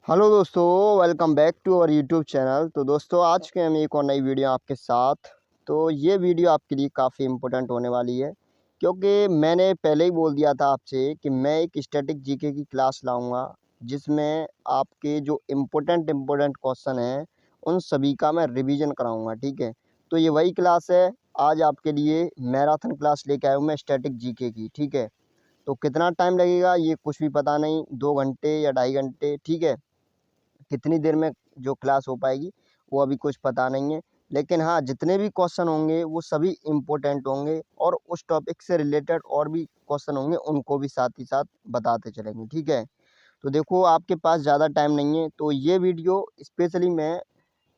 Hello दोस्तों, welcome back to our YouTube channel. तो दोस्तों, आज के हम एक और नई वीडियो आपके साथ। तो ये वीडियो आपके लिए काफ़ी इम्पोर्टेंट होने वाली है, क्योंकि मैंने पहले ही बोल दिया था आपसे कि मैं एक स्टैटिक जीके की क्लास लाऊंगा, जिसमें आपके जो इम्पोर्टेंट क्वेश्चन हैं उन सभी का मैं रिवीजन कराऊंगा। ठीक है, तो ये वही क्लास है। आज आपके लिए मैराथन क्लास लेके आया हूँ मैं स्टैटिक जीके की। ठीक है, तो कितना टाइम लगेगा ये कुछ भी पता नहीं, 2 घंटे या 2.5 घंटे। ठीक है, कितनी देर में जो क्लास हो पाएगी वो अभी कुछ पता नहीं है, लेकिन हाँ, जितने भी क्वेश्चन होंगे वो सभी इम्पोर्टेंट होंगे और उस टॉपिक से रिलेटेड और भी क्वेश्चन होंगे, उनको भी साथ ही साथ बताते चलेंगे। ठीक है, तो देखो, आपके पास ज़्यादा टाइम नहीं है, तो ये वीडियो स्पेशली मैं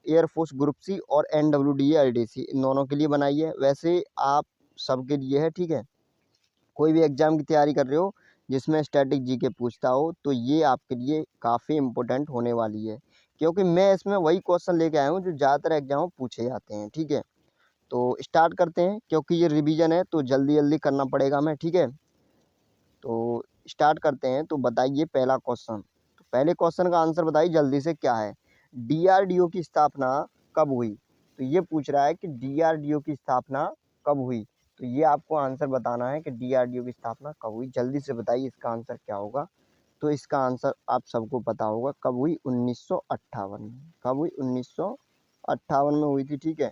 एयरफोर्स ग्रुप सी और NWDA LDC इन दोनों के लिए बनाई है। वैसे आप सबके लिए है। ठीक है, कोई भी एग्ज़ाम की तैयारी कर रहे हो जिसमें स्टैटिक जीके पूछता हो, तो ये आपके लिए काफ़ी इम्पोर्टेंट होने वाली है, क्योंकि मैं इसमें वही क्वेश्चन लेके आया हूँ जो ज़्यादातर एग्जाम में पूछे जाते हैं। ठीक है, तो स्टार्ट करते हैं, क्योंकि ये रिवीजन है तो जल्दी जल्दी करना पड़ेगा हमें। ठीक है, तो स्टार्ट करते हैं। तो बताइए पहला क्वेश्चन। तो पहले क्वेश्चन का आंसर बताइए जल्दी से, क्या है? DRDO की स्थापना कब हुई? तो ये पूछ रहा है कि DRDO की स्थापना कब हुई। तो ये आपको आंसर बताना है कि DRDO की स्थापना कब हुई। जल्दी से बताइए इसका आंसर क्या होगा। तो इसका आंसर आप सबको पता होगा, कब हुई? 1958 में। कब हुई? 1958 में हुई थी। ठीक है,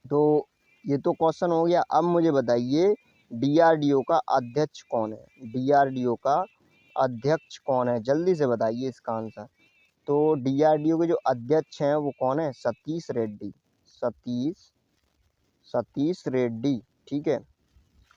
तो ये तो क्वेश्चन हो गया। अब मुझे बताइए DRDO का अध्यक्ष कौन है? DRDO का अध्यक्ष कौन है? जल्दी से बताइए इसका आंसर। तो DRDO के जो अध्यक्ष हैं वो कौन है? सतीश रेड्डी। सतीश सतीश रेड्डी। ठीक है,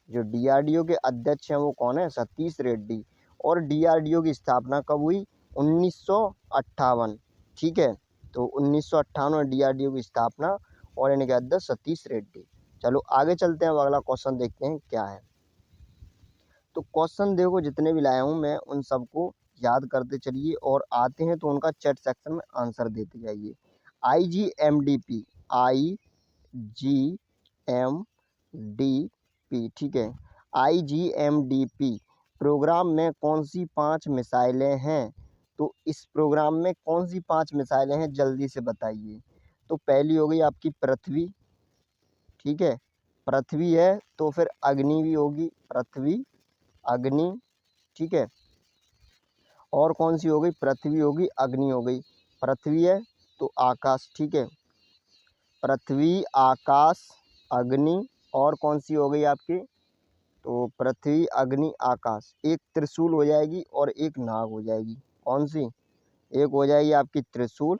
जो DRDO के अध्यक्ष हैं वो कौन है? सतीश रेड्डी। और DRDO की स्थापना कब हुई? 1958। ठीक है, तो 1958 में DRDO की स्थापना, और इनके अध्यक्ष सतीश रेड्डी। चलो आगे चलते हैं, अब अगला क्वेश्चन देखते हैं क्या है। तो क्वेश्चन देखो, जितने भी लाया हूँ मैं उन सबको याद करते चलिए, और आते हैं तो उनका चैट सेक्शन में आंसर देते जाइए। IGMDP, IGMDP। ठीक है, IGMDP प्रोग्राम में कौन सी 5 मिसाइलें हैं? तो इस प्रोग्राम में कौन सी 5 मिसाइलें हैं, जल्दी से बताइए। तो पहली हो गई आपकी पृथ्वी। ठीक है, पृथ्वी है, तो फिर अग्नि भी होगी। पृथ्वी, अग्नि। ठीक है, और कौन सी हो गई? पृथ्वी होगी, अग्नि हो गई। पृथ्वी है तो आकाश। ठीक है, पृथ्वी, आकाश, अग्नि, और कौन सी हो गई आपकी? तो पृथ्वी, अग्नि, आकाश। एक त्रिशूल हो जाएगी और एक नाग हो जाएगी। कौन सी? एक हो जाएगी आपकी त्रिशूल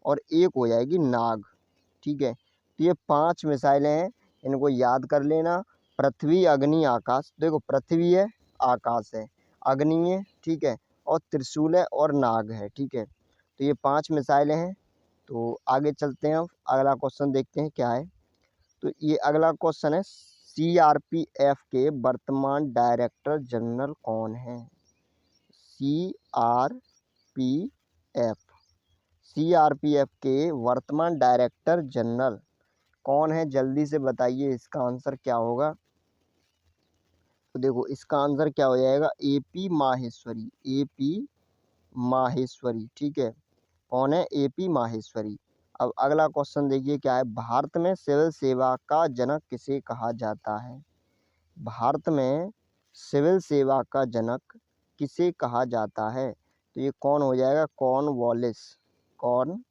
और एक हो जाएगी नाग। ठीक है, तो ये 5 मिसाइलें हैं, इनको याद कर लेना। पृथ्वी, अग्नि, आकाश। देखो, पृथ्वी है, आकाश है, अग्नि है, ठीक है, और त्रिशूल है और नाग है। ठीक है, तो ये 5 मिसाइलें हैं। तो आगे चलते हैं, अब अगला क्वेश्चन देखते हैं क्या है। तो ये अगला क्वेश्चन है, CRPF के वर्तमान डायरेक्टर जनरल कौन है? CRPF, CRPF के वर्तमान डायरेक्टर जनरल कौन है? जल्दी से बताइए इसका आंसर क्या होगा। तो देखो, इसका आंसर क्या हो जाएगा? AP माहेश्वरी। AP माहेश्वरी। ठीक है, कौन है? AP माहेश्वरी। अब अगला क्वेश्चन देखिए क्या है। भारत में सिविल सेवा का जनक किसे कहा जाता है? भारत में सिविल सेवा का जनक किसे कहा जाता है? तो ये कौन हो जाएगा? कॉर्नवालिस। कॉर्नवालिस।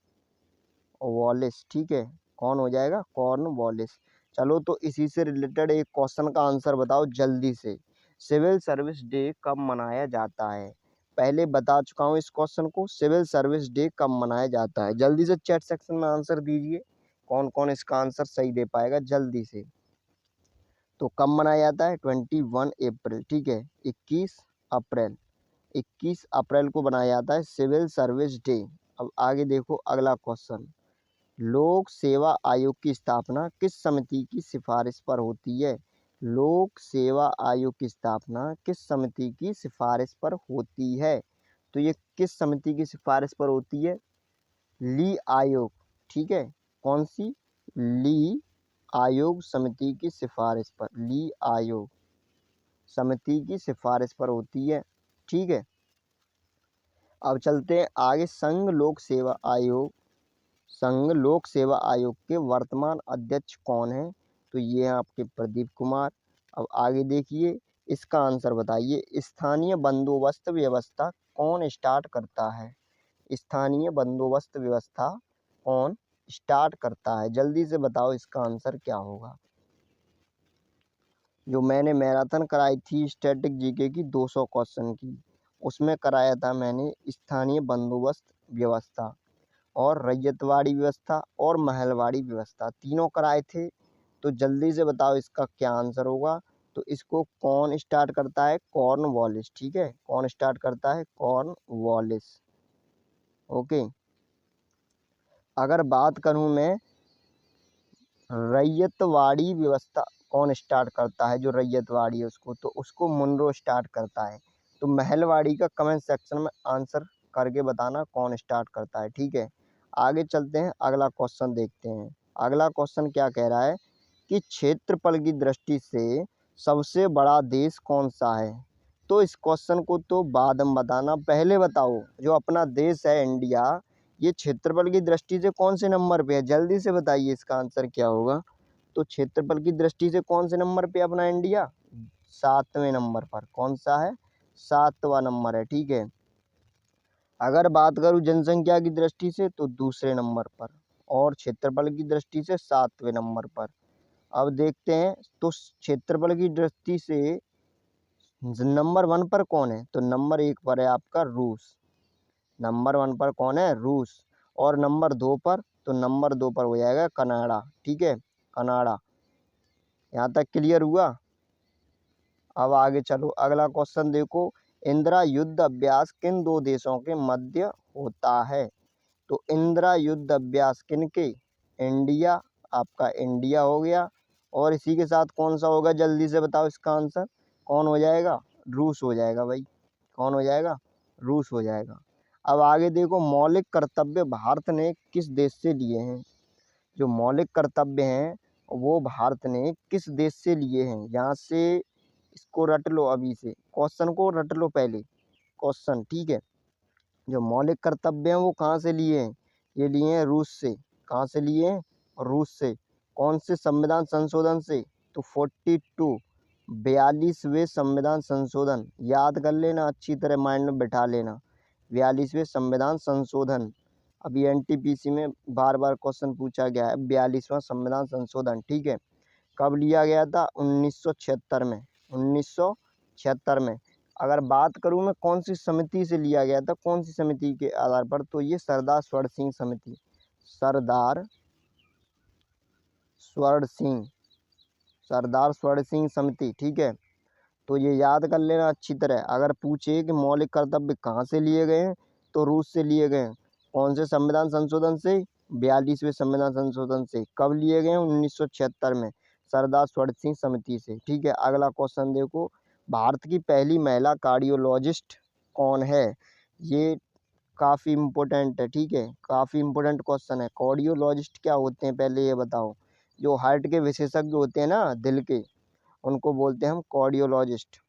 ठीक है, कौन हो जाएगा? कॉर्नवालिस। चलो, तो इसी से रिलेटेड एक क्वेश्चन का आंसर बताओ जल्दी से। सिविल सर्विस डे कब मनाया जाता है? पहले बता चुका हूँ इस क्वेश्चन को। सिविल सर्विस डे कब मनाया जाता है? जल्दी से चैट सेक्शन में आंसर दीजिए, कौन कौन इसका आंसर सही दे पाएगा जल्दी से। तो कब मनाया जाता है? 21 अप्रैल। ठीक है, 21 अप्रैल। 21 अप्रैल को बनाया जाता है सिविल सर्विस डे। अब आगे देखो अगला क्वेश्चन। लोक सेवा आयोग की स्थापना किस समिति की सिफारिश पर होती है? लोक सेवा आयोग की स्थापना किस समिति की सिफारिश पर होती है? तो ये किस समिति की सिफारिश पर होती है? ली आयोग। ठीक है, कौन सी? ली आयोग समिति की सिफारिश पर। ली आयोग समिति की सिफारिश पर होती है। ठीक है, अब चलते हैं आगे। संघ लोक सेवा आयोग के वर्तमान अध्यक्ष कौन है? तो ये हैं आपके प्रदीप कुमार। अब आगे देखिए, इसका आंसर बताइए। स्थानीय बंदोबस्त व्यवस्था कौन स्टार्ट करता है? स्थानीय बंदोबस्त व्यवस्था कौन स्टार्ट करता है? जल्दी से बताओ इसका आंसर क्या होगा। जो मैंने मैराथन कराई थी स्टैटिक जीके की 200 क्वेश्चन की, उसमें कराया था मैंने स्थानीय बंदोबस्त व्यवस्था और रैयतवाड़ी व्यवस्था और महलवाड़ी व्यवस्था, तीनों कराए थे। तो जल्दी से बताओ इसका क्या आंसर होगा। तो इसको कौन स्टार्ट करता है? कॉर्नवालिस। ठीक है, कौन स्टार्ट करता है? कॉर्नवालिस। ओके। अगर बात करूं मैं रैयतवाड़ी व्यवस्था कौन स्टार्ट करता है, जो रैयतवाड़ी है उसको, तो उसको मुनरो स्टार्ट करता है। तो महलवाड़ी का कमेंट सेक्शन में आंसर करके बताना कौन स्टार्ट करता है। ठीक है, आगे चलते हैं, अगला क्वेश्चन देखते हैं। अगला क्वेश्चन क्या कह रहा है कि क्षेत्रफल की दृष्टि से सबसे बड़ा देश कौन सा है? तो इस क्वेश्चन को तो बाद में बताना, पहले बताओ जो अपना देश है इंडिया, ये क्षेत्रफल की दृष्टि से कौन से नंबर पे है? जल्दी से बताइए इसका आंसर क्या होगा। तो क्षेत्रफल की दृष्टि से कौन से नंबर पे अपना इंडिया? 7वें नंबर पर। कौन सा है? 7वां नंबर है। ठीक है। अगर बात करूँ जनसंख्या की दृष्टि से तो दूसरे नंबर पर, और क्षेत्रफल की दृष्टि से 7वें नंबर पर। अब देखते हैं, तो क्षेत्रफल की दृष्टि से नंबर 1 पर कौन है? तो नंबर 1 पर है आपका रूस। नंबर 1 पर कौन है? रूस। और नंबर 2 पर, तो नंबर 2 पर हो जाएगा कनाडा। ठीक है, कनाडा। यहाँ तक क्लियर हुआ। अब आगे चलो, अगला क्वेश्चन देखो। इंदिरा युद्ध अभ्यास किन दो देशों के मध्य होता है? तो इंदिरा युद्ध अभ्यास किन के? इंडिया, आपका इंडिया हो गया, और इसी के साथ कौन सा होगा? जल्दी से बताओ इसका आंसर। कौन हो जाएगा? रूस हो जाएगा भाई। कौन हो जाएगा? रूस हो जाएगा। अब आगे देखो, मौलिक कर्तव्य भारत ने किस देश से लिए हैं? जो मौलिक कर्तव्य हैं वो भारत ने किस देश से लिए हैं? यहाँ से इसको रट लो, अभी से क्वेश्चन को रट लो पहले, क्वेश्चन। ठीक है, जो मौलिक कर्तव्य हैं वो कहाँ से लिए हैं? ये लिए हैं रूस से। कहाँ से लिए हैं? रूस से। कौन से संविधान संशोधन से? तो 42वें संविधान संशोधन, याद कर लेना, अच्छी तरह माइंड में बिठा लेना। 42वें संविधान संशोधन, अभी एनटीपीसी में बार बार क्वेश्चन पूछा गया है, 42वां संविधान संशोधन। ठीक है, कब लिया गया था? 1976 में। 1976 में। अगर बात करूं मैं कौन सी समिति से लिया गया था, कौन सी समिति के आधार पर, तो ये सरदार स्वर्ण सिंह समिति। सरदार स्वर्ण सिंह, सरदार स्वर्ण सिंह समिति। ठीक है, तो ये याद कर लेना अच्छी तरह। अगर पूछे कि मौलिक कर्तव्य कहाँ से लिए गए हैं, तो रूस से लिए गए हैं। कौन से संविधान संशोधन से? 42वें संविधान संशोधन से। कब लिए गए हैं? 1976 में, सरदार स्वर्ण सिंह समिति से। ठीक है, अगला क्वेश्चन देखो। भारत की पहली महिला कार्डियोलॉजिस्ट कौन है? ये काफ़ी इम्पोर्टेंट है। ठीक है, काफ़ी इम्पोर्टेंट क्वेश्चन है। कार्डियोलॉजिस्ट क्या होते हैं पहले ये बताओ। जो हार्ट के विशेषज्ञ होते हैं ना, दिल के, उनको बोलते हैं हम कार्डियोलॉजिस्ट।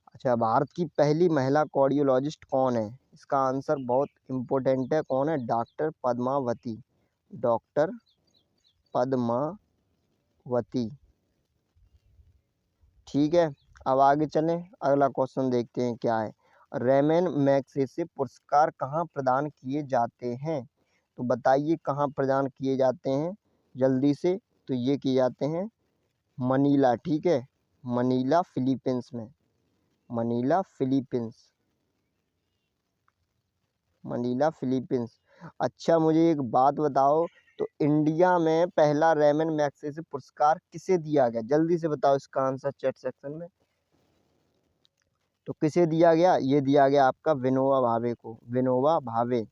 अच्छा, भारत की पहली महिला कार्डियोलॉजिस्ट कौन है? इसका आंसर बहुत इम्पोर्टेंट है। कौन है? डॉक्टर पद्मावती। डॉक्टर पद्मावती। ठीक है, अब आगे चलें, अगला क्वेश्चन देखते हैं क्या है। रेमन मैग्सेसे पुरस्कार कहाँ प्रदान किए जाते हैं? तो बताइए कहाँ प्रदान किए जाते हैं जल्दी से। तो ये किए जाते हैं मनीला। ठीक है, मनीला फिलीपींस में। Manila Philippines, Manila Philippines. अच्छा, मुझे एक बात बताओ, तो इंडिया में पहला रेमन मैग्सेसे पुरस्कार किसे दिया गया? जल्दी से बताओ इसका आंसर चैट सेक्शन में। तो किसे दिया गया? ये दिया गया आपका विनोबा भावे को। विनोबा भावे।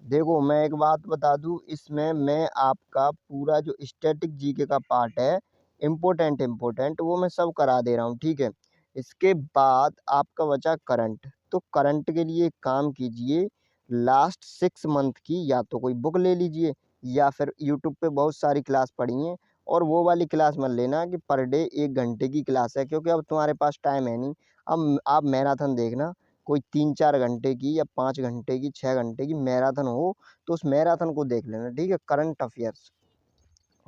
देखो मैं एक बात बता दूं, इसमें मैं आपका पूरा जो स्टैटिक जीके का पार्ट है, इम्पोर्टेंट वो मैं सब करा दे रहा हूँ। ठीक है, इसके बाद आपका बचा करंट। तो करंट के लिए एक काम कीजिए, लास्ट 6 मंथ की या तो कोई बुक ले लीजिए, या फिर यूट्यूब पे बहुत सारी क्लास पढ़ी हैं, और वो वाली क्लास मत लेना कि पर डे 1 घंटे की क्लास है, क्योंकि अब तुम्हारे पास टाइम है नहीं। अब आप मैराथन देखना, कोई 3-4 घंटे की या 5 घंटे की, 6 घंटे की मैराथन हो, तो उस मैराथन को देख लेना, ठीक है, करंट अफेयर्स।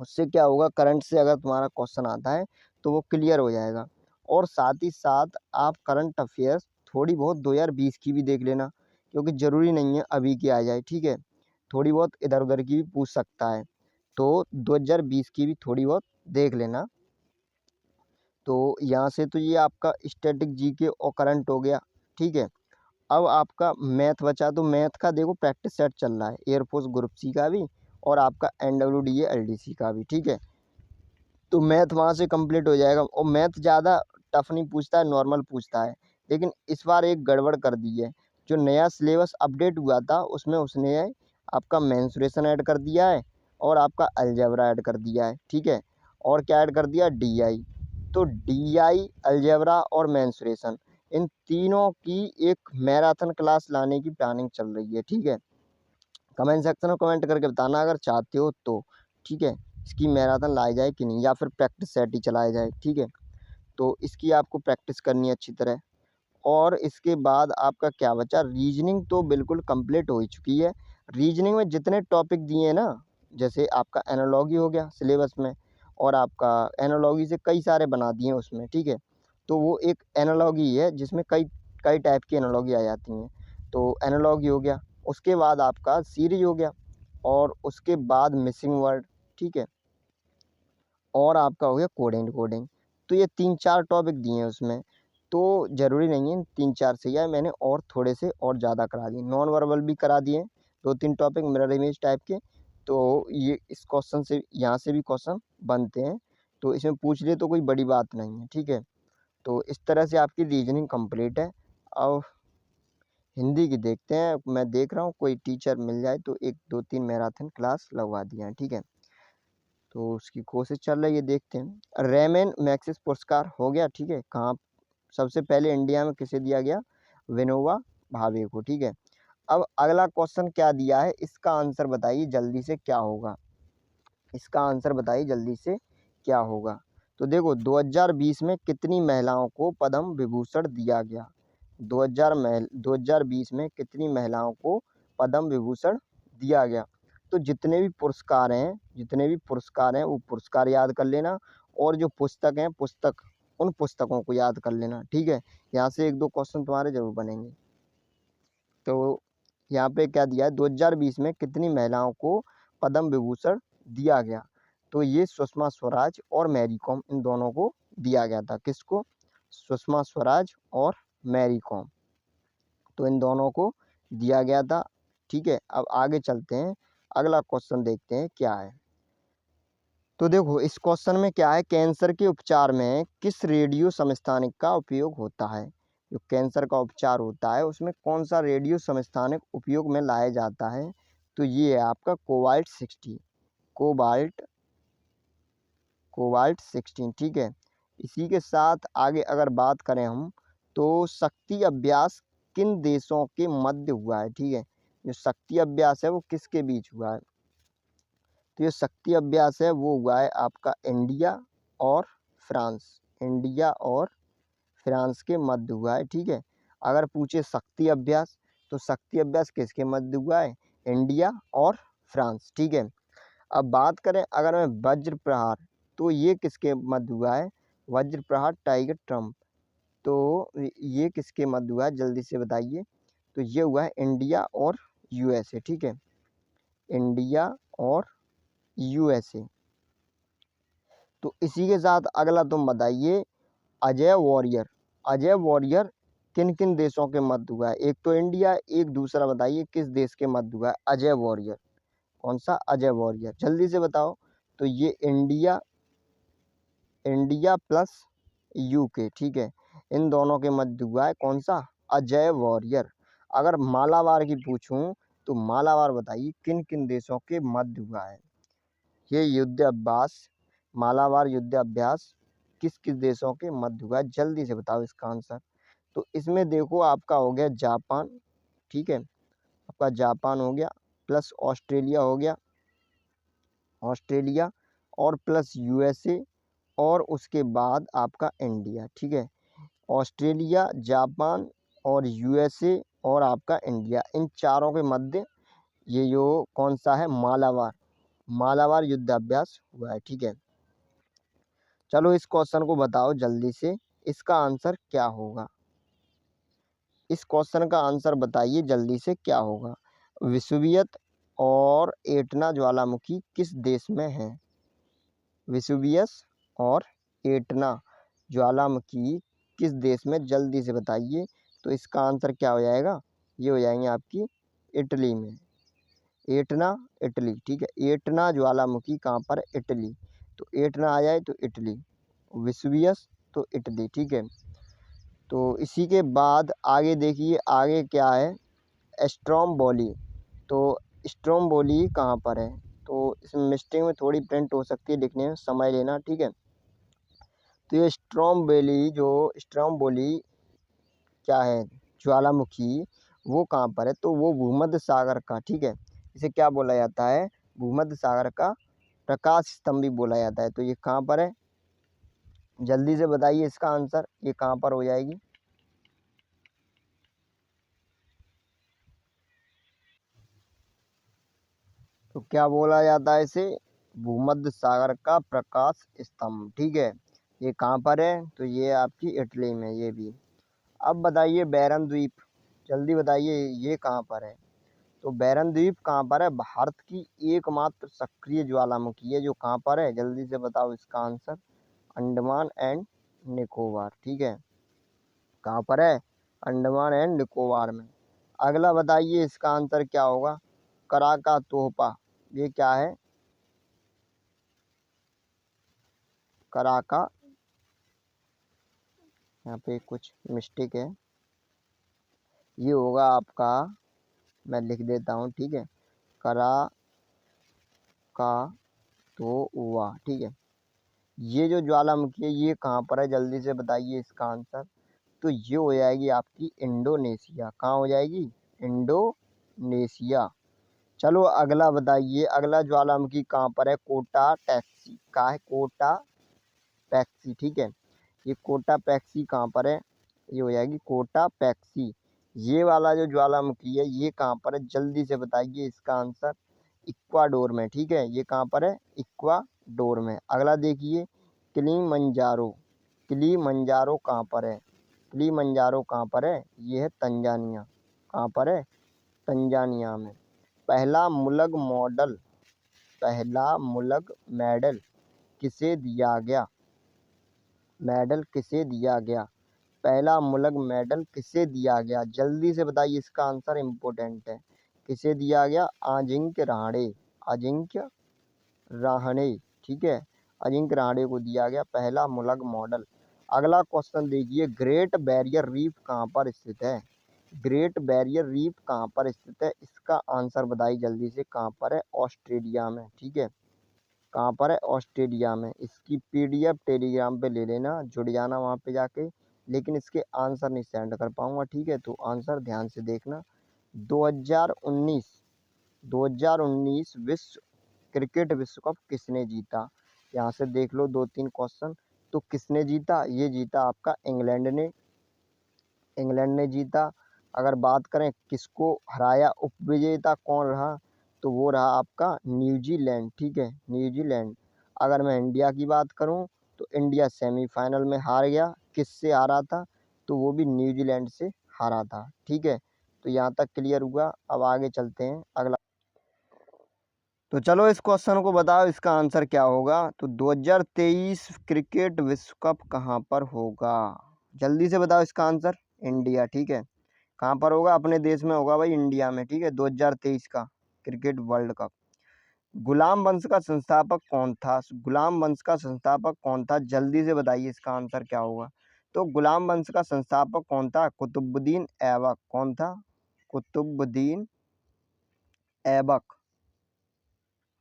उससे क्या होगा, करंट से अगर तुम्हारा क्वेश्चन आता है तो वो क्लियर हो जाएगा। और साथ ही साथ आप करंट अफेयर्स थोड़ी बहुत 2020 की भी देख लेना, क्योंकि ज़रूरी नहीं है अभी की आ जाए, ठीक है, थोड़ी बहुत इधर उधर की भी पूछ सकता है, तो 2020 की भी थोड़ी बहुत देख लेना। तो यहाँ से तो ये आपका स्टैटिक जीके और करंट हो गया, ठीक है। अब आपका मैथ बचा, तो मैथ का देखो प्रैक्टिस सेट चल रहा है, एयरफोर्स ग्रुप सी का भी और आपका NWDA LDC का भी, ठीक है। तो मैथ वहाँ से कंप्लीट हो जाएगा, और मैथ ज़्यादा टफ नहीं पूछता है, नॉर्मल पूछता है। लेकिन इस बार एक गड़बड़ कर दी है, जो नया सिलेबस अपडेट हुआ था उसमें उसने आपका मेंसुरेशन ऐड कर दिया है और आपका अलजेब्रा ऐड कर दिया है, ठीक है। और क्या ऐड कर दिया, DI। तो DI, अलजेब्रा और मेंसुरेशन, इन तीनों की एक मैराथन क्लास लाने की प्लानिंग चल रही है, ठीक है। कमेंट सेक्शन में कमेंट करके बताना अगर चाहते हो तो, ठीक है, इसकी मैराथन लाई जाए कि नहीं, या फिर प्रैक्टिस सेट ही चलाया जाए, ठीक है। तो इसकी आपको प्रैक्टिस करनी है अच्छी तरह। और इसके बाद आपका क्या बचा, रीजनिंग तो बिल्कुल कंप्लीट हो ही चुकी है। रीजनिंग में जितने टॉपिक दिए हैं ना, जैसे आपका एनालॉजी हो गया सिलेबस में, और आपका एनालॉजी से कई सारे बना दिए हैं उसमें, ठीक है। तो वो एक एनालॉजी है जिसमें कई कई टाइप की एनालॉजी आ जाती हैं। तो एनालॉजी हो गया, उसके बाद आपका सीरीज हो गया, और उसके बाद मिसिंग वर्ड, ठीक है, और आपका हो गया कोडिंग कोडिंग। तो ये 3-4 टॉपिक दिए हैं उसमें। तो ज़रूरी नहीं है 3-4 से ही आए, मैंने और थोड़े से और ज़्यादा करा दिए, नॉन वर्बल भी करा दिए 2-3 टॉपिक मिरर इमेज टाइप के। तो ये इस क्वेश्चन से, यहाँ से भी क्वेश्चन बनते हैं, तो इसमें पूछ लिए तो कोई बड़ी बात नहीं है, ठीक है। तो इस तरह से आपकी रीजनिंग कंप्लीट है। अब हिंदी की देखते हैं, मैं देख रहा हूँ कोई टीचर मिल जाए तो 1-2-3 मैराथन क्लास लगवा दिया है, ठीक है। तो उसकी कोशिश चल रही है, देखते हैं। रेमन मैग्सेसे पुरस्कार हो गया, ठीक है, कहाँ सबसे पहले इंडिया में किसे दिया गया, विनोबा भावे को, ठीक है। अब अगला क्वेश्चन क्या दिया है, इसका आंसर बताइए जल्दी से क्या होगा, इसका आंसर बताइए जल्दी से क्या होगा। तो देखो 2020 में कितनी महिलाओं को पद्म विभूषण दिया गया, 2020 में कितनी महिलाओं को पद्म विभूषण दिया गया। तो जितने भी पुरस्कार हैं, जितने भी पुरस्कार हैं वो पुरस्कार याद कर लेना, और जो पुस्तक हैं पुस्तक, उन पुस्तकों को याद कर लेना, ठीक है। यहाँ से 1-2 क्वेश्चन तुम्हारे जरूर बनेंगे। तो यहाँ पे क्या दिया है, 2020 में कितनी महिलाओं को पद्म विभूषण दिया गया। तो ये सुषमा स्वराज और मैरी कॉम, इन दोनों को दिया गया था। किसको, सुषमा स्वराज और मैरी कॉम, तो इन दोनों को दिया गया था, ठीक है। अब आगे चलते हैं, अगला क्वेश्चन देखते हैं क्या है। तो देखो इस क्वेश्चन में क्या है, कैंसर के उपचार में किस रेडियो समस्थानिक का उपयोग होता है। जो कैंसर का उपचार होता है उसमें कौन सा रेडियो समस्थानिक उपयोग में लाया जाता है। तो ये है आपका कोबाल्ट-60, कोबाल्ट कोबाल्ट-16, ठीक है। इसी के साथ आगे अगर बात करें हम, तो शक्ति अभ्यास किन देशों के मध्य हुआ है, ठीक है। जो शक्ति अभ्यास है वो किसके बीच हुआ है। तो ये शक्ति अभ्यास है वो हुआ है आपका इंडिया और फ्रांस, इंडिया और फ्रांस के मध्य हुआ है, ठीक है। अगर पूछे शक्ति अभ्यास, तो शक्ति अभ्यास किसके मध्य हुआ है, इंडिया और फ्रांस, ठीक है। अब बात करें अगर मैं वज्र प्रहार, तो ये किसके मध्य हुआ है, वज्र प्रहार टाइगर ट्रम्प, तो ये किसके मध्य हुआ है जल्दी से बताइए। तो ये हुआ है इंडिया और USA, ठीक है, इंडिया और USA। तो इसी के साथ अगला तुम बताइए, अजय वॉरियर, अजय वॉरियर किन किन देशों के मध्य हुआ है। एक तो इंडिया, एक दूसरा बताइए किस देश के मध्य हुआ है अजय वॉरियर, कौन सा अजय वॉरियर, जल्दी से बताओ। तो ये इंडिया, इंडिया प्लस UK, ठीक है, इन दोनों के मध्य हुआ है कौन सा, अजय वॉरियर। अगर मालाबार की पूछूं, तो मालाबार बताइए किन किन देशों के मध्य हुआ है। ये युद्ध अभ्यास, मालाबार युद्ध अभ्यास किस किस देशों के मध्य हुआ है, जल्दी से बताओ इसका आंसर। तो इसमें देखो आपका हो गया जापान, ठीक है, आपका जापान हो गया, प्लस ऑस्ट्रेलिया हो गया, ऑस्ट्रेलिया, और प्लस USA, और उसके बाद आपका इंडिया, ठीक है। ऑस्ट्रेलिया, जापान और यूएसए और आपका इंडिया, इन चारों के मध्य ये जो कौन सा है, मालाबार युद्ध अभ्यास हुआ है। ठीक है, चलो इस क्वेश्चन को बताओ जल्दी से, इसका आंसर क्या होगा। इस क्वेश्चन का आंसर बताइए जल्दी से, क्या होगा। विसुवियत और एटना ज्वालामुखी किस देश में है। विसुवियस और एटना ज्वालामुखी किस देश में, जल्दी से बताइए। तो इसका आंसर क्या हो जाएगा, ये हो जाएंगे आपकी इटली में। एटना इटली, ठीक है। एटना ज्वालामुखी कहाँ पर है, इटली। तो एटना आ जाए तो इटली, विसुवियस तो इटली। ठीक है, तो इसी के बाद आगे देखिए, आगे क्या है, स्ट्रोम्बोली। तो स्ट्रोम्बोली कहाँ पर है, तो इसमें मिस्टेक में थोड़ी प्रिंट हो सकती है, लिखने में समय लेना। ठीक है, तो ये स्ट्रोम्बोली क्या है, ज्वालामुखी, वो कहाँ पर है, तो वो भूमध्य सागर का, ठीक है, इसे क्या बोला जाता है, भूमध्य सागर का प्रकाश स्तंभ भी बोला जाता है। तो ये कहाँ पर है, जल्दी से बताइए इसका आंसर, ये कहाँ पर हो जाएगी। तो क्या बोला जाता है इसे, भूमध्य सागर का प्रकाश स्तंभ। ठीक है, ये कहाँ पर है, तो ये आपकी इटली में, ये भी। अब बताइए बैरन द्वीप, जल्दी बताइए ये कहाँ पर है। तो बैरन द्वीप कहाँ पर है, भारत की एकमात्र सक्रिय ज्वालामुखी है, जो कहाँ पर है, जल्दी से बताओ इसका आंसर। अंडमान एंड निकोबार। ठीक है, कहाँ पर है, अंडमान एंड निकोबार में। अगला बताइए इसका आंसर क्या होगा, कराका तोहफा, ये क्या है, कराका, यहाँ पे कुछ मिस्टेक है, ये होगा आपका, मैं लिख देता हूँ। ठीक है, करा का तो हुआ। ठीक है, ये जो ज्वालामुखी है ये कहाँ पर है, जल्दी से बताइए इसका आंसर। तो ये हो जाएगी आपकी इंडोनेशिया, कहाँ हो जाएगी, इंडोनेशिया। चलो अगला बताइए, अगला ज्वालामुखी कहाँ पर है, कोटा टैक्सी का है, कोटा पैक्सी। ठीक है, ये कोटा पैक्सी कहाँ पर है, ये हो जाएगी कोटा पैक्सी। ये वाला जो ज्वालामुखी है ये कहाँ पर है, जल्दी से बताइए इसका आंसर। इक्वाडोर में। ठीक है, ये कहाँ पर है, इक्वाडोर में। अगला देखिए, किलिमंजारो, किलिमंजारो कहाँ पर है, किलिमंजारो कहाँ पर है, ये है तंजानिया, कहाँ पर है, तंजानिया में। पहला मुलग मॉडल, पहला मुलग मेडल किसे दिया गया, मेडल किसे दिया गया, पहला मुलग मेडल किसे दिया गया, जल्दी से बताइए इसका आंसर, इम्पोर्टेंट है। किसे दिया गया, अजिंक्य रहाणे, अजिंक्य रहाणे। ठीक है, अजिंक्य रहाणे को दिया गया पहला मुलग मॉडल। अगला क्वेश्चन देखिए, ग्रेट बैरियर रीफ कहाँ पर स्थित है, ग्रेट बैरियर रीफ कहाँ पर स्थित है, इसका आंसर बताइए जल्दी से, कहाँ पर है, ऑस्ट्रेलिया में। ठीक है, कहाँ पर है, ऑस्ट्रेलिया में। इसकी पीडीएफ टेलीग्राम पे ले लेना, जुड़ जाना वहाँ पे जाके, लेकिन इसके आंसर नहीं सेंड कर पाऊँगा। ठीक है, तो आंसर ध्यान से देखना। 2019, 2019 विश्व क्रिकेट विश्व कप किसने जीता, यहाँ से देख लो 2-3 क्वेश्चन। तो किसने जीता, ये जीता आपका इंग्लैंड ने, इंग्लैंड ने जीता। अगर बात करें किसको हराया, उपविजेता कौन रहा, तो वो रहा आपका न्यूजीलैंड। ठीक है, न्यूजीलैंड। अगर मैं इंडिया की बात करूं तो इंडिया सेमीफाइनल में हार गया, किससे हारा था, तो वो भी न्यूजीलैंड से हारा था। ठीक है, तो यहाँ तक क्लियर हुआ। अब आगे चलते हैं अगला। तो चलो इस क्वेश्चन को बताओ, इसका आंसर क्या होगा। तो 2023 क्रिकेट विश्व कप कहाँ पर होगा, जल्दी से बताओ इसका आंसर। इंडिया। ठीक है, कहाँ पर होगा, अपने देश में होगा भाई, इंडिया में। ठीक है, 2023 का क्रिकेट वर्ल्ड कप। गुलाम वंश का संस्थापक कौन था, गुलाम वंश का संस्थापक कौन था, जल्दी से बताइए इसका आंसर क्या होगा। तो गुलाम वंश का संस्थापक कौन था, कुतुबुद्दीन ऐबक। कौन था, कुतुबुद्दीन ऐबक।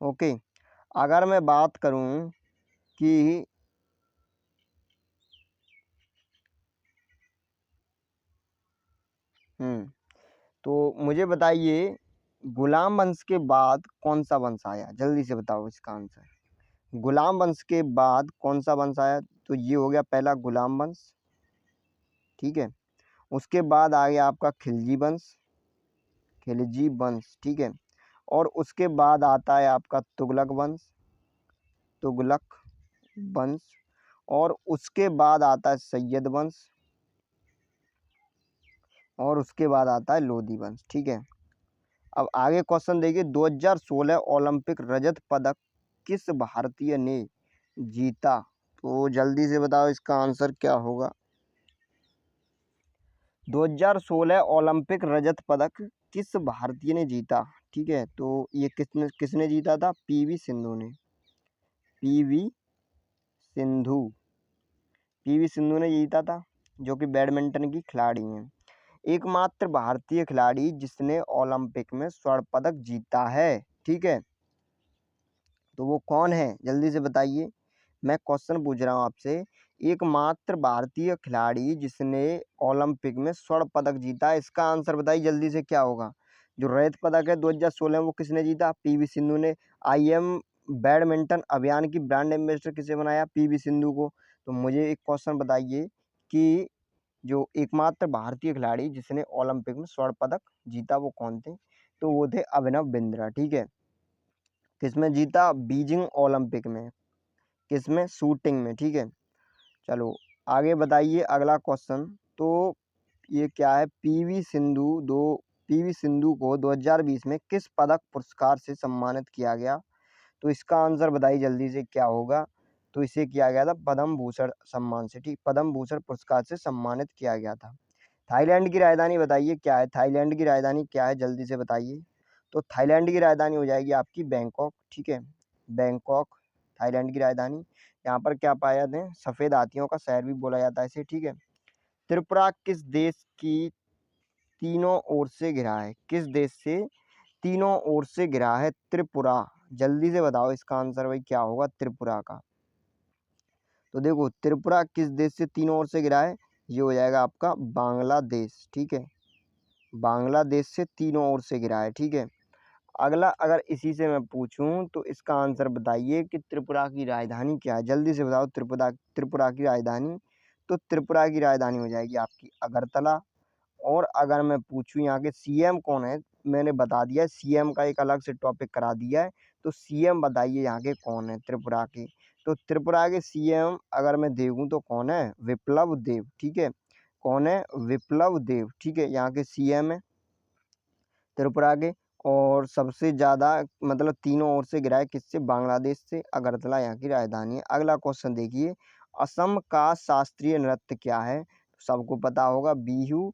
ओके, अगर मैं बात करूं कि तो मुझे बताइए, गुलाम वंश के बाद कौन सा वंश आया, जल्दी से बताओ इसका आंसर। गुलाम वंश के बाद कौन सा वंश आया, तो ये हो गया पहला गुलाम वंश। ठीक है, उसके बाद आ गया आपका खिलजी वंश, खिलजी वंश, ठीक है। और उसके बाद आता है आपका तुगलक वंश, तुगलक वंश। और उसके बाद आता है सैयद वंश, और उसके बाद आता है लोधी वंश, ठीक है। अब आगे क्वेश्चन देखिए, 2016 ओलंपिक रजत पदक किस भारतीय ने जीता? तो जल्दी से बताओ इसका आंसर क्या होगा। 2016 ओलंपिक रजत पदक किस भारतीय ने जीता? ठीक है, तो ये किसने किसने जीता था? पीवी सिंधु ने, पीवी सिंधु, पीवी सिंधु ने जीता था, जो कि बैडमिंटन की खिलाड़ी हैं। एकमात्र भारतीय खिलाड़ी जिसने ओलंपिक में स्वर्ण पदक जीता है, ठीक है, तो वो कौन है? जल्दी से बताइए, मैं क्वेश्चन पूछ रहा हूँ आपसे। एकमात्र भारतीय खिलाड़ी जिसने ओलंपिक में स्वर्ण पदक जीता है, इसका आंसर बताइए जल्दी से क्या होगा। जो रजत पदक है 2016 में, वो किसने जीता? पीवी सिंधु ने। आईएम बैडमिंटन अभियान की ब्रांड एम्बेसडर किसे बनाया? पीवी सिंधु को। तो मुझे एक क्वेश्चन बताइए कि जो एकमात्र भारतीय खिलाड़ी जिसने ओलंपिक में स्वर्ण पदक जीता वो कौन थे? तो वो थे अभिनव बिंद्रा, ठीक है। किसमें जीता? बीजिंग ओलंपिक में। किसमें? शूटिंग में, ठीक है। चलो आगे बताइए अगला क्वेश्चन। तो ये क्या है? पीवी सिंधु को 2020 में किस पदक पुरस्कार से सम्मानित किया गया? तो इसका आंसर बताइए जल्दी से क्या होगा। तो इसे किया गया था पद्म भूषण सम्मान से, ठीक, पद्म भूषण पुरस्कार से सम्मानित किया गया था। थाईलैंड की राजधानी बताइए क्या है? थाईलैंड की राजधानी क्या है? जल्दी से बताइए। तो थाईलैंड की राजधानी हो जाएगी आपकी बैंकॉक, ठीक है, बैंकॉक थाईलैंड की राजधानी। यहाँ पर क्या पाया जाते हैं? सफ़ेद हाथियों का शहर भी बोला जाता है इसे, ठीक है। त्रिपुरा किस देश की तीनों ओर से घिरा है? किस देश से तीनों ओर से घिरा है त्रिपुरा? जल्दी से बताओ इसका आंसर भाई क्या होगा त्रिपुरा का। तो देखो त्रिपुरा किस देश से तीनों ओर से घिरा है? ये हो जाएगा आपका बांग्लादेश, ठीक है, बांग्लादेश से तीनों ओर से घिरा है, ठीक है। अगला अगर इसी से मैं पूछूं तो इसका आंसर बताइए कि त्रिपुरा की राजधानी क्या है? जल्दी से बताओ त्रिपुरा त्रिपुरा की राजधानी। तो त्रिपुरा की राजधानी हो जाएगी आपकी अगरतला। और अगर मैं पूछूं यहाँ के सीएम कौन है, मैंने बता दिया है, सीएम का एक अलग से टॉपिक करा दिया है। तो सीएम बताइए यहाँ के कौन है त्रिपुरा के। तो त्रिपुरा के सीएम अगर मैं देखूं तो कौन है? विप्लव देव, ठीक है। कौन है? विप्लव देव, ठीक है, यहाँ के सीएम है त्रिपुरा के। और सबसे ज़्यादा मतलब तीनों ओर से घिरा है किससे? बांग्लादेश से। अगरतला यहाँ की राजधानी है। अगला क्वेश्चन देखिए, असम का शास्त्रीय नृत्य क्या है? सबको पता होगा, बिहू,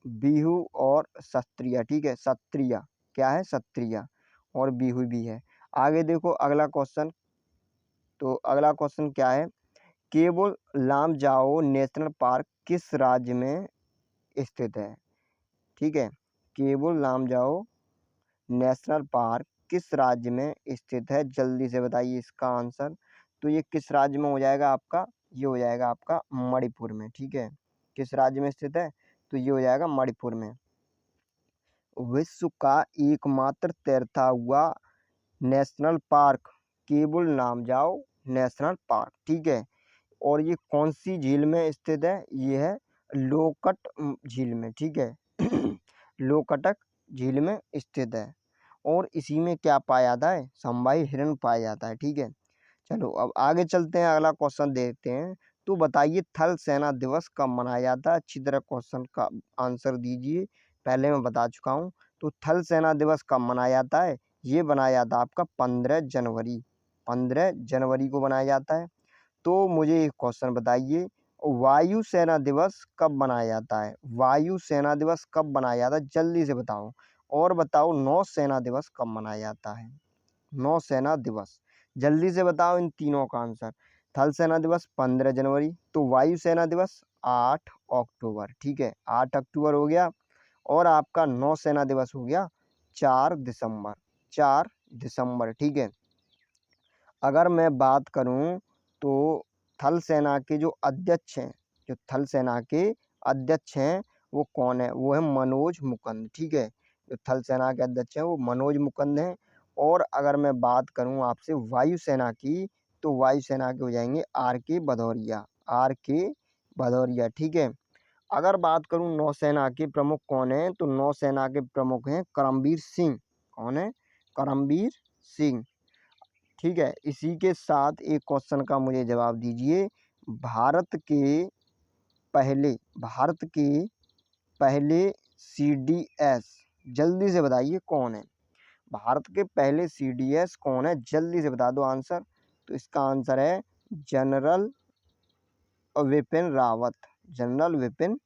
बिहू और सत्रिया, ठीक है, सत्रिया क्या है? सत्रिया, और बिहू भी है। आगे देखो अगला क्वेश्चन। तो अगला क्वेश्चन क्या है? केबुल लामजाओ नेशनल पार्क किस राज्य में स्थित है? ठीक है, केबुल लामजाओ नेशनल पार्क किस राज्य में स्थित है? जल्दी से बताइए इसका आंसर। तो ये किस राज्य में हो जाएगा आपका? ये हो जाएगा आपका मणिपुर में, ठीक है। किस राज्य में स्थित है? तो ये हो जाएगा मणिपुर में। विश्व का एकमात्र तैरता हुआ national park Keibul Lamjao national park, ठीक है। और ये कौन सी झील में स्थित है? ये है लोकट झील में, ठीक है। लोकटक झील में स्थित है। और इसी में क्या पाया जाता है? संभाई हिरण पाया जाता है, ठीक है। चलो अब आगे चलते हैं, अगला क्वेश्चन देखते हैं। तो बताइए थल सेना दिवस कब मनाया जाता है? अच्छी तरह क्वेश्चन का आंसर दीजिए, पहले मैं बता चुका हूँ। तो थल सेना दिवस कब मनाया जाता है? ये बनाया जाता है आपका 15 जनवरी, 15 जनवरी को बनाया जाता है। तो मुझे एक क्वेश्चन बताइए, वायु सेना दिवस कब मनाया जाता है? वायु सेना दिवस कब मनाया जाता है? जल्दी से बताओ। और बताओ नौसेना दिवस कब मनाया जाता है? नौसेना दिवस, जल्दी से बताओ इन तीनों का आंसर। थल सेना दिवस 15 जनवरी, तो वायु सेना दिवस 8 अक्टूबर, ठीक है, 8 अक्टूबर हो गया। और आपका नौसेना दिवस हो गया 4 दिसंबर, 4 दिसंबर, ठीक है। अगर मैं बात करूं तो थल सेना के जो अध्यक्ष हैं, जो थल सेना के अध्यक्ष हैं वो कौन है? वो है मनोज मुकुंद, ठीक है। जो थल सेना के अध्यक्ष हैं वो मनोज मुकुंद हैं। और अगर मैं बात करूं आपसे वायुसेना की, तो वायुसेना के हो जाएंगे आर के भदौरिया, आर के भदौरिया, ठीक है। अगर बात करूं नौसेना के प्रमुख कौन हैं, तो नौसेना के प्रमुख हैं करमबीर सिंह। कौन है? करमबीर सिंह। ठीक है, इसी के साथ एक क्वेश्चन का मुझे जवाब दीजिए। भारत के भारत के पहले CDS, जल्दी से बताइए कौन है? भारत के पहले CDS कौन है? जल्दी से बता दो आंसर। तो इसका आंसर है जनरल विपिन रावत। जनरल विपिन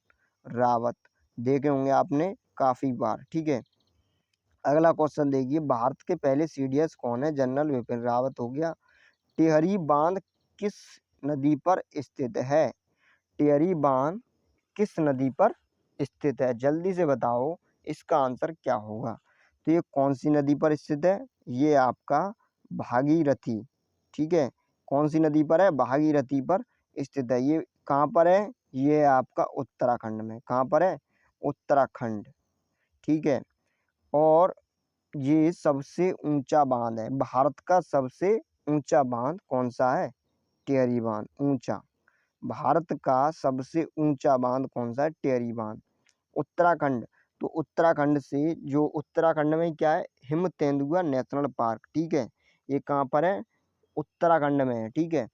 रावत, देखे होंगे आपने काफ़ी बार। ठीक है, अगला क्वेश्चन देखिए, भारत के पहले CDS कौन है? जनरल विपिन रावत हो गया। टिहरी बांध किस नदी पर स्थित है? टिहरी बांध किस नदी पर स्थित है? जल्दी से बताओ इसका आंसर क्या होगा। तो ये कौन सी नदी पर स्थित है? ये आपका भागीरथी। ठीक है, कौन सी नदी पर है? भागीरथी पर स्थित है। ये कहाँ पर है? ये आपका उत्तराखंड में। कहाँ पर है? उत्तराखंड। ठीक है, और ये सबसे ऊंचा बांध है। भारत का सबसे ऊंचा बांध कौन सा है? टिहरी बांध ऊंचा। भारत का सबसे ऊंचा बांध कौन सा है? टिहरी बांध। उत्तराखंड, तो उत्तराखंड से जो उत्तराखंड में क्या है? हिम तेंदुआ नेशनल पार्क। ठीक है, ये कहाँ पर है? उत्तराखंड में है। ठीक है,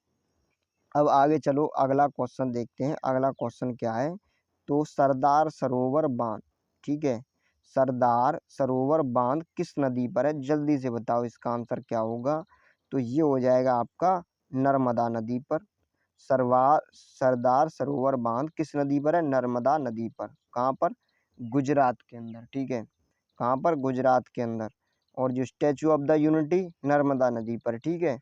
अब आगे चलो अगला क्वेश्चन देखते हैं। अगला क्वेश्चन क्या है? तो सरदार सरोवर बांध। ठीक है, सरदार सरोवर बांध किस नदी पर है? जल्दी से बताओ इसका आंसर क्या होगा। तो ये हो जाएगा आपका नर्मदा नदी पर। सरदार सरोवर बांध किस नदी पर है? नर्मदा नदी पर। कहाँ पर? गुजरात के अंदर। ठीक है, कहाँ पर? गुजरात के अंदर। और जो statue of the unity, Narmada नदी पर। ठीक है,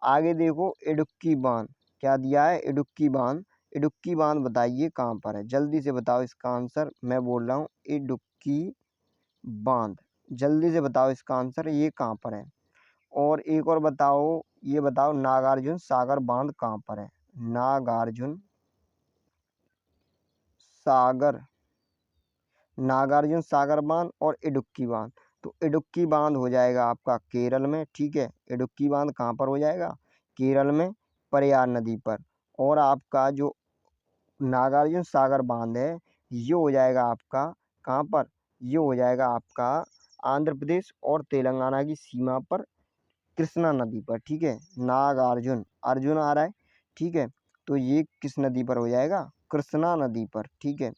आगे देखो इडुक्की बांध, क्या दिया है? इडुक्की बांध। इडुक्की बांध बताइए कहाँ पर है? जल्दी से बताओ इसका आंसर। मैं बोल रहा हूँ इडुक्की बांध, जल्दी से बताओ इसका आंसर, ये कहाँ पर है? और एक और बताओ, ये बताओ नागार्जुन सागर बांध कहाँ पर है? नागार्जुन सागर, नागार्जुन सागर बांध और इडुक्की बांध। तो इडुक्की बांध हो जाएगा आपका केरल में। ठीक है, इडुक्की बांध कहाँ पर हो जाएगा? केरल में, प्रयार नदी पर। और आपका जो नागार्जुन सागर बांध है, ये हो जाएगा आपका कहाँ पर? ये हो जाएगा आपका आंध्र प्रदेश और तेलंगाना की सीमा पर, कृष्णा नदी पर। ठीक है, नागार्जुन, अर्जुन आ रहा है। ठीक है, तो ये किस नदी पर हो जाएगा? कृष्णा नदी पर। ठीक है,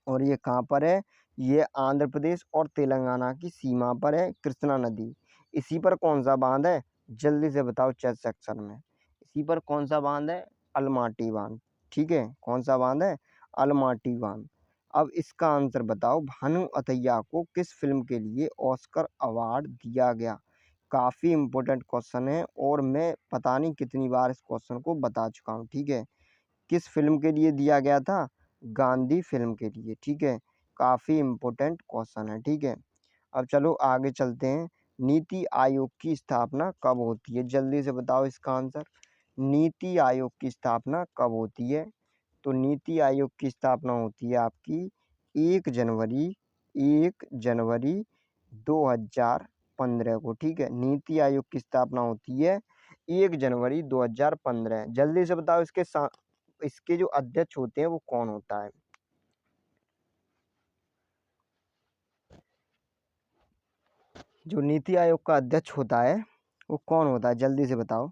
और ये कहाँ पर है? ये आंध्र प्रदेश और तेलंगाना की सीमा पर है कृष्णा नदी। इसी पर कौन सा बांध है? जल्दी से बताओ चैट सेक्शन में। इसी पर कौन सा बांध है? अलमाटी बांध। ठीक है, कौन सा बांध है? अलमाटी बांध। अब इसका आंसर बताओ, भानु अथैया को किस फिल्म के लिए ऑस्कर अवार्ड दिया गया? काफ़ी इम्पोर्टेंट क्वेश्चन है और मैं पता नहीं कितनी बार इस क्वेश्चन को बता चुका हूँ। ठीक है, किस फिल्म के लिए दिया गया था? गांधी फिल्म के लिए। ठीक है, काफ़ी इम्पोर्टेंट क्वेश्चन है। ठीक है, अब चलो आगे चलते हैं। नीति आयोग की स्थापना कब होती है? जल्दी से बताओ इसका आंसर। नीति आयोग की स्थापना कब होती है? तो नीति आयोग की स्थापना होती है आपकी 1 जनवरी 1 जनवरी 2015 को। ठीक है, नीति आयोग की स्थापना होती है 1 जनवरी 2015। जल्दी से बताओ इसके जो अध्यक्ष होते हैं वो कौन होता है? जो नीति आयोग का अध्यक्ष होता है वो कौन होता है? जल्दी से बताओ।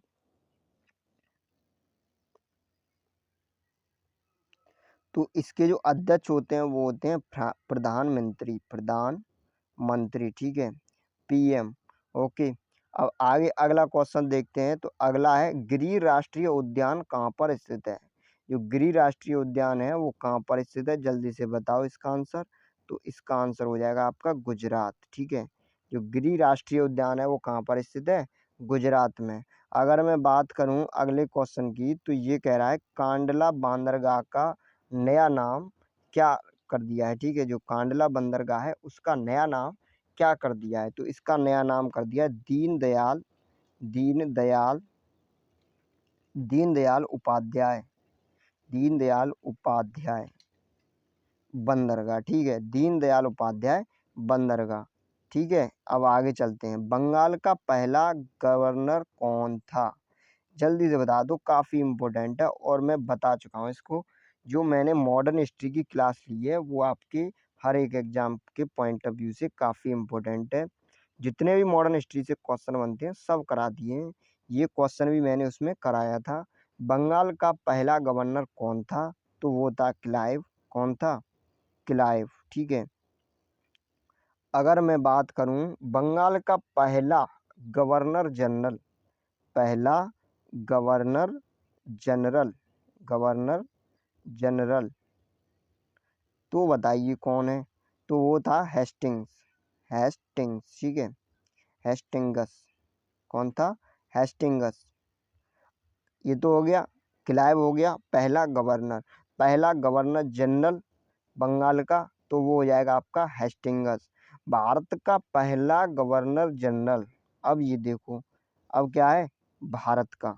तो इसके जो अध्यक्ष होते हैं वो होते हैं प्रधानमंत्री। प्रधानमंत्री। ठीक है, PM। ओके, अब आगे अगला क्वेश्चन देखते हैं। तो अगला है, गिर राष्ट्रीय उद्यान कहाँ पर स्थित है? जो गिर राष्ट्रीय उद्यान है वो कहाँ पर स्थित है? जल्दी से बताओ इसका आंसर। तो इसका आंसर हो जाएगा आपका गुजरात। ठीक है, जो गिर राष्ट्रीय उद्यान है वो कहाँ पर स्थित है? गुजरात में। अगर मैं बात करूं अगले क्वेश्चन की, तो ये कह रहा है कांडला बंदरगाह का नया नाम क्या कर दिया है? ठीक है, जो कांडला बंदरगाह है उसका नया नाम क्या कर दिया है? तो इसका नया नाम कर दिया है दीनदयाल दीनदयाल उपाध्याय दीनदयाल उपाध्याय बंदरगाह। ठीक है, दीनदयाल उपाध्याय बंदरगाह। ठीक है, अब आगे चलते हैं। बंगाल का पहला गवर्नर कौन था? जल्दी से बता दो, काफ़ी इम्पोर्टेंट है और मैं बता चुका हूँ इसको। जो मैंने मॉडर्न हिस्ट्री की क्लास ली है वो आपके हर एक एग्जाम के पॉइंट ऑफ व्यू से काफ़ी इम्पोर्टेंट है। जितने भी मॉडर्न हिस्ट्री से क्वेश्चन बनते हैं सब करा दिए हैं। ये क्वेश्चन भी मैंने उसमें कराया था। बंगाल का पहला गवर्नर कौन था? तो वो था क्लाइव। कौन था? क्लाइव। ठीक है। अगर मैं बात करूं बंगाल का पहला गवर्नर जनरल, पहला गवर्नर जनरल, गवर्नर जनरल, तो बताइए कौन है? तो वो था हेस्टिंग्स। हेस्टिंग्स। ठीक है। हेस्टिंगस। कौन था? हेस्टिंगस। ये तो हो गया। क्लाइव हो गया पहला गवर्नर। पहला गवर्नर जनरल बंगाल का तो वो हो जाएगा आपका हेस्टिंगस। भारत का पहला गवर्नर जनरल, अब ये देखो, अब क्या है? भारत का।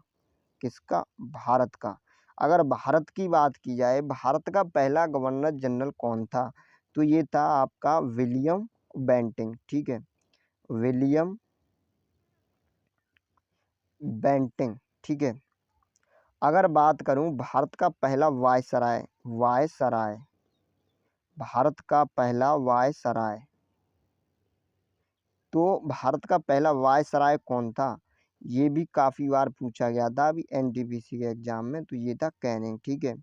किसका? भारत का। अगर भारत की बात की जाए, भारत का पहला गवर्नर जनरल कौन था? तो ये था आपका विलियम बेंटिंग। ठीक है। William Bentinck. ठीक है। अगर बात करूं भारत का पहला वायसराय, वायसराय, भारत का पहला वायसराय, तो भारत का पहला वायसराय कौन था? ये भी काफ़ी बार पूछा गया था अभी एनटीपीसी के एग्जाम में, तो ये था कैनिंग। ठीक है।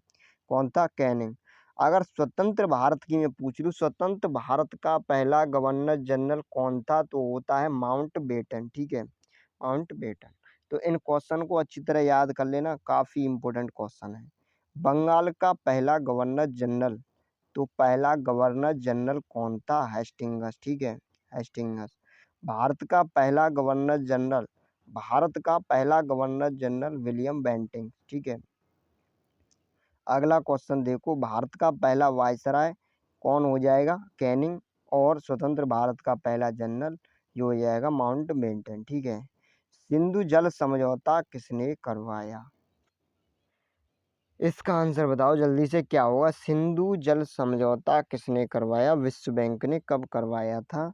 कौन था? कैनिंग। अगर स्वतंत्र भारत की मैं पूछ लूँ, स्वतंत्र भारत का पहला गवर्नर जनरल कौन था? तो होता है माउंट बेटन। ठीक है। Mountbatten. तो इन क्वेश्चन को अच्छी तरह याद कर लेना, काफ़ी इंपॉर्टेंट क्वेश्चन है। बंगाल का पहला गवर्नर जनरल, तो पहला गवर्नर जनरल कौन था? हेस्टिंगस। ठीक है। हेस्टिंगस। भारत का पहला गवर्नर जनरल, भारत का पहला गवर्नर जनरल विलियम बेंटिंग। ठीक है। अगला क्वेश्चन देखो, भारत का पहला वायसराय कौन हो जाएगा? कैनिंग। और स्वतंत्र भारत का पहला जनरल ये हो जाएगा माउंट बेटन। ठीक है। सिंधु जल समझौता किसने करवाया? इसका आंसर बताओ जल्दी से, क्या होगा? सिंधु जल समझौता किसने करवाया? विश्व बैंक ने कब करवाया था?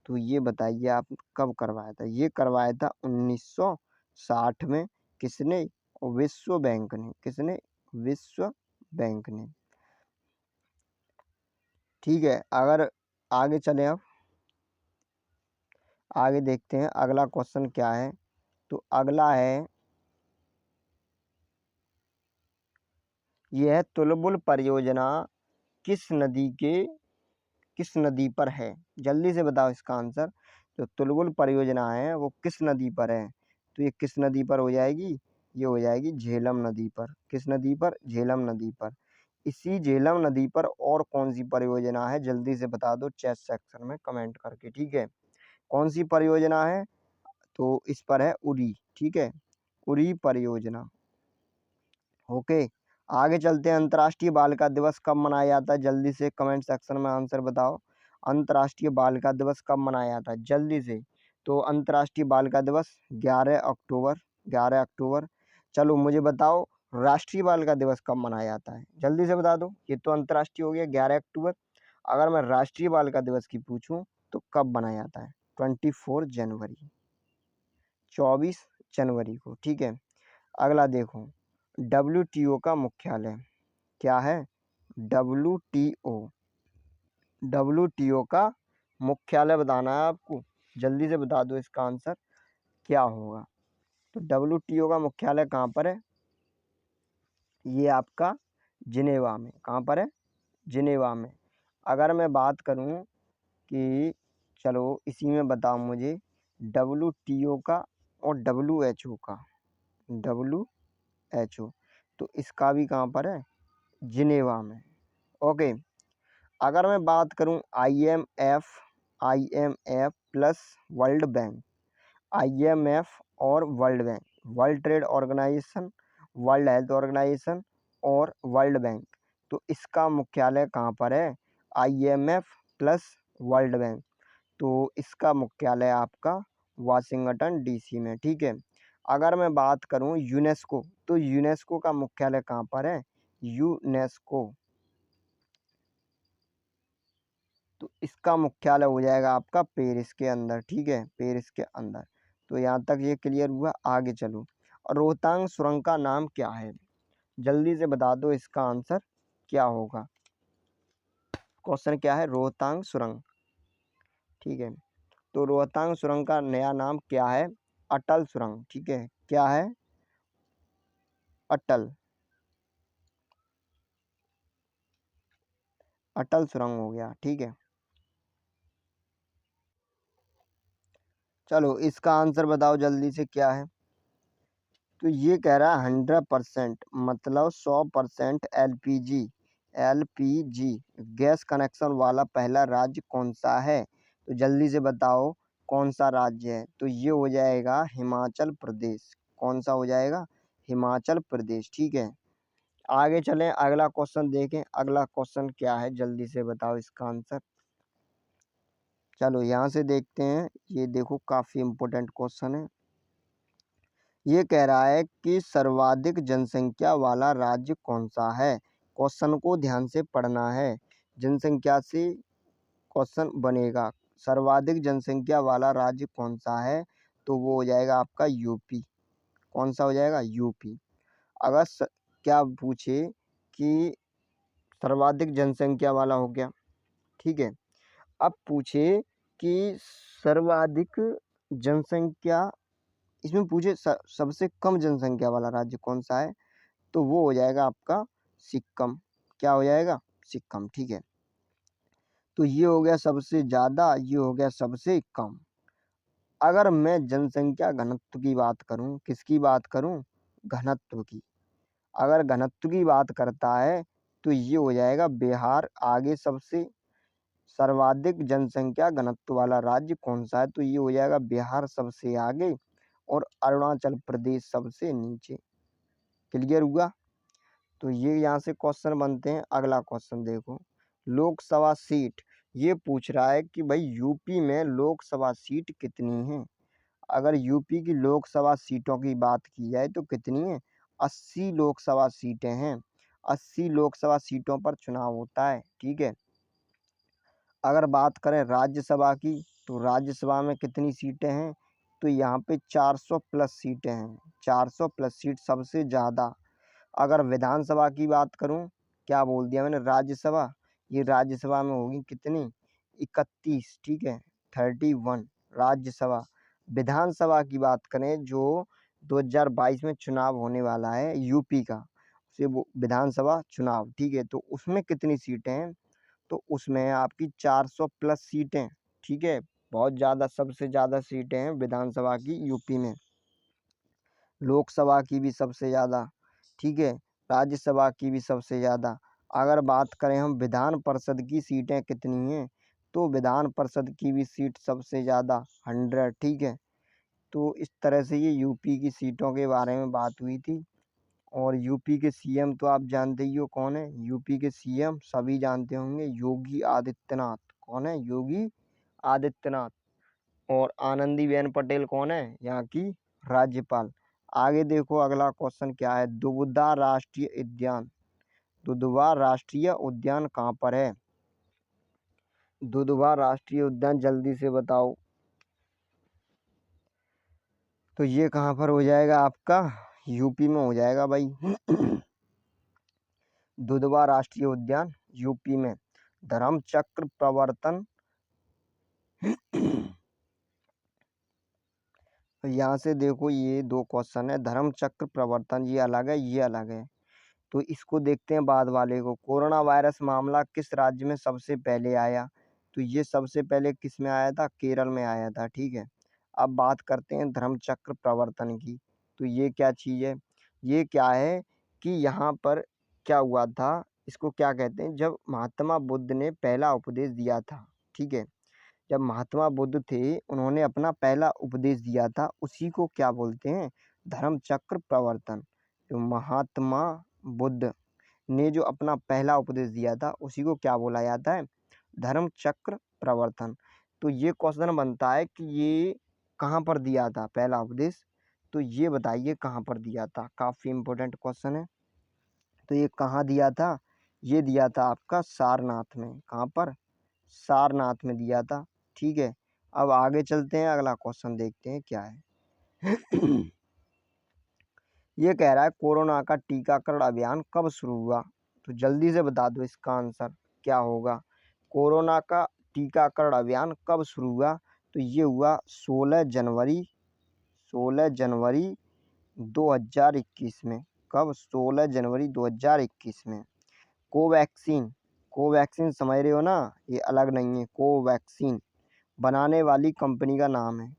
तो ये बताइए आप, कब करवाया था? ये करवाया था 1960 में। किसने? विश्व बैंक ने। किसने? विश्व बैंक ने। ठीक है। अगर आगे चलें, अब आगे देखते हैं अगला क्वेश्चन क्या है। तो अगला है, यह तुलबुल परियोजना किस नदी के, किस नदी पर है? जल्दी से बताओ इसका आंसर। जो तुलबुल परियोजना है वो किस नदी पर है? तो ये किस नदी पर हो जाएगी? ये हो जाएगी झेलम नदी पर। किस नदी पर? झेलम नदी पर। इसी झेलम नदी पर और कौन सी परियोजना है? जल्दी से बता दो चैट सेक्शन में कमेंट करके। ठीक है। कौन सी परियोजना है? तो इस पर है उरी। ठीक है। उरी परियोजना। ओके। आगे चलते हैं, अंतर्राष्ट्रीय बालिका दिवस कब मनाया जाता है? जल्दी से कमेंट सेक्शन में आंसर बताओ। अंतर्राष्ट्रीय बालिका दिवस कब मनाया जाता है? जल्दी से। तो अंतर्राष्ट्रीय बालिका दिवस 11 अक्टूबर। 11 अक्टूबर। चलो मुझे बताओ, राष्ट्रीय बालिका दिवस कब मनाया जाता है? जल्दी से बता दो। ये तो अंतर्राष्ट्रीय हो गया 11 अक्टूबर। अगर मैं राष्ट्रीय बालिका दिवस की पूछूं तो कब मनाया जाता है? 24 जनवरी, 24 जनवरी को। ठीक है। अगला देखो, डब्ल्यूटीओ का मुख्यालय क्या है? डब्ल्यूटीओ, डब्ल्यूटीओ का मुख्यालय बताना है आपको। जल्दी से बता दो इसका आंसर क्या होगा। तो डब्ल्यूटीओ का मुख्यालय कहाँ पर है? ये आपका जिनेवा में। कहाँ पर है? जिनेवा में। अगर मैं बात करूँ कि चलो इसी में बताओ मुझे, डब्ल्यूटीओ का और डब्ल्यूएचओ का, डब्ल्यूएचओ, तो इसका भी कहाँ पर है? जिनेवा में। ओके। अगर मैं बात करूं IMF, IMF plus world bank, IMF और world bank, world trade organisation, world health organisation और वर्ल्ड बैंक, तो इसका मुख्यालय कहाँ पर है? आईएमएफ प्लस वर्ल्ड बैंक, तो इसका मुख्यालय आपका वाशिंगटन डीसी में। ठीक है। अगर मैं बात करूं यूनेस्को, तो यूनेस्को का मुख्यालय कहाँ पर है? यूनेस्को, तो इसका मुख्यालय हो जाएगा आपका पेरिस के अंदर। ठीक है। पेरिस के अंदर। तो यहाँ तक ये क्लियर हुआ। आगे चलो, और रोहतांग सुरंग का नाम क्या है? जल्दी से बता दो इसका आंसर क्या होगा? क्वेश्चन क्या है? रोहतांग सुरंग। ठीक है, तो रोहतांग सुरंग का नया नाम क्या है? अटल सुरंग। ठीक है, क्या है? अटल अटल सुरंग हो गया। ठीक है, चलो इसका आंसर बताओ जल्दी से क्या है? तो ये कह रहा है 100%, मतलब 100% एलपीजी गैस कनेक्शन वाला पहला राज्य कौन सा है? तो जल्दी से बताओ कौन सा राज्य है? तो ये हो जाएगा हिमाचल प्रदेश। कौन सा हो जाएगा? हिमाचल प्रदेश। ठीक है, आगे चलें, अगला क्वेश्चन देखें। अगला क्वेश्चन क्या है, जल्दी से बताओ इसका आंसर। चलो यहाँ से देखते हैं, ये देखो काफ़ी इम्पोर्टेंट क्वेश्चन है। ये कह रहा है कि सर्वाधिक जनसंख्या वाला राज्य कौन सा है? क्वेश्चन को ध्यान से पढ़ना है, जनसंख्या से क्वेश्चन बनेगा। सर्वाधिक जनसंख्या वाला राज्य कौन सा है? तो वो हो जाएगा आपका यूपी। कौन सा हो जाएगा? यूपी। अगर क्या पूछे कि सर्वाधिक जनसंख्या वाला हो गया, ठीक है। अब पूछे कि सर्वाधिक जनसंख्या, इसमें पूछे सबसे कम जनसंख्या वाला राज्य कौन सा है? तो वो हो जाएगा आपका सिक्किम। क्या हो जाएगा? सिक्किम। ठीक है, तो ये हो गया सबसे ज़्यादा, ये हो गया सबसे कम। अगर मैं जनसंख्या घनत्व की बात करूं, किसकी बात करूं? घनत्व की। अगर घनत्व की बात करता है तो ये हो जाएगा बिहार आगे सबसे। सर्वाधिक जनसंख्या घनत्व वाला राज्य कौन सा है? तो ये हो जाएगा बिहार सबसे आगे और अरुणाचल प्रदेश सबसे नीचे। क्लियर हुआ? तो ये यहाँ से क्वेश्चन बनते हैं। अगला क्वेश्चन देखो, लोकसभा सीट। ये पूछ रहा है कि भाई यूपी में लोकसभा सीट कितनी है? अगर यूपी की लोकसभा सीटों की बात की जाए तो कितनी है? 80 लोकसभा सीटें हैं। 80 लोकसभा सीटों पर चुनाव होता है। ठीक है, अगर बात करें राज्यसभा की, तो राज्यसभा में कितनी सीटें हैं? तो यहाँ पे 400 प्लस सीटें हैं। 400 प्लस सीट सबसे ज़्यादा। अगर विधानसभा की बात करूं, क्या बोल दिया मैंने? राज्यसभा। ये राज्यसभा में होगी कितनी? 31। ठीक है, 31 राज्यसभा। विधानसभा की बात करें जो 2022 में चुनाव होने वाला है यूपी का, से वो विधानसभा चुनाव, ठीक है, तो उसमें कितनी सीटें हैं? तो उसमें है आपकी 400 प्लस सीटें। ठीक है, बहुत ज़्यादा, सबसे ज़्यादा सीटें हैं विधानसभा की यूपी में। लोकसभा की भी सबसे ज़्यादा, ठीक है, राज्यसभा की भी सबसे ज़्यादा। अगर बात करें हम विधान परिषद की सीटें कितनी हैं, तो विधान परिषद की भी सीट सबसे ज़्यादा 100। ठीक है, तो इस तरह से ये यूपी की सीटों के बारे में बात हुई थी। और यूपी के सीएम तो आप जानते ही हो कौन है? यूपी के सीएम सभी जानते होंगे, योगी आदित्यनाथ। कौन है? योगी आदित्यनाथ। और आनंदीबेन पटेल कौन है? यहाँ की राज्यपाल। आगे देखो अगला क्वेश्चन क्या है, दुधवा राष्ट्रीय उद्यान। दुधवा राष्ट्रीय उद्यान कहाँ पर है? दुधवा राष्ट्रीय उद्यान जल्दी से बताओ। तो ये कहाँ पर हो जाएगा आपका? यूपी में हो जाएगा भाई। दुधवा राष्ट्रीय उद्यान यूपी में। धर्मचक्र प्रवर्तन तो यहाँ से देखो ये दो क्वेश्चन है, धर्मचक्र प्रवर्तन ये अलग है, ये अलग है। तो इसको देखते हैं बाद वाले को। कोरोना वायरस मामला किस राज्य में सबसे पहले आया? तो ये सबसे पहले किस में आया था? केरल में आया था। ठीक है, अब बात करते हैं धर्मचक्र प्रवर्तन की। तो ये क्या चीज़ है? ये क्या है कि यहाँ पर क्या हुआ था, इसको क्या कहते हैं, जब महात्मा बुद्ध ने पहला उपदेश दिया था। ठीक है, जब महात्मा बुद्ध थे उन्होंने अपना पहला उपदेश दिया था, उसी को क्या बोलते हैं? धर्मचक्र प्रवर्तन। जो महात्मा बुद्ध ने जो अपना पहला उपदेश दिया था उसी को क्या बोला जाता है? धर्मचक्र प्रवर्तन। तो ये क्वेश्चन बनता है कि ये कहाँ पर दिया था पहला उपदेश? तो ये बताइए कहाँ पर दिया था? काफ़ी इम्पोर्टेंट क्वेश्चन है। तो ये कहाँ दिया था? ये दिया था आपका सारनाथ में। कहाँ पर? सारनाथ में दिया था। ठीक है, अब आगे चलते हैं, अगला क्वेश्चन देखते हैं क्या है। ये कह रहा है कोरोना का टीकाकरण अभियान कब शुरू हुआ? तो जल्दी से बता दो इसका आंसर क्या होगा। कोरोना का टीकाकरण अभियान कब शुरू हुआ? तो ये हुआ 16 जनवरी 2021 में। कब? 16 जनवरी 2021 में। कोवैक्सीन, कोवैक्सीन समझ रहे हो ना, ये अलग नहीं है। कोवैक्सीन बनाने वाली कंपनी का नाम है।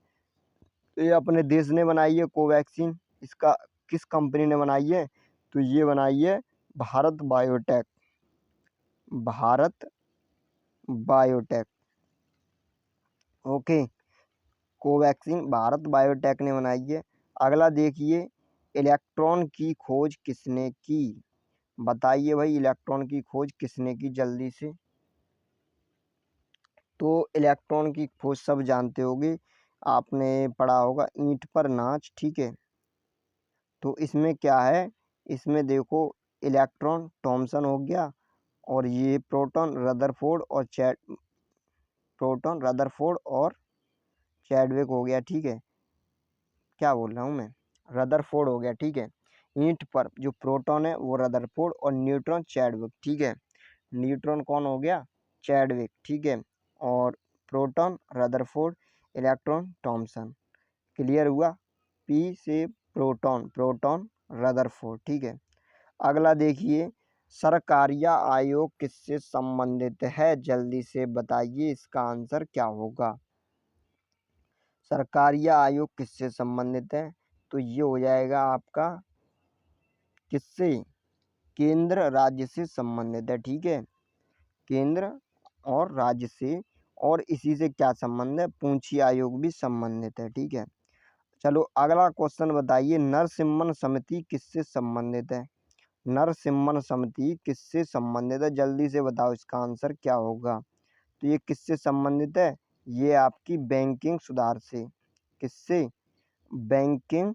तो ये अपने देश ने बनाई है कोवैक्सीन। इसका किस कंपनी ने बनाई है? तो ये बनाई है Bharat biotech. Bharat biotech. Okay, Covaxin Bharat biotech ने बनाई है। अगला देखिए, इलेक्ट्रॉन की खोज किसने की? बताइए भाई, इलेक्ट्रॉन की खोज किसने की जल्दी से। तो इलेक्ट्रॉन की खोज सब जानते होगे, आपने पढ़ा होगा ईंट पर नाच, ठीक है। तो इसमें क्या है, इसमें देखो इलेक्ट्रॉन थॉमसन हो गया, और ये प्रोटॉन रदरफोर्ड और चैडविक हो गया, ठीक है। क्या बोल रहा हूँ मैं, रदरफोर्ड हो गया, ठीक है। ईंट पर जो प्रोटॉन है वो रदरफोर्ड और न्यूट्रॉन चैडविक, ठीक है। न्यूट्रॉन कौन हो गया? चैडविक, ठीक है। और proton Rutherford, electron Thomson. Clear हुआ? पी से प्रोटॉन, प्रोटॉन रदरफोर्ड, ठीक है। अगला देखिए, सरकारिया आयोग किससे संबंधित है? जल्दी से बताइए इसका आंसर क्या होगा। सरकारिया आयोग किससे संबंधित है? तो ये हो जाएगा आपका किससे? केंद्र राज्य से संबंधित है, ठीक है। केंद्र और राज्य से, और इसी से क्या संबंध है? पूंछी आयोग भी संबंधित है, ठीक है। चलो अगला क्वेश्चन बताइए, नरसिम्हन समिति किससे संबंधित है? नरसिम्हन समिति किससे संबंधित है? जल्दी से बताओ इसका आंसर क्या होगा। तो ये किससे संबंधित है? ये आपकी बैंकिंग सुधार से। किससे? बैंकिंग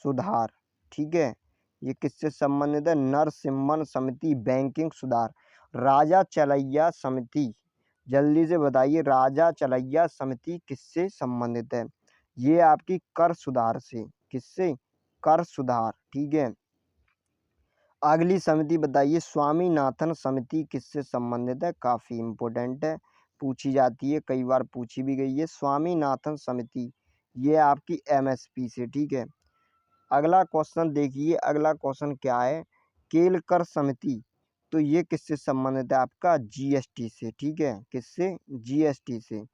सुधार, ठीक है। ये किससे संबंधित है? नरसिम्हन समिति बैंकिंग सुधार। राजा चलैया समिति, जल्दी से बताइए, राजा चलैया समिति किससे संबंधित है? ये आपकी कर सुधार से। किससे? कर सुधार, ठीक है। अगली समिति बताइए, स्वामीनाथन समिति किससे संबंधित है? काफी इंपॉर्टेंट है, पूछी जाती है, कई बार पूछी भी गई है। स्वामीनाथन समिति ये आपकी एमएसपी से, ठीक है। अगला क्वेश्चन देखिए, अगला क्वेश्चन क्या है, केलकर समिति, तो ये किससे संबंधित है? आपका जीएसटी से, ठीक है। किससे? जीएसटी से।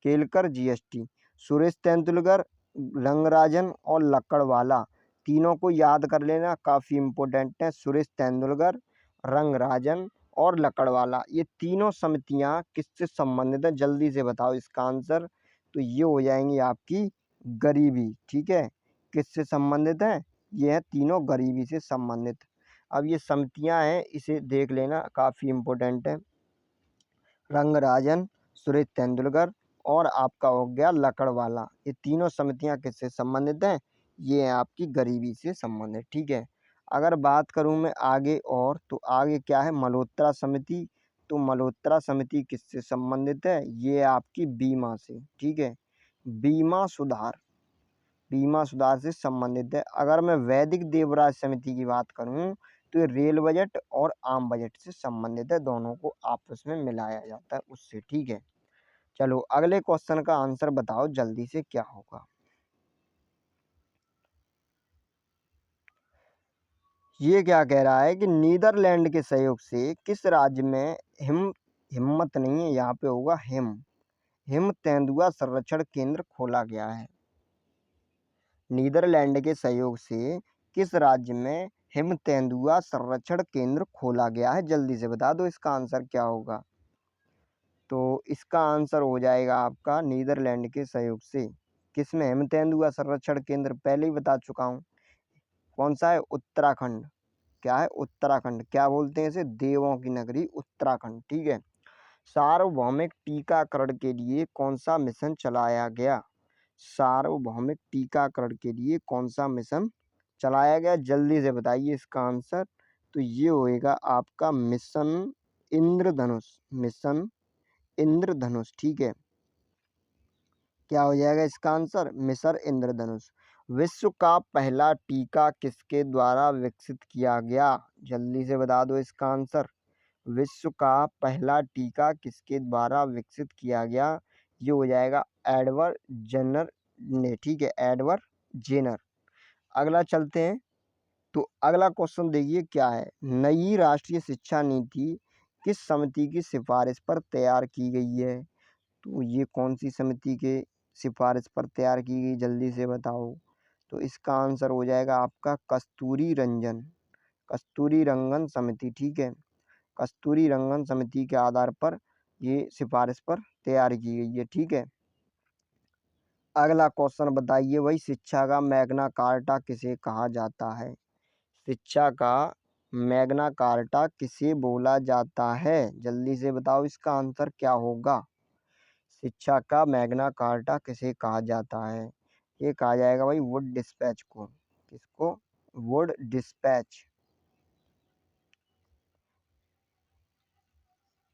केलकर जीएसटी। सुरेश तेंदुलकर, रंगराजन और लक्कड़वाला, तीनों को याद कर लेना, काफ़ी इम्पोर्टेंट है। सुरेश तेंदुलकर, रंगराजन और लक्कड़वाला, ये तीनों समितियां किससे संबंधित है? जल्दी से बताओ इसका आंसर। तो ये हो जाएंगी आपकी गरीबी, ठीक है। किससे संबंधित है? ये है तीनों गरीबी से संबंधित। अब ये समितियां हैं, इसे देख लेना, काफ़ी इम्पोर्टेंट है। रंगराजन, सुरेश तेंदुलकर और आपका हो गया लकड़वाला, ये तीनों समितियां किससे संबंधित हैं? ये है आपकी गरीबी से संबंधित, ठीक है। अगर बात करूं मैं आगे और, तो आगे क्या है, मल्होत्रा समिति। तो मल्होत्रा समिति किससे संबंधित है? ये आपकी बीमा से, ठीक है। बीमा सुधार, बीमा सुधार से संबंधित है। अगर मैं वैदिक देवराज समिति की बात करूं, तो ये रेल बजट और आम बजट से संबंधित है, दोनों को आपस में मिलाया जाता है उससे, ठीक है। चलो अगले क्वेश्चन का आंसर बताओ जल्दी से क्या होगा। ये क्या कह रहा है कि नीदरलैंड के सहयोग से किस राज्य में हिम्मत नहीं है, यहाँ पे होगा हिम तेंदुआ संरक्षण केंद्र खोला गया है। नीदरलैंड के सहयोग से किस राज्य में हिम तेंदुआ संरक्षण केंद्र खोला गया है? जल्दी से बता दो इसका आंसर क्या होगा। तो इसका आंसर हो जाएगा आपका नीदरलैंड के सहयोग से। किसमें? हिम तेंदुआ संरक्षण केंद्र पहले ही बता चुका हूँ। कौन सा है? उत्तराखंड। क्या है? उत्तराखंड। क्या बोलते हैं इसे? देवों की नगरी उत्तराखंड, ठीक है। सार्वभौमिक टीकाकरण के लिए कौन सा मिशन चलाया गया? सार्वभौमिक टीकाकरण के लिए कौन सा मिशन चलाया गया? जल्दी से बताइए इसका आंसर। तो ये होएगा आपका मिशन इंद्रधनुष। मिशन इंद्रधनुष, ठीक है। क्या हो जाएगा इसका आंसर? मिशन इंद्रधनुष। विश्व का पहला टीका किसके द्वारा विकसित किया गया? जल्दी से बता दो इसका आंसर। विश्व का पहला टीका किसके द्वारा विकसित किया गया? ये हो जाएगा एडवर्ड जेनर ने। ठीक है, एडवर्ड जेनर। अगला चलते हैं। तो अगला क्वेश्चन देखिए क्या है। नई राष्ट्रीय शिक्षा नीति किस समिति की सिफारिश पर तैयार की गई है? तो ये कौन सी समिति के सिफारिश पर तैयार की गई, जल्दी से बताओ। तो इसका आंसर हो जाएगा आपका कस्तूरी रंगन समिति। ठीक है, कस्तूरी रंगन समिति के आधार पर ये सिफारिश पर तैयार की गई है। ठीक है, अगला क्वेश्चन बताइए भाई, शिक्षा का मैग्ना कार्टा किसे कहा जाता है? शिक्षा का मैग्ना कार्टा किसे बोला जाता है? जल्दी से बताओ इसका आंसर क्या होगा। शिक्षा का मैग्ना कार्टा किसे कहा जाता है? ये कहा जाएगा भाई वुड डिस्पैच को। किसको? Wood dispatch.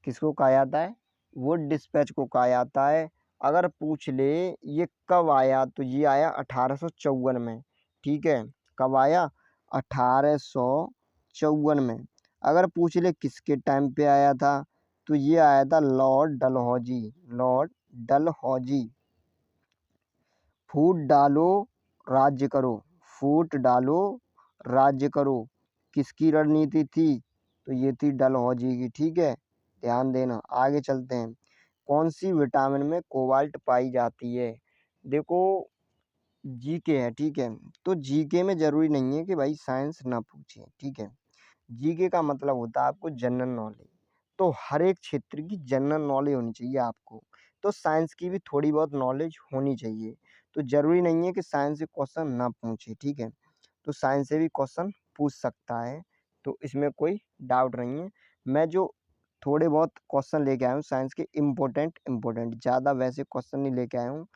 किसको कहा जाता है? वुड डिस्पैच को कहा जाता है। अगर पूछ ले ये कब आया, तो ये आया 1854 में। ठीक है, कब आया? 1854 में। अगर पूछ ले किसके टाइम पे आया था, तो ये आया था लॉर्ड डलहौजी। फूट डालो राज्य करो, फूट डालो राज्य करो, किसकी रणनीति थी? तो ये थी डलहौजी की। ठीक है, ध्यान देना। आगे चलते हैं। कौन सी विटामिन में कोबाल्ट पाई जाती है? देखो, जीके है। ठीक है, तो जीके में जरूरी नहीं है कि भाई साइंस ना पूछे। ठीक है, जीके का मतलब होता है आपको जनरल नॉलेज। तो हर एक क्षेत्र की जनरल नॉलेज होनी चाहिए आपको। तो साइंस की भी थोड़ी बहुत नॉलेज होनी चाहिए। तो जरूरी नहीं है कि साइंस से क्वेश्चन ना पूछे। ठीक है, तो साइंस से भी क्वेश्चन पूछ सकता है, तो इसमें कोई डाउट नहीं है। मैं जो थोड़े बहुत क्वेश्चन लेके आया हूँ साइंस के, इम्पोर्टेंट ज़्यादा वैसे क्वेश्चन नहीं लेके आया हूँ।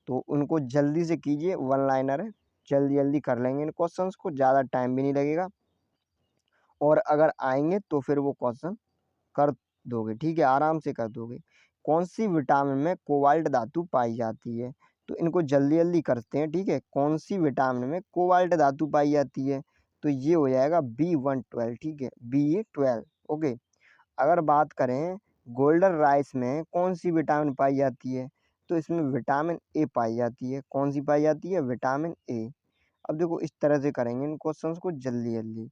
तो उनको जल्दी से कीजिए, वन लाइनर है, जल्दी जल्दी कर लेंगे इन क्वेश्चंस को, ज़्यादा टाइम भी नहीं लगेगा। और अगर आएंगे तो फिर वो क्वेश्चन कर दोगे। ठीक है, आराम से कर दोगे। कौन सी विटामिन में कोबाल्ट धातु पाई जाती है? तो इनको जल्दी जल्दी करते हैं। ठीक है, कौन सी विटामिन में कोबाल्ट धातु पाई जाती है? तो ये हो जाएगा B112। ठीक है, B12। ओके, अगर बात करें गोल्डन राइस में कौन सी विटामिन पाई जाती है? तो इसमें विटामिन ए पाई जाती है। कौन सी पाई जाती है? Vitamin A. अब देखो इस तरह से करेंगे इन क्वेश्चंस को जल्दी जल्दी।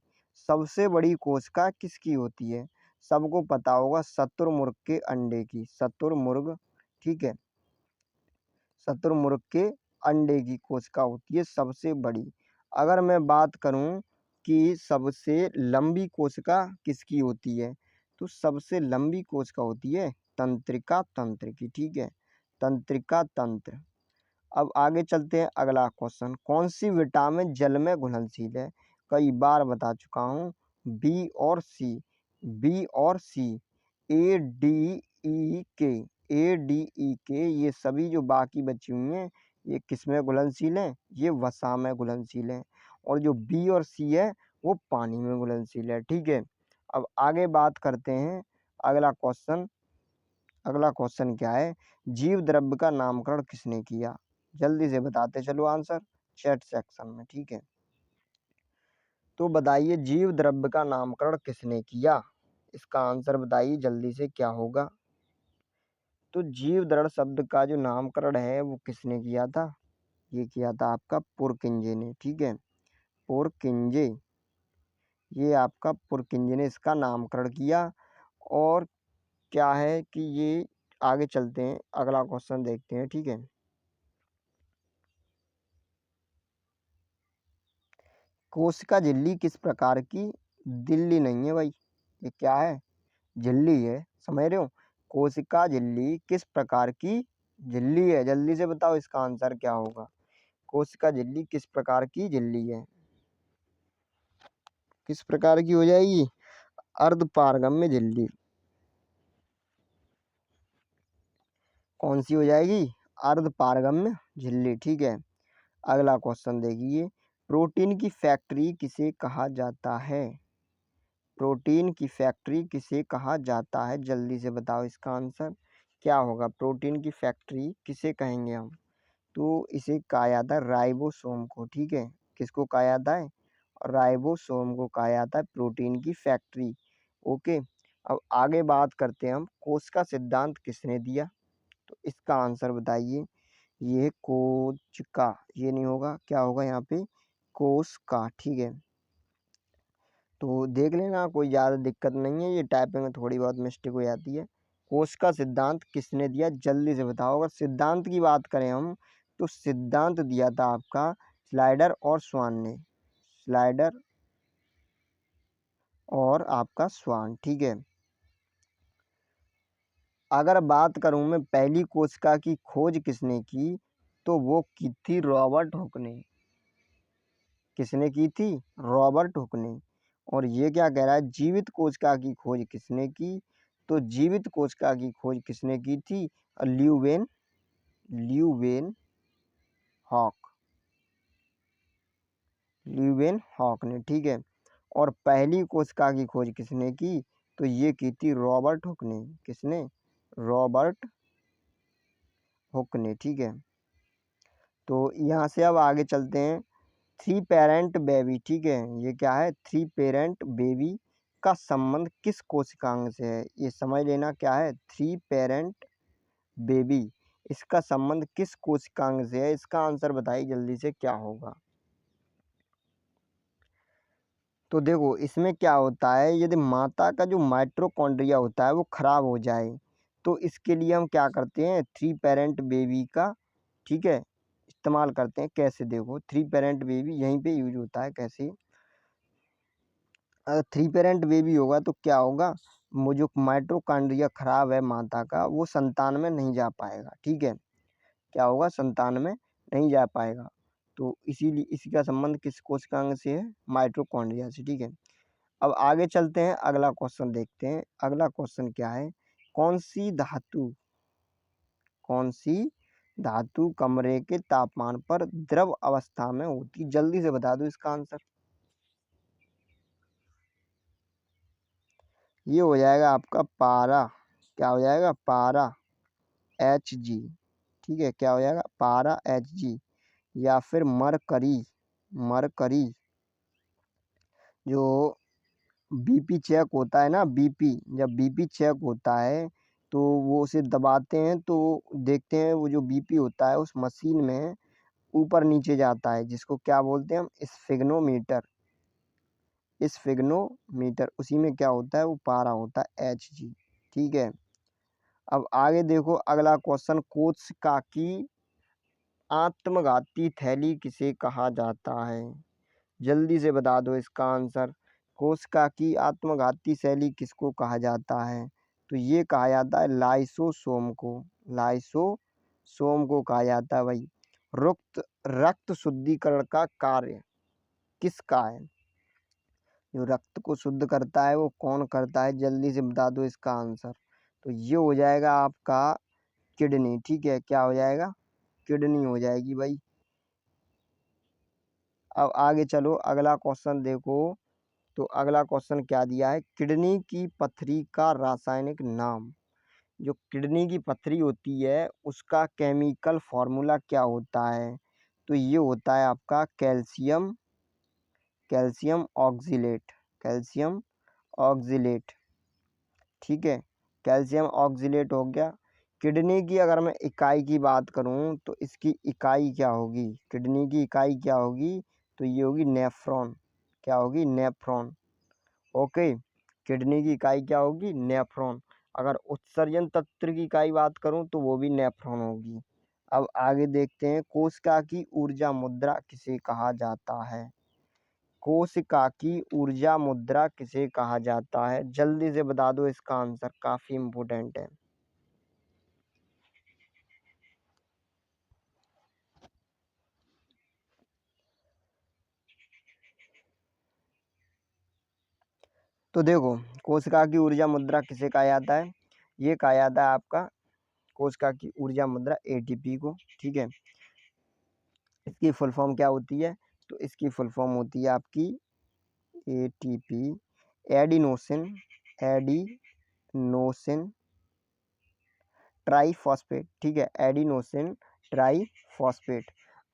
सबसे बड़ी कोशिका किसकी होती है? सबको पता होगा, शुतुरमुर्ग के अंडे की। शुतुरमुर्ग, ठीक है, शुतुरमुर्ग के अंडे की कोशिका होती है सबसे बड़ी। अगर मैं बात करूं कि सबसे लंबी कोशिका किसकी होती है, तो सबसे लंबी कोशिका होती है तंत्रिका तंत्र की। ठीक है, तंत्रिका तंत्र। अब आगे चलते हैं। अगला क्वेश्चन, कौन सी विटामिन जल में घुलनशील है? कई बार बता चुका हूँ, बी और सी। ए डी ई के ये सभी जो बाकी बची हुई हैं, ये किस में घुलनशील हैं? ये वसा में घुलनशील हैं। और जो बी और सी है वो पानी में घुलनशील है। ठीक है, अब आगे बात करते हैं। अगला क्वेश्चन अगला क्वेश्चन क्या है? जीव द्रव्य का नामकरण किसने किया? जल्दी से बताते चलो आंसर चैट सेक्शन में। ठीक है, तो बताइए जीव द्रव्य का नामकरण किसने किया? इसका आंसर बताइए जल्दी से क्या होगा। तो जीव द्रव्य शब्द का जो नामकरण है वो किसने किया था? ये किया था आपका पुरकिंजे ने। ठीक है, पुरकिंजे, ये आपका पुरकिंजे ने इसका नामकरण किया। और क्या है कि ये, आगे चलते हैं, अगला क्वेश्चन देखते हैं। ठीक है, कोशिका झिल्ली किस प्रकार की? दिल्ली नहीं है भाई, ये क्या है? झिल्ली है, समझ रहे हो? कोशिका झिल्ली किस प्रकार की झिल्ली है? जल्दी से बताओ इसका आंसर क्या होगा। कोशिका झिल्ली किस प्रकार की झिल्ली है? किस प्रकार की हो जाएगी? अर्धपारगम्य झिल्ली। कौन सी हो जाएगी? अर्धपारगम्य झिल्ली। ठीक है, अगला क्वेश्चन देखिए। प्रोटीन की फैक्ट्री किसे कहा जाता है? प्रोटीन की फैक्ट्री किसे कहा जाता है? जल्दी से बताओ इसका आंसर क्या होगा। प्रोटीन की फैक्ट्री किसे कहेंगे हम? तो इसे कहा जाता है राइबोसोम को, ठीक है। किसको कहा जाता है? राइबोसोम को कहा जाता है प्रोटीन की फैक्ट्री। ओके, अब आगे बात करते हैं हम, कोश का सिद्धांत किसने दिया? तो इसका आंसर बताइए। ये कोच का, ये नहीं होगा, क्या होगा यहाँ पे? कोश का, ठीक है। तो देख लेना, कोई ज़्यादा दिक्कत नहीं है, ये टाइपिंग में थोड़ी बहुत मिस्टेक हो जाती है। कोश का सिद्धांत किसने दिया? जल्दी से बताओ। अगर सिद्धांत की बात करें हम, तो सिद्धांत दिया था आपका स्लाइडर और स्वान ने। स्लाइडर और आपका स्वान, ठीक है। अगर बात करूं मैं पहली कोशिका की खोज किसने की, तो वो की थी रॉबर्ट हुक ने। किसने की थी? रॉबर्ट हुक ने। और ये क्या कह रहा है, जीवित कोशिका की खोज किसने की? तो जीवित कोशिका की खोज किसने की थी? Leeuwen Leeuwenhoek Leeuwenhoek ने, ठीक है। और पहली कोशिका की खोज किसने की? तो ये की थी रॉबर्ट हुक ने। किसने? रॉबर्ट हुक ने, ठीक है। तो यहाँ से अब आगे चलते हैं। थ्री पेरेंट बेबी, ठीक है, ये क्या है? थ्री पेरेंट बेबी का संबंध किस कोशिकांग से है? ये समझ लेना क्या है। थ्री पेरेंट बेबी, इसका संबंध किस कोशिकांग से है? इसका आंसर बताइए जल्दी से, क्या होगा? तो देखो, इसमें क्या होता है, यदि माता का जो माइटोकॉन्ड्रिया होता है वो खराब हो जाए, तो इसके लिए हम क्या करते हैं? थ्री पेरेंट बेबी का, ठीक है, इस्तेमाल करते हैं। कैसे? देखो, थ्री पेरेंट बेबी यहीं पे यूज होता है। कैसे? अगर थ्री पेरेंट बेबी होगा तो क्या होगा, वो जो माइटोकॉन्ड्रिया खराब है माता का, वो संतान में नहीं जा पाएगा, ठीक है। क्या होगा? संतान में नहीं जा पाएगा। तो इसीलिए इसी का संबंध किस कोशिकांग से है? माइटोकॉन्ड्रिया से, ठीक है। अब आगे चलते हैं, अगला क्वेश्चन देखते हैं। अगला क्वेश्चन क्या है? कौन सी धातु कमरे के तापमान पर द्रव अवस्था में होती? जल्दी से बता दो इसका आंसर। ये हो जाएगा आपका पारा। क्या हो जाएगा? पारा Hg, ठीक है। क्या हो जाएगा? पारा Hg। या फिर मरकरी। मरकरी, जो बीपी चेक होता है ना, बीपी, जब बीपी चेक होता है तो वो उसे दबाते हैं तो देखते हैं वो जो बीपी होता है उस मशीन में ऊपर नीचे जाता है, जिसको क्या बोलते हैं हम? स्फिग्नोमीटर। स्फिग्नोमीटर, उसी में क्या होता है? वो पारा होता है Hg, ठीक है। अब आगे देखो, अगला क्वेश्चन, कोशिका की आत्मघाती थैली किसे कहा जाता है? जल्दी से बता दो इसका आंसर। कोशिका की आत्मघाती शैली किसको कहा जाता है? तो ये कहा जाता है लाइसोसोम को। लाइसोसोम को कहा जाता है भाई। रक्त शुद्धिकरण का कार्य किसका है? जो रक्त को शुद्ध करता है वो कौन करता है? जल्दी से बता दो इसका आंसर। तो ये हो जाएगा आपका किडनी, ठीक है। क्या हो जाएगा? किडनी हो जाएगी भाई। अब आगे चलो, अगला क्वेश्चन देखो। तो अगला क्वेश्चन क्या दिया है? किडनी की पथरी का रासायनिक नाम। जो किडनी की पथरी होती है उसका केमिकल फॉर्मूला क्या होता है? तो ये होता है आपका कैल्शियम ऑक्जिलेट। कैल्शियम ऑक्जिलेट, ठीक है। कैल्शियम ऑक्जिलेट हो गया। किडनी की अगर मैं इकाई की बात करूं तो इसकी इकाई क्या होगी? किडनी की इकाई क्या होगी? तो ये होगी नेफ्रॉन। क्या होगी? Nephron, okay. किडनी की इकाई क्या होगी? नेफ्रॉन। अगर उत्सर्जन तंत्र की इकाई बात करूं तो वो भी नेफ्रॉन होगी। अब आगे देखते हैं, कोशिका की ऊर्जा मुद्रा किसे कहा जाता है? कोशिका की ऊर्जा मुद्रा किसे कहा जाता है? जल्दी से बता दो इसका आंसर, काफी इम्पोर्टेंट है। तो देखो, कोशिका की ऊर्जा मुद्रा किसे कहा जाता है? ये कहा जाता है आपका कोशिका की ऊर्जा मुद्रा एटीपी को, ठीक है। इसकी फुल फॉर्म क्या होती है? तो इसकी फुल फॉर्म होती है आपकी एटीपी, एडिनोसिन एडिनोसिन ट्राइफॉस्फेट, ठीक है। Adenosine triphosphate.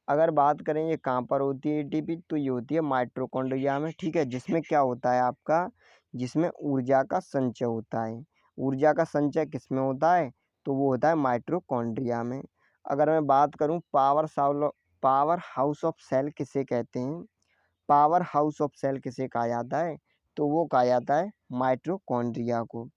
अगर बात करें ये कहाँ पर होती है एटीपी, तो ये होती है माइटोकॉन्ड्रिया में, ठीक है, जिसमें क्या होता है आपका, जिसमें ऊर्जा का संचय होता है। ऊर्जा का संचय किसमें होता है, तो वो होता है माइटोकॉन्ड्रिया में। अगर मैं बात करूँ पावर हाउस ऑफ सेल किसे कहते हैं, पावर हाउस ऑफ सेल किसे कहा जाता है, तो वो कहा जाता है माइटोकॉन्ड्रिया को।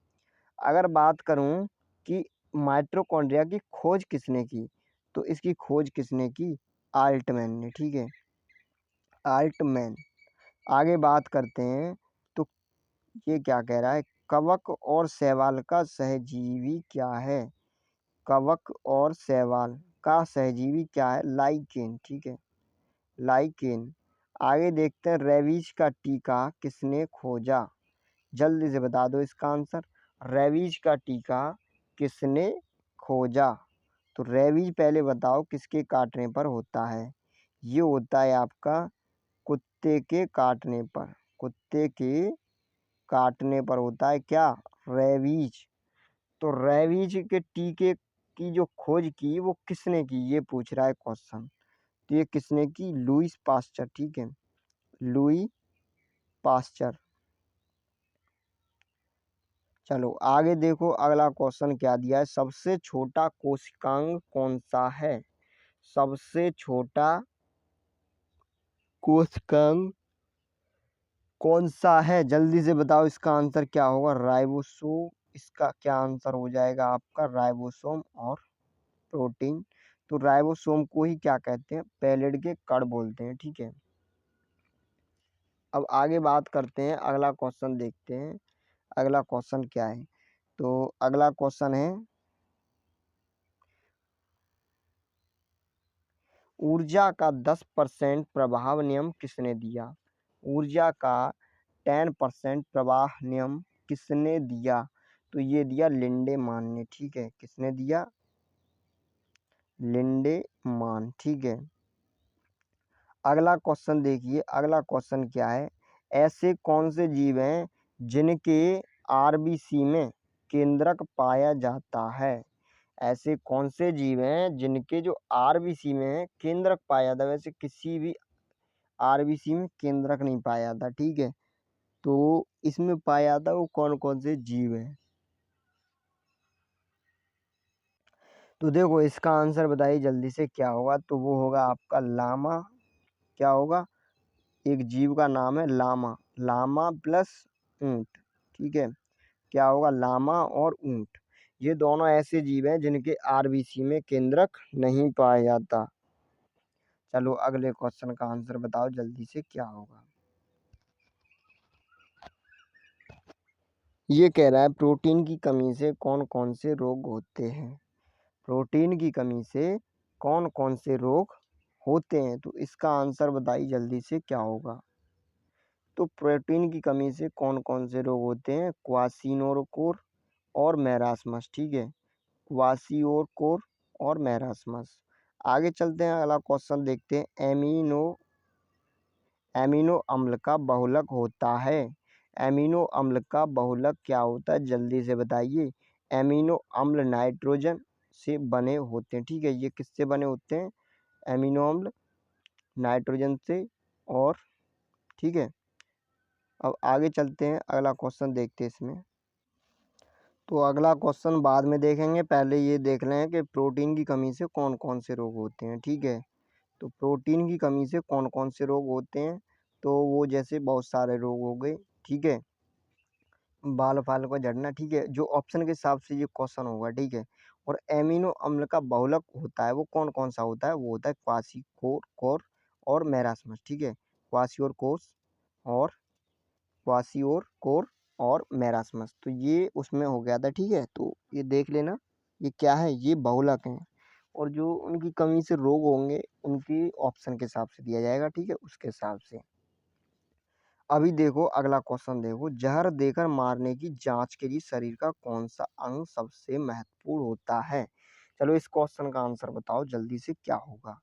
अगर बात करूं कि माइटोकॉन्ड्रिया की खोज किसने की, तो इसकी खोज किसने की, आल्टमैन ने, ठीक है, आल्टमैन। आगे बात करते हैं, तो ये क्या कह रहा है, कवक और शैवाल का सहजीवी क्या है, कवक और शैवाल का सहजीवी क्या है, लाइकेन, ठीक है, लाइकेन। आगे देखते हैं, रेबीज का टीका किसने खोजा, जल्दी से बता दो इसका आंसर। रेबीज का टीका किसने खोजा, तो रेबीज पहले बताओ किसके काटने पर होता है, ये होता है आपका कुत्ते के काटने पर, कुत्ते के काटने पर होता है क्या, रेबीज। तो रेबीज के टीके की जो खोज की वो किसने की, ये पूछ रहा है क्वेश्चन। तो ये किसने की, लुईस पास्चर, ठीक है, लुई पास्चर। चलो आगे देखो, अगला क्वेश्चन क्या दिया है, सबसे छोटा कोशिकांग कौन सा है, सबसे छोटा कोशिकांग कौन सा है, जल्दी से बताओ इसका आंसर क्या होगा, राइबोसोम। इसका क्या आंसर हो जाएगा आपका, राइबोसोम और प्रोटीन। तो राइबोसोम को ही क्या कहते हैं, पैलेट के कण बोलते हैं, ठीक है। अब आगे बात करते हैं, अगला क्वेश्चन देखते हैं, अगला क्वेश्चन क्या है। तो अगला क्वेश्चन है, ऊर्जा का 10% प्रवाह नियम किसने दिया, ऊर्जा का 10% प्रवाह नियम किसने दिया, तो ये दिया लिंडेमान ने, ठीक है, किसने दिया, लिंडेमान, ठीक है। अगला क्वेश्चन देखिए, अगला क्वेश्चन क्या है, ऐसे कौन से जीव हैं जिनके आरबीसी में केंद्रक पाया जाता है, ऐसे कौन से जीव हैं जिनके जो आरबीसी में केंद्रक पाया जाता है, वैसे किसी भी आरबीसी में केंद्रक नहीं पाया जाता, ठीक है। तो इसमें पाया जाता है वो कौन कौन से जीव हैं, तो देखो इसका आंसर बताइए जल्दी से क्या होगा, तो वो होगा आपका लामा। क्या होगा, एक जीव का नाम है लामा, लामा प्लस ऊंट, ठीक है, क्या होगा, लामा और ऊंट। ये दोनों ऐसे जीव हैं जिनके आरबीसी में केंद्रक नहीं पाया जाता। चलो अगले क्वेश्चन का आंसर बताओ जल्दी से क्या होगा। ये कह रहा है, प्रोटीन की कमी से कौन कौन से रोग होते हैं, प्रोटीन की कमी से कौन कौन से रोग होते हैं, तो इसका आंसर बताइए जल्दी से क्या होगा। तो प्रोटीन की कमी से कौन कौन से रोग होते हैं, क्वासिनोरोकोर और मैरास्मस, ठीक है, क्वासियोरकोर और मैरास्मस। आगे चलते हैं, अगला क्वेश्चन देखते हैं, एमिनो अम्ल का बहुलक होता है, एमिनो अम्ल का बहुलक क्या होता है, जल्दी से बताइए। एमिनो अम्ल नाइट्रोजन से बने होते हैं, ठीक है, ये किससे बने होते हैं, एमिनो अम्ल नाइट्रोजन से, और ठीक है। अब आगे चलते हैं, अगला क्वेश्चन देखते हैं इसमें। तो अगला क्वेश्चन बाद में देखेंगे, पहले ये देख रहे हैं कि प्रोटीन की कमी से कौन कौन से रोग होते हैं, ठीक है। तो प्रोटीन की कमी से कौन कौन से रोग होते हैं, तो वो जैसे बहुत सारे रोग हो गए, ठीक है, बाल फाल को झड़ना, ठीक है, जो ऑप्शन के हिसाब से ये क्वेश्चन होगा, ठीक है। और एमिनो अम्ल का बहुलक होता है वो कौन कौन सा होता है, वो होता है क्वासिकोर कोर और मैरास्मस, ठीक है, क्वासियोर कोर्स और क्वासियोर कोर और मैरास्मस, तो ये उसमें हो गया था, ठीक है। तो ये देख लेना, ये क्या है, ये बहुलक हैं, और जो उनकी कमी से रोग होंगे उनकी ऑप्शन के हिसाब से दिया जाएगा, ठीक है, उसके हिसाब से। अभी देखो अगला क्वेश्चन देखो, जहर देकर मारने की जांच के लिए शरीर का कौन सा अंग सबसे महत्वपूर्ण होता है, चलो इस क्वेश्चन का आंसर बताओ जल्दी से क्या होगा।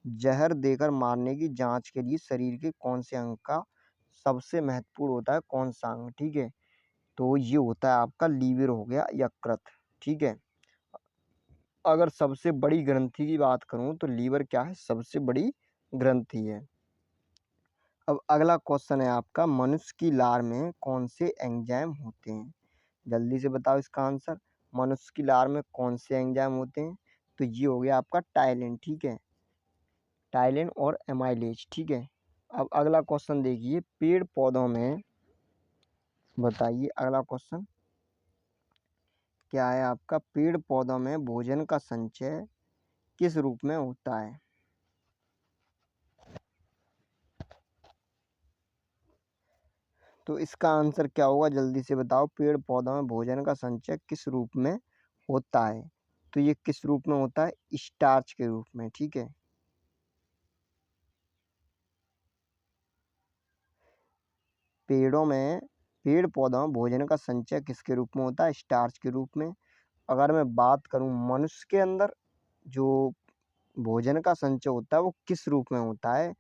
जहर देकर मारने की जांच के लिए शरीर के कौन से अंग का सबसे महत्वपूर्ण होता है, कौन सा अंग, ठीक है, तो ये होता है आपका लीवर हो गया, यकृत, ठीक है। अगर सबसे बड़ी ग्रंथि की बात करूं तो लीवर क्या है, सबसे बड़ी ग्रंथि है। अब अगला क्वेश्चन है आपका, मनुष्य की लार में कौन से एंजाइम होते हैं? जल्दी से बताओ इसका आंसर। मनुष्य की लार में कौन से एंजाइम होते हैं? तो ये हो गया आपका टाइलिन, ठीक है, टाइलिन और एमाइलेज, ठीक है। अब अगला क्वेश्चन देखिए, पेड़ पौधों में बताइए, अगला क्वेश्चन क्या है आपका, पेड़ पौधों में भोजन का संचय किस रूप में होता है? तो इसका आंसर क्या होगा, जल्दी से बताओ। पेड़ पौधों में भोजन का संचय किस रूप में होता है? तो ये किस रूप में होता है? स्टार्च के रूप में, ठीक है। पेड़ पौधों में भोजन का संचय किसके रूप में होता है? स्टार्च के रूप में। अगर मैं बात करूं मनुष्य के अंदर जो भोजन का संचय होता है वो किस रूप में होता है?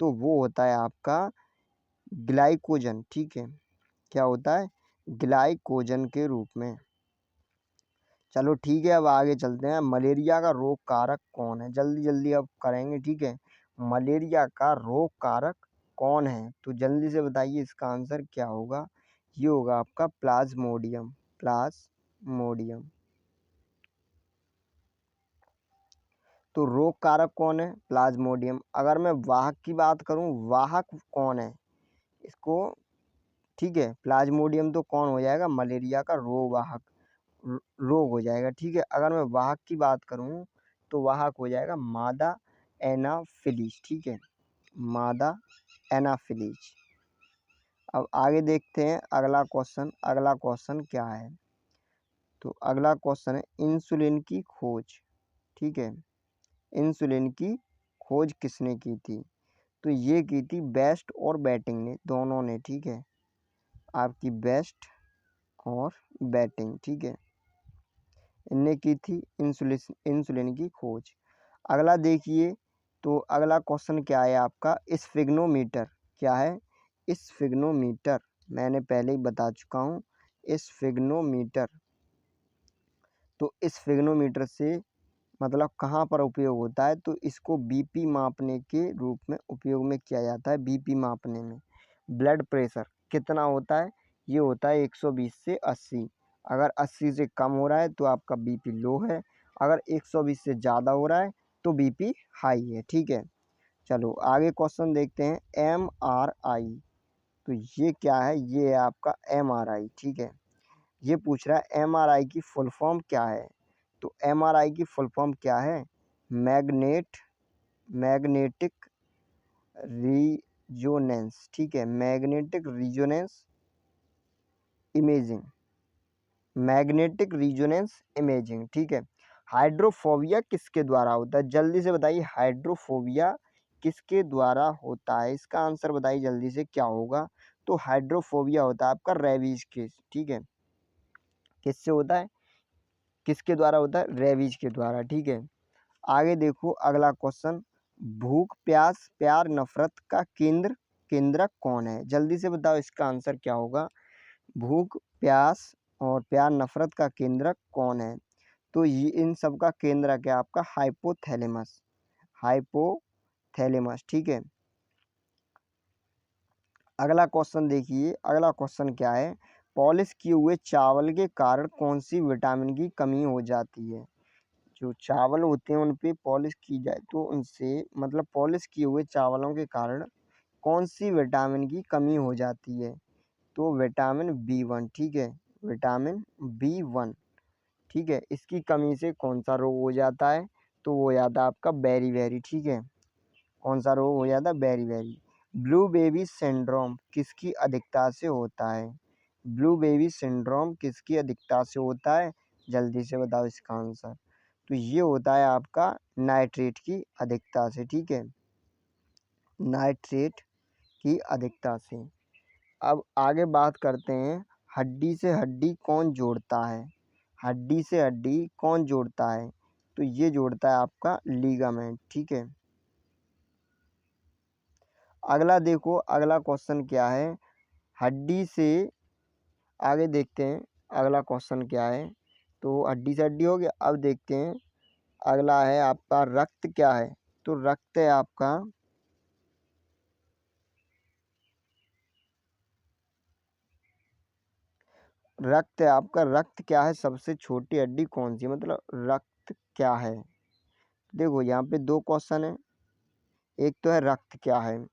तो वो होता है आपका ग्लाइकोजन, ठीक है। क्या होता है? ग्लाइकोजन के रूप में। चलो ठीक है, अब आगे चलते हैं। मलेरिया का रोग कारक कौन है? जल्दी जल्दी अब करेंगे, ठीक है। मलेरिया का रोग कारक कौन है? तो जल्दी से बताइए इसका आंसर क्या होगा। ये होगा आपका प्लाज्मोडियम, प्लाज्मोडियम। तो रोग कारक कौन है? प्लाज्मोडियम। अगर मैं वाहक की बात करूं, वाहक कौन है इसको, ठीक है। प्लाज्मोडियम तो कौन हो जाएगा? मलेरिया का रोगवाहक रोग हो जाएगा, ठीक है। अगर मैं वाहक की बात करूं तो वाहक हो जाएगा मादा एनाफिलीज, ठीक है, मादा एनाफिलीज। अब आगे देखते हैं अगला क्वेश्चन। अगला क्वेश्चन क्या है? तो अगला क्वेश्चन है इंसुलिन की खोज, ठीक है। इंसुलिन की खोज किसने की थी? तो ये की थी बेस्ट और बैटिंग ने, दोनों ने, ठीक है। आपकी बेस्ट और बैटिंग, ठीक है, इनने की थी इंसुलिन की खोज। अगला देखिए, तो अगला क्वेश्चन क्या है आपका, स्फिग्नोमीटर क्या है? स्फिग्नोमीटर मैंने पहले ही बता चुका हूँ। स्फिग्नोमीटर, तो स्फिग्नोमीटर से मतलब कहाँ पर उपयोग होता है? तो इसको बीपी मापने के रूप में उपयोग में किया जाता है। बीपी मापने में ब्लड प्रेशर कितना होता है? ये होता है 120 से 80। अगर 80 से कम हो रहा है तो आपका बीपी लो है, अगर 120 से ज़्यादा हो रहा है तो बीपी हाई है, ठीक है। चलो आगे क्वेश्चन देखते हैं, एमआरआई। तो ये क्या है? ये है आपका एमआरआई, ठीक है। ये पूछ रहा है एमआरआई की फुल फॉर्म क्या है? तो एमआरआई की फुल फॉर्म क्या है? मैग्नेटिक रिजोनेंस, ठीक है, magnetic resonance imaging, magnetic resonance imaging, ठीक है। हाइड्रोफोबिया किसके द्वारा होता है? जल्दी से बताइए, हाइड्रोफोबिया किसके द्वारा होता है? इसका आंसर बताइए जल्दी से क्या होगा। तो हाइड्रोफोबिया होता है आपका रेबीज के, ठीक है। किससे होता है? किसके द्वारा होता है? रेबीज के द्वारा, ठीक है। आगे देखो अगला क्वेश्चन, भूख प्यास प्यार नफरत का केंद्रक कौन है? जल्दी से बताओ इसका आंसर क्या होगा। भूख प्यास और प्यार नफरत का केंद्रक कौन है? तो ये इन सब का केंद्रक है आपका हाइपोथैलेमस, हाइपोथैलेमस, ठीक है। अगला क्वेश्चन देखिए, अगला क्वेश्चन क्या है, पॉलिश किए हुए चावल के कारण कौन सी विटामिन की कमी हो जाती है? जो चावल होते हैं उन पे पॉलिश की जाए तो उनसे मतलब पॉलिश किए हुए चावलों के कारण कौन सी विटामिन की कमी हो जाती है? तो विटामिन B1, ठीक है, विटामिन B1, ठीक है। इसकी कमी से कौन सा रोग हो जाता है? तो वो हो जाता है आपका बेरी, ठीक है। कौन सा रोग हो जाता है? बेरी। ब्लू बेबी सिंड्रोम किसकी अधिकता से होता है? ब्लू बेबी सिंड्रोम किसकी अधिकता से होता है? जल्दी से बताओ इसका आंसर। तो ये होता है आपका नाइट्रेट की अधिकता से, ठीक है, नाइट्रेट की अधिकता से। अब आगे बात करते हैं, हड्डी से हड्डी कौन जोड़ता है? हड्डी से हड्डी कौन जोड़ता है? तो ये जोड़ता है आपका लीगामेंट, ठीक है। अगला देखो, अगला क्वेश्चन क्या है, हड्डी से आगे देखते हैं अगला क्वेश्चन क्या है। तो हड्डी से हड्डी हो गया। अब देखते हैं अगला है आपका रक्त क्या है? तो रक्त है आपका रक्त क्या है? सबसे छोटी हड्डी कौन सी है? मतलब रक्त क्या है? देखो यहाँ पे दो क्वेश्चन है। एक तो है रक्त क्या है,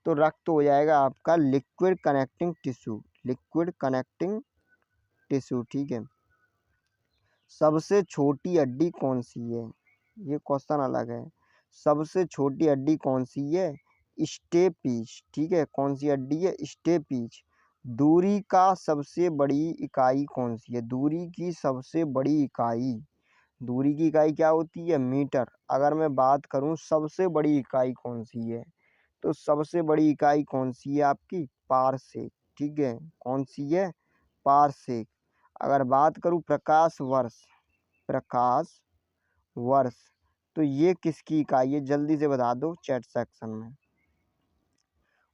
तो रक्त हो जाएगा आपका liquid connecting tissue. Liquid connecting tissue, ठीक है। सबसे छोटी हड्डी कौन सी है? ये क्वेश्चन अलग है। सबसे छोटी हड्डी कौन सी है? स्टेपीच, ठीक है। कौन सी हड्डी है? स्टेपीच। दूरी का सबसे बड़ी इकाई कौन सी है? दूरी की सबसे बड़ी इकाई, दूरी की इकाई क्या होती है? मीटर। अगर मैं बात करूं सबसे बड़ी इकाई कौन सी है, तो सबसे बड़ी इकाई कौन सी है आपकी? पारसेक, ठीक है। कौन सी है? पारसेक। अगर बात करूं प्रकाश वर्ष, प्रकाश वर्ष, तो ये किसकी इकाई है? जल्दी से बता दो चैट सेक्शन में।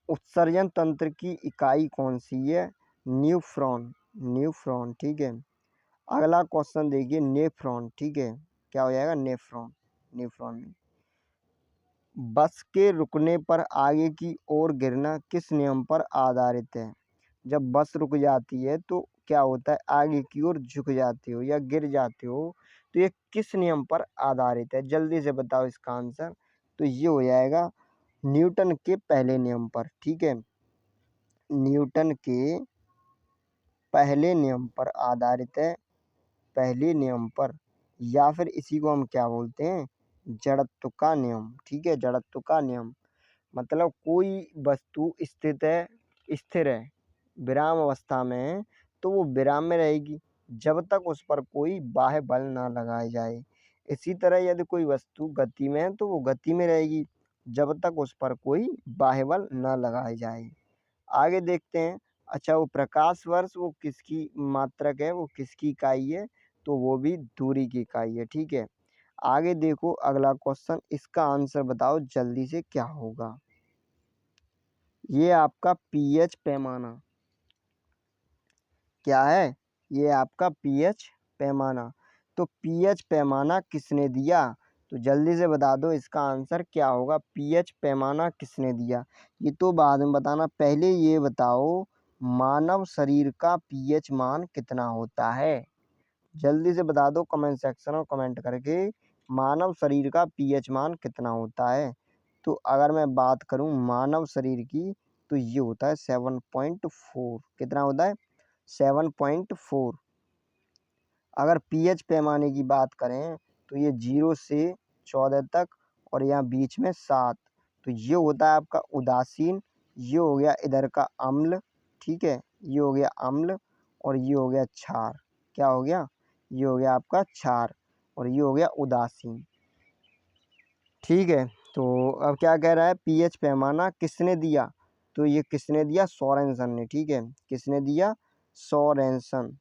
उत्सर्जन तंत्र की इकाई कौन सी है? न्यूफ्रॉन, न्यूफ्रॉन, ठीक है। अगला क्वेश्चन देखिए, नेफ्रॉन, ठीक है। क्या हो जाएगा? नेफ्रॉन, न्यूफ्रॉन में। बस के रुकने पर आगे की ओर गिरना किस नियम पर आधारित है? जब बस रुक जाती है तो क्या होता है? आगे की ओर झुक जाते हो या गिर जाते हो, तो ये किस नियम पर आधारित है? जल्दी से बताओ इसका आंसर। तो ये हो जाएगा न्यूटन के पहले नियम पर, ठीक है। न्यूटन के पहले नियम पर आधारित है, पहले नियम पर। या फिर इसी को हम क्या बोलते हैं? जड़त्व का नियम, ठीक है। जड़त्व का नियम मतलब कोई वस्तु स्थिर है, विराम अवस्था में है, तो वो विराम में रहेगी जब तक उस पर कोई बाह्य बल ना लगाया जाए। इसी तरह यदि कोई वस्तु गति में है तो वो गति में रहेगी जब तक उस पर कोई बाह्य बल ना लगाया जाए। आगे देखते हैं। अच्छा, वो प्रकाश वर्ष वो किसकी मात्रक है? वो किसकी इकाई है? तो वो भी दूरी की इकाई है, ठीक है। आगे देखो अगला क्वेश्चन, इसका आंसर बताओ जल्दी से क्या होगा। ये आपका पीएच पैमाना क्या है? ये आपका पीएच पैमाना। तो पीएच पैमाना किसने दिया? तो जल्दी से बता दो इसका आंसर क्या होगा। पीएच पैमाना किसने दिया? ये तो बाद में बताना, पहले ये बताओ मानव शरीर का पीएच मान कितना होता है? जल्दी से बता दो कमेंट सेक्शन में कमेंट करके, मानव शरीर का पीएच मान कितना होता है? तो अगर मैं बात करूं मानव शरीर की, तो ये होता है 7.4। कितना होता है? 7.4। अगर पीएच पैमाने की बात करें तो ये 0 से 14 तक, और यहाँ बीच में 7। तो ये होता है आपका उदासीन। ये हो गया इधर का अम्ल, ठीक है। ये हो गया अम्ल और ये हो गया क्षार। क्या हो गया? ये हो गया आपका क्षार और ये हो गया उदासीन, ठीक है। तो अब क्या कह रहा है? पीएच पैमाना किसने दिया? तो ये किसने दिया? सोरेनसन ने, ठीक है। किसने दिया? सोरेनसन।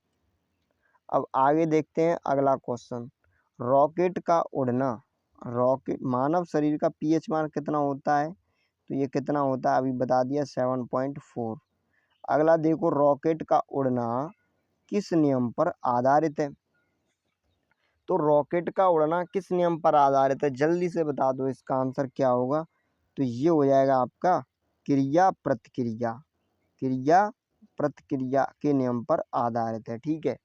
अब आगे देखते हैं अगला क्वेश्चन, रॉकेट का उड़ना। रॉकेट, मानव शरीर का पीएच मान कितना होता है? तो ये कितना होता है अभी बता दिया, 7.4। अगला देखो, रॉकेट का उड़ना किस नियम पर आधारित है? तो रॉकेट का उड़ना किस नियम पर आधारित है? जल्दी से बता दो इसका आंसर क्या होगा। तो ये हो जाएगा आपका क्रिया प्रतिक्रिया, क्रिया प्रतिक्रिया के नियम पर आधारित है, ठीक है।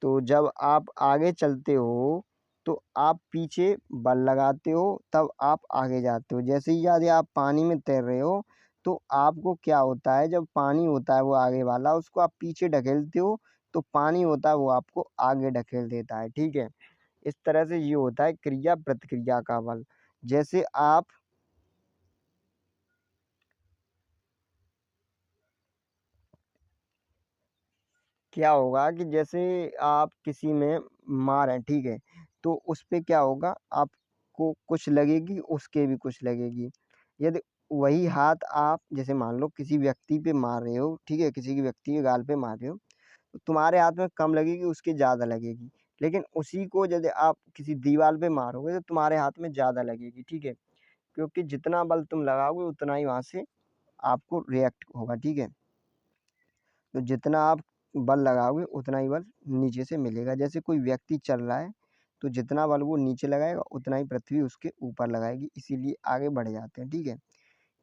तो जब आप आगे चलते हो तो आप पीछे बल लगाते हो, तब आप आगे जाते हो। जैसे ही यदि आप पानी में तैर रहे हो तो आपको क्या होता है, जब पानी होता है वो आगे वाला, उसको आप पीछे ढकेलते हो, तो पानी होता है वो आपको आगे ढकेल देता है, ठीक है। इस तरह से ये होता है क्रिया प्रतिक्रिया का बल। जैसे आप क्या होगा कि जैसे आप किसी में मार हैं, ठीक है, तो उस पे क्या होगा, आपको कुछ लगेगी, उसके भी कुछ लगेगी। यदि वही हाथ आप जैसे मान लो किसी व्यक्ति पे मार रहे हो, ठीक है, किसी की व्यक्ति के गाल पे मार रहे हो, तो तुम्हारे हाथ में कम लगेगी, उसके ज़्यादा लगेगी। लेकिन उसी को यदि आप किसी दीवार पे मारोगे तो तुम्हारे हाथ में ज़्यादा लगेगी, ठीक है। क्योंकि जितना बल तुम लगाओगे उतना ही वहाँ से आपको रिएक्ट होगा, ठीक है। तो जितना आप बल लगाओगे उतना ही बल नीचे से मिलेगा। जैसे कोई व्यक्ति चल रहा है तो जितना बल वो नीचे लगाएगा उतना ही पृथ्वी उसके ऊपर लगाएगी, इसीलिए आगे बढ़ जाते हैं। ठीक है,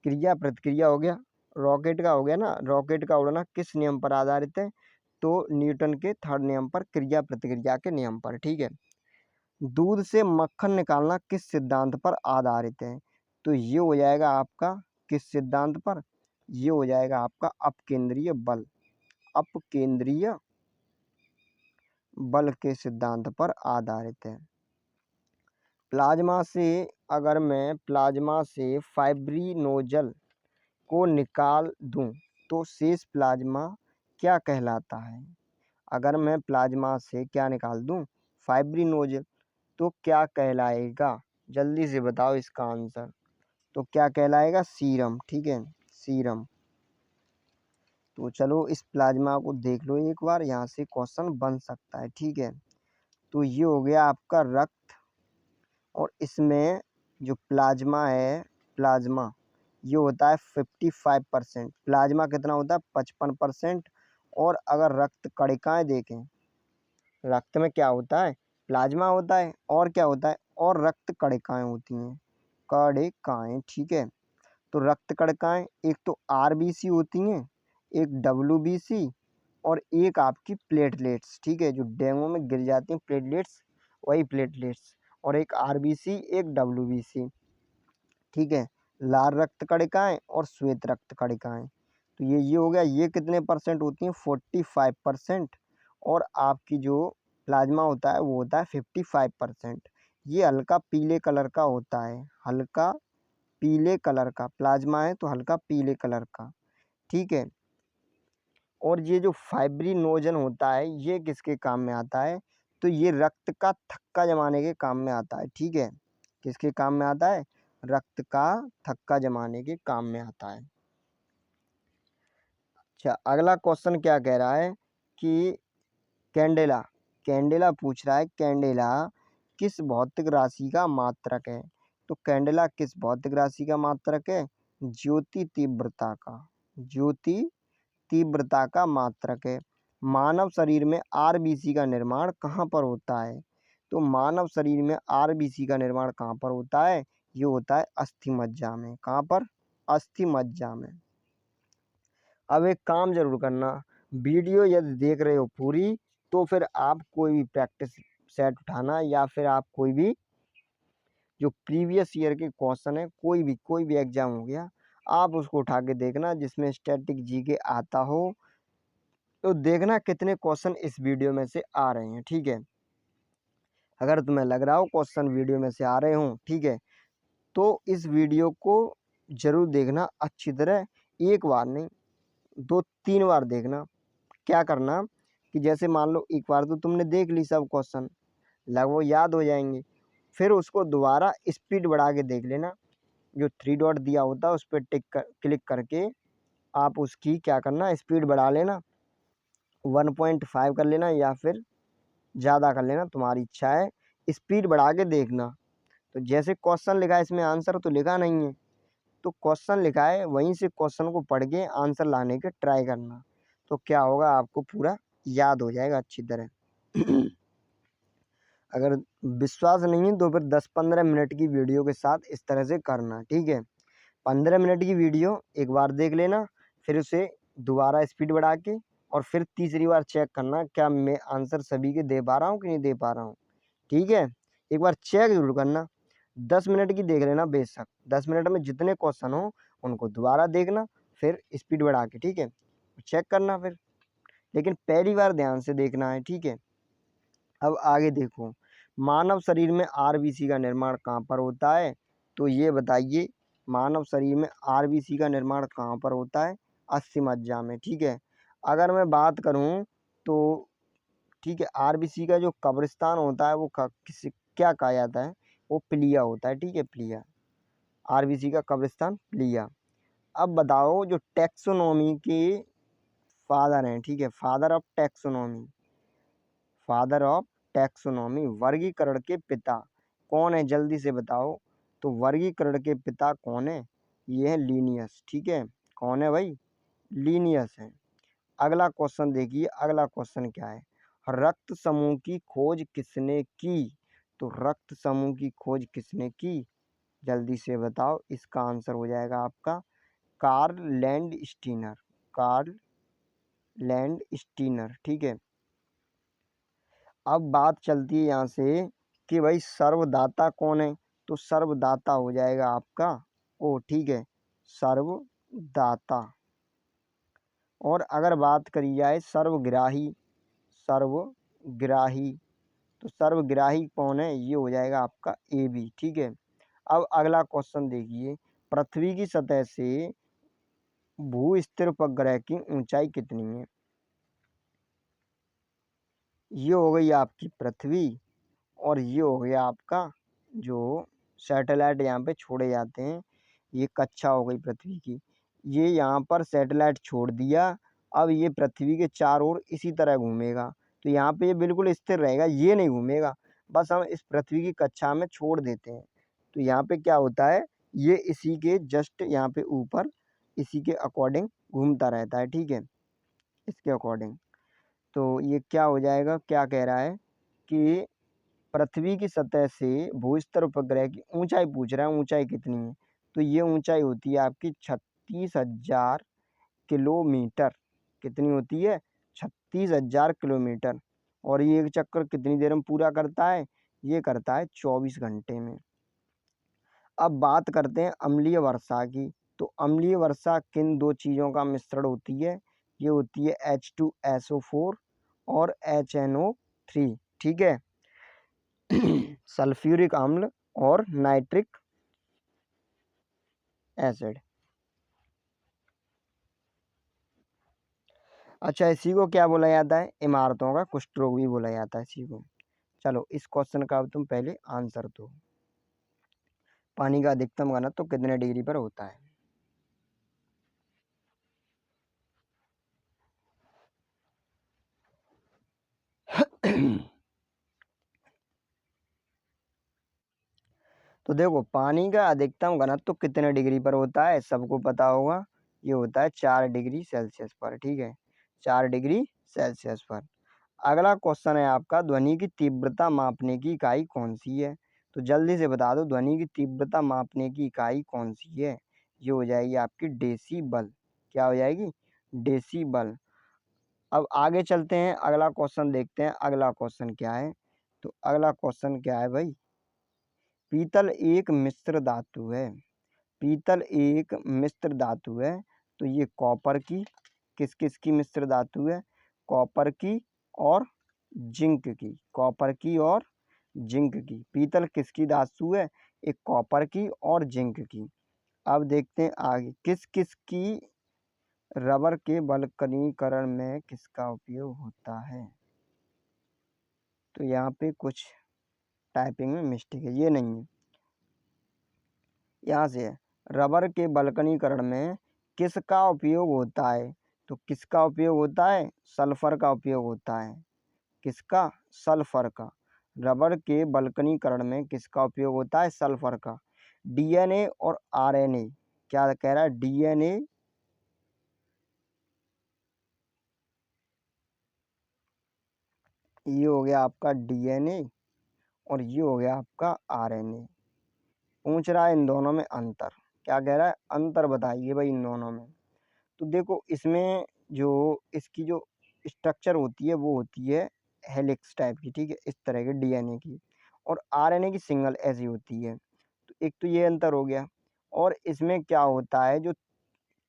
क्रिया प्रतिक्रिया हो गया, रॉकेट का हो गया ना। रॉकेट का उड़ना किस नियम पर आधारित है? तो न्यूटन के थर्ड नियम पर, क्रिया प्रतिक्रिया के नियम पर। ठीक है, दूध से मक्खन निकालना किस सिद्धांत पर आधारित है? तो ये हो जाएगा आपका किस सिद्धांत पर? ये हो जाएगा आपका अपकेंद्रीय बल, अपकेंद्रीय बल के सिद्धांत पर आधारित है। प्लाज्मा से, अगर मैं प्लाज्मा से फाइब्रिनोजल को निकाल दूं तो शेष प्लाज्मा क्या कहलाता है? अगर मैं प्लाज्मा से क्या निकाल दूं? फाइब्रिनोजल, तो क्या कहलाएगा? जल्दी से बताओ इसका आंसर। तो क्या कहलाएगा? सीरम। ठीक है, सीरम। तो चलो इस प्लाज्मा को देख लो एक बार, यहाँ से क्वेश्चन बन सकता है। ठीक है, तो ये हो गया आपका रक्त, और इसमें जो प्लाज्मा है, प्लाज्मा ये होता है 55%। प्लाज्मा कितना होता है? 55%। और अगर रक्त कणिकाएं देखें, रक्त में क्या होता है? प्लाज्मा होता है, और क्या होता है? और रक्त कणिकाएं होती हैं, कणिकाएं। ठीक है, तो रक्त कणिकाएं एक तो आरबीसी होती हैं, एक डब्ल्यूबीसी, और एक आपकी प्लेटलेट्स। ठीक है, जो डेंगू में गिर जाती हैं प्लेटलेट्स, वही प्लेटलेट्स। और एक आरबीसी, एक डब्ल्यूबीसी। ठीक है, लाल रक्त कणिकाएं और श्वेत रक्त कणिकाएं। तो ये हो गया। ये कितने परसेंट होती हैं? 45%। और आपकी जो प्लाज्मा होता है वो होता है 55%। ये हल्का पीले कलर का होता है, हल्का पीले कलर का प्लाज्मा है, तो हल्का पीले कलर का। ठीक है, और ये जो फाइब्रिनोजन होता है ये किसके काम में आता है? तो ये रक्त का थक्का जमाने के काम में आता है। ठीक है, किसके काम में आता है? रक्त का थक्का जमाने के काम में आता है। अच्छा, अगला क्वेश्चन क्या कह रहा है कि कैंडेला, कैंडेला पूछ रहा है, कैंडेला किस भौतिक राशि का मात्रक है? तो कैंडेला किस भौतिक राशि का मात्रक है? ज्योति तीव्रता का, ज्योति तीव्रता का मात्रक है। मानव शरीर में आरबीसी का निर्माण कहाँ पर होता है? तो मानव शरीर में आरबीसी का निर्माण कहाँ पर होता है? ये होता है अस्थि मज्जा में। कहाँ पर? अस्थि मज्जा में। अब एक काम जरूर करना, वीडियो यदि देख रहे हो पूरी, तो फिर आप कोई भी प्रैक्टिस सेट उठाना, या फिर आप कोई भी जो प्रीवियस ईयर के क्वेश्चन है, कोई भी एग्जाम हो गया, आप उसको उठा के देखना जिसमें स्टैटिक जीके आता हो। तो देखना कितने क्वेश्चन इस वीडियो में से आ रहे हैं। ठीक है, अगर तुम्हें लग रहा हो क्वेश्चन वीडियो में से आ रहे हों, ठीक है, तो इस वीडियो को जरूर देखना अच्छी तरह, एक बार नहीं 2-3 बार देखना। क्या करना कि जैसे मान लो एक बार तो तुमने देख ली सब क्वेश्चन, लगभग याद हो जाएंगे, फिर उसको दोबारा स्पीड बढ़ा के देख लेना। जो 3 डॉट दिया होता है उस पर क्लिक करके आप उसकी क्या करना, स्पीड बढ़ा लेना, 1.5 कर लेना, या फिर ज़्यादा कर लेना, तुम्हारी इच्छा है। स्पीड बढ़ा के देखना। तो जैसे क्वेश्चन लिखा है इसमें आंसर तो लिखा नहीं है, तो क्वेश्चन लिखा है वहीं से क्वेश्चन को पढ़ के आंसर लाने के ट्राई करना। तो क्या होगा, आपको पूरा याद हो जाएगा अच्छी तरह। अगर विश्वास नहीं है तो फिर 10-15 मिनट की वीडियो के साथ इस तरह से करना। ठीक है, 15 मिनट की वीडियो एक बार देख लेना, फिर उसे दोबारा स्पीड बढ़ा के, और फिर तीसरी बार चेक करना क्या मैं आंसर सभी के दे पा रहा हूँ कि नहीं दे पा रहा हूँ। ठीक है, एक बार चेक जरूर करना। 10 मिनट की देख लेना बेशक, 10 मिनट में जितने क्वेश्चन हो उनको दोबारा देखना, फिर स्पीड बढ़ा के। ठीक है, चेक करना फिर, लेकिन पहली बार ध्यान से देखना है। ठीक है, अब आगे देखो, मानव शरीर में आरबीसी का निर्माण कहाँ पर होता है? तो ये बताइए, मानव शरीर में आरबीसी का निर्माण कहाँ पर होता है? अस्थि मज्जा में। ठीक है, अगर मैं बात करूँ तो ठीक है, आरबीसी का जो कब्रिस्तान होता है वो किसी क्या कहा जाता है? वो प्लिया होता है। ठीक है, प्लिया, आरबीसी का कब्रिस्तान प्लिया। अब बताओ, जो टैक्सोनॉमी के फादर हैं, ठीक है, father of taxonomy, father of taxonomy, वर्गीकरण के पिता कौन है? जल्दी से बताओ। तो वर्गीकरण के पिता कौन है? ये है लीनियस। ठीक है, कौन है भाई? लीनियस है। अगला क्वेश्चन देखिए, अगला क्वेश्चन क्या है? रक्त समूह की खोज किसने की? तो रक्त समूह की खोज किसने की? जल्दी से बताओ। इसका आंसर हो जाएगा आपका कार्ल लैंडस्टीनर। कार्ल लैंडस्टीनर, ठीक है। अब बात चलती है यहाँ से कि भाई सर्वदाता कौन है? तो सर्वदाता हो जाएगा आपका ओ, ठीक है, सर्वदाता। और अगर बात करी जाए सर्वग्राही, सर्वग्राही, तो सर्वग्राही कौन है? ये हो जाएगा आपका ए बी, ठीक है। अब अगला क्वेश्चन देखिए, पृथ्वी की सतह से भू-स्थिर उपग्रह की ऊंचाई कितनी है? ये हो गई आपकी पृथ्वी, और ये हो गया आपका जो सैटेलाइट यहाँ पे छोड़े जाते हैं, ये कक्षा हो गई पृथ्वी की। ये यहाँ पर सैटेलाइट छोड़ दिया, अब ये पृथ्वी के चारों ओर इसी तरह घूमेगा। तो यहाँ पे ये बिल्कुल स्थिर रहेगा, ये नहीं घूमेगा, बस हम इस पृथ्वी की कक्षा में छोड़ देते हैं। तो यहाँ पे क्या होता है, ये इसी के जस्ट यहाँ पे ऊपर इसी के अकॉर्डिंग घूमता रहता है, ठीक है, इसके अकॉर्डिंग। तो ये क्या हो जाएगा, क्या कह रहा है कि पृथ्वी की सतह से भू-स्तर उपग्रह की ऊंचाई पूछ रहा है, ऊंचाई कितनी है? तो ये ऊंचाई होती है आपकी 36,000 किलोमीटर। कितनी होती है? 36,000 किलोमीटर। और ये एक चक्कर कितनी देर में पूरा करता है? ये करता है 24 घंटे में। अब बात करते हैं अम्लीय वर्षा की। तो अम्लीय वर्षा किन दो चीज़ों का मिश्रण होती है? ये होती है H2SO4 और HNO3, ठीक है। सल्फ्यूरिक अम्ल और नाइट्रिक एसिड। अच्छा, इसी को क्या बोला जाता है? इमारतों का कुष्ठ रोग भी बोला जाता है इसी को। चलो, इस क्वेश्चन का अब तुम पहले आंसर दो। पानी का अधिकतम घनत्व कितने डिग्री पर होता है? तो देखो, पानी का अधिकतम घनत्व कितने डिग्री पर होता है? सबको पता होगा, ये होता है 4 डिग्री सेल्सियस पर, ठीक है, 4 डिग्री सेल्सियस पर। अगला क्वेश्चन है आपका, ध्वनि की तीव्रता मापने की इकाई कौन सी है? तो जल्दी से बता दो, ध्वनि की तीव्रता मापने की इकाई कौन सी है? ये हो जाएगी आपकी डेसीबल। क्या हो जाएगी? डेसीबल। अब आगे चलते हैं, अगला क्वेश्चन देखते हैं। अगला क्वेश्चन क्या है? तो अगला क्वेश्चन क्या है भाई? पीतल एक मिश्र धातु है। पीतल एक मिश्र धातु है। तो ये कॉपर की, किस किस की मिश्र धातु है? कॉपर की और जिंक की। कॉपर की और जिंक की। पीतल किसकी धातु है? एक कॉपर की और जिंक की। अब देखते हैं आगे, किस किस की रबर के बल्कनीकरण में किसका उपयोग होता है? तो यहाँ पे कुछ टाइपिंग में मिस्टेक है, ये नहीं है, यहाँ से है। रबर के बल्कनीकरण में किसका उपयोग होता है? तो किसका उपयोग होता है? सल्फर का उपयोग होता है। किसका? सल्फर का। रबर के बल्कनीकरण में किसका उपयोग होता है? सल्फर का। डीएनए और आरएनए, क्या कह रहा है? डीएनए, ये हो गया आपका डीएनए और ये हो गया आपका आरएनए। पूछ रहा है इन दोनों में अंतर। क्या कह रहा है? अंतर बताइए भाई इन दोनों में। तो देखो, इसमें जो इसकी जो स्ट्रक्चर होती है वो होती है हेलिक्स टाइप की, ठीक है, इस तरह के डीएनए की। और आरएनए की सिंगल ऐसी होती है। तो एक तो ये अंतर हो गया। और इसमें क्या होता है, जो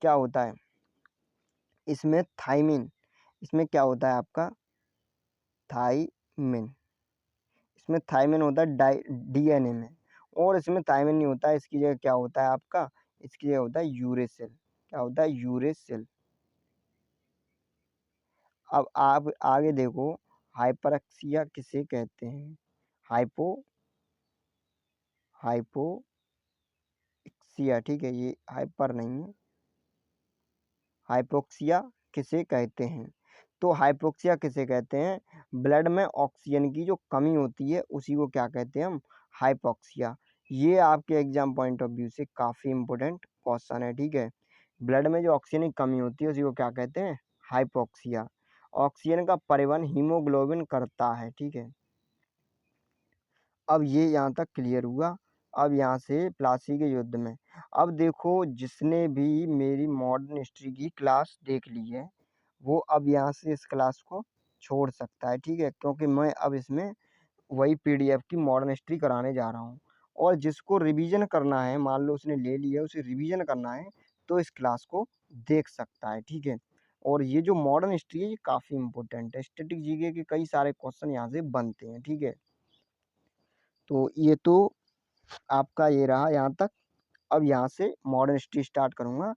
क्या होता है इसमें थाइमिन, इसमें क्या होता है आपका? थाइमिन। इसमें थाइमिन होता है डीएनए में, और इसमें थाइमिन नहीं होता है। इसकी जगह क्या होता है आपका? इसकी जगह होता है यूरेसिल। क्या होता है? यूरेसिल। अब आप आगे देखो, हाइपरक्सिया किसे कहते हैं? हाइपो हाइपोक्सिया, ठीक है, ये हाइपर नहीं है। हाइपोक्सिया किसे कहते हैं? तो हाइपोक्सिया किसे कहते हैं? ब्लड में ऑक्सीजन की जो कमी होती है उसी को क्या कहते हैं हम? हाइपोक्सिया। ये आपके एग्जाम पॉइंट ऑफ व्यू से काफ़ी इंपॉर्टेंट क्वेश्चन है, ठीक है। ब्लड में जो ऑक्सीजन की कमी होती है उसी को क्या कहते हैं? हाइपोक्सिया। ऑक्सीजन का परिवहन हीमोग्लोबिन करता है, ठीक है। अब ये यहाँ तक क्लियर हुआ। अब यहाँ से प्लासी के युद्ध में, अब देखो जिसने भी मेरी मॉडर्न हिस्ट्री की क्लास देख ली है वो अब यहाँ से इस क्लास को छोड़ सकता है, ठीक है, क्योंकि मैं अब इसमें वही पीडीएफ की मॉडर्न हिस्ट्री कराने जा रहा हूँ। और जिसको रिवीजन करना है, मान लो उसने ले लिया उसे रिवीजन करना है तो इस क्लास को देख सकता है, ठीक है। और ये जो मॉडर्न हिस्ट्री है ये काफ़ी इंपॉर्टेंट है, स्टैटिक जीके के कई सारे क्वेश्चन यहाँ से बनते हैं, ठीक है। तो ये तो आपका ये रहा यहाँ तक। अब यहाँ से मॉडर्न हिस्ट्री स्टार्ट करूँगा,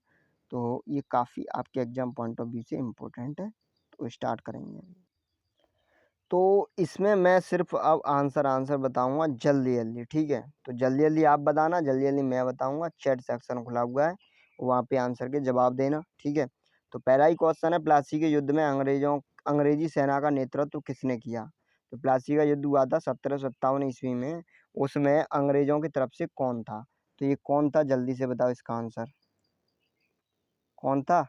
तो ये काफ़ी आपके एग्जाम पॉइंट ऑफ व्यू से इम्पोर्टेंट है, तो स्टार्ट करेंगे अभी। तो इसमें मैं सिर्फ अब आंसर बताऊंगा जल्दी जल्दी, ठीक है। तो जल्दी जल्दी आप बताना, जल्दी जल्दी मैं बताऊंगा। चैट सेक्शन खुला हुआ है, वहाँ पे आंसर के जवाब देना, ठीक है। तो पहला ही क्वेश्चन है, प्लासी के युद्ध में अंग्रेजी सेना का नेतृत्व किसने किया। तो प्लासी का युद्ध हुआ था 1757 ईस्वी में। उसमें अंग्रेजों की तरफ से कौन था, तो ये कौन था, जल्दी से बताओ इसका आंसर। कौन था,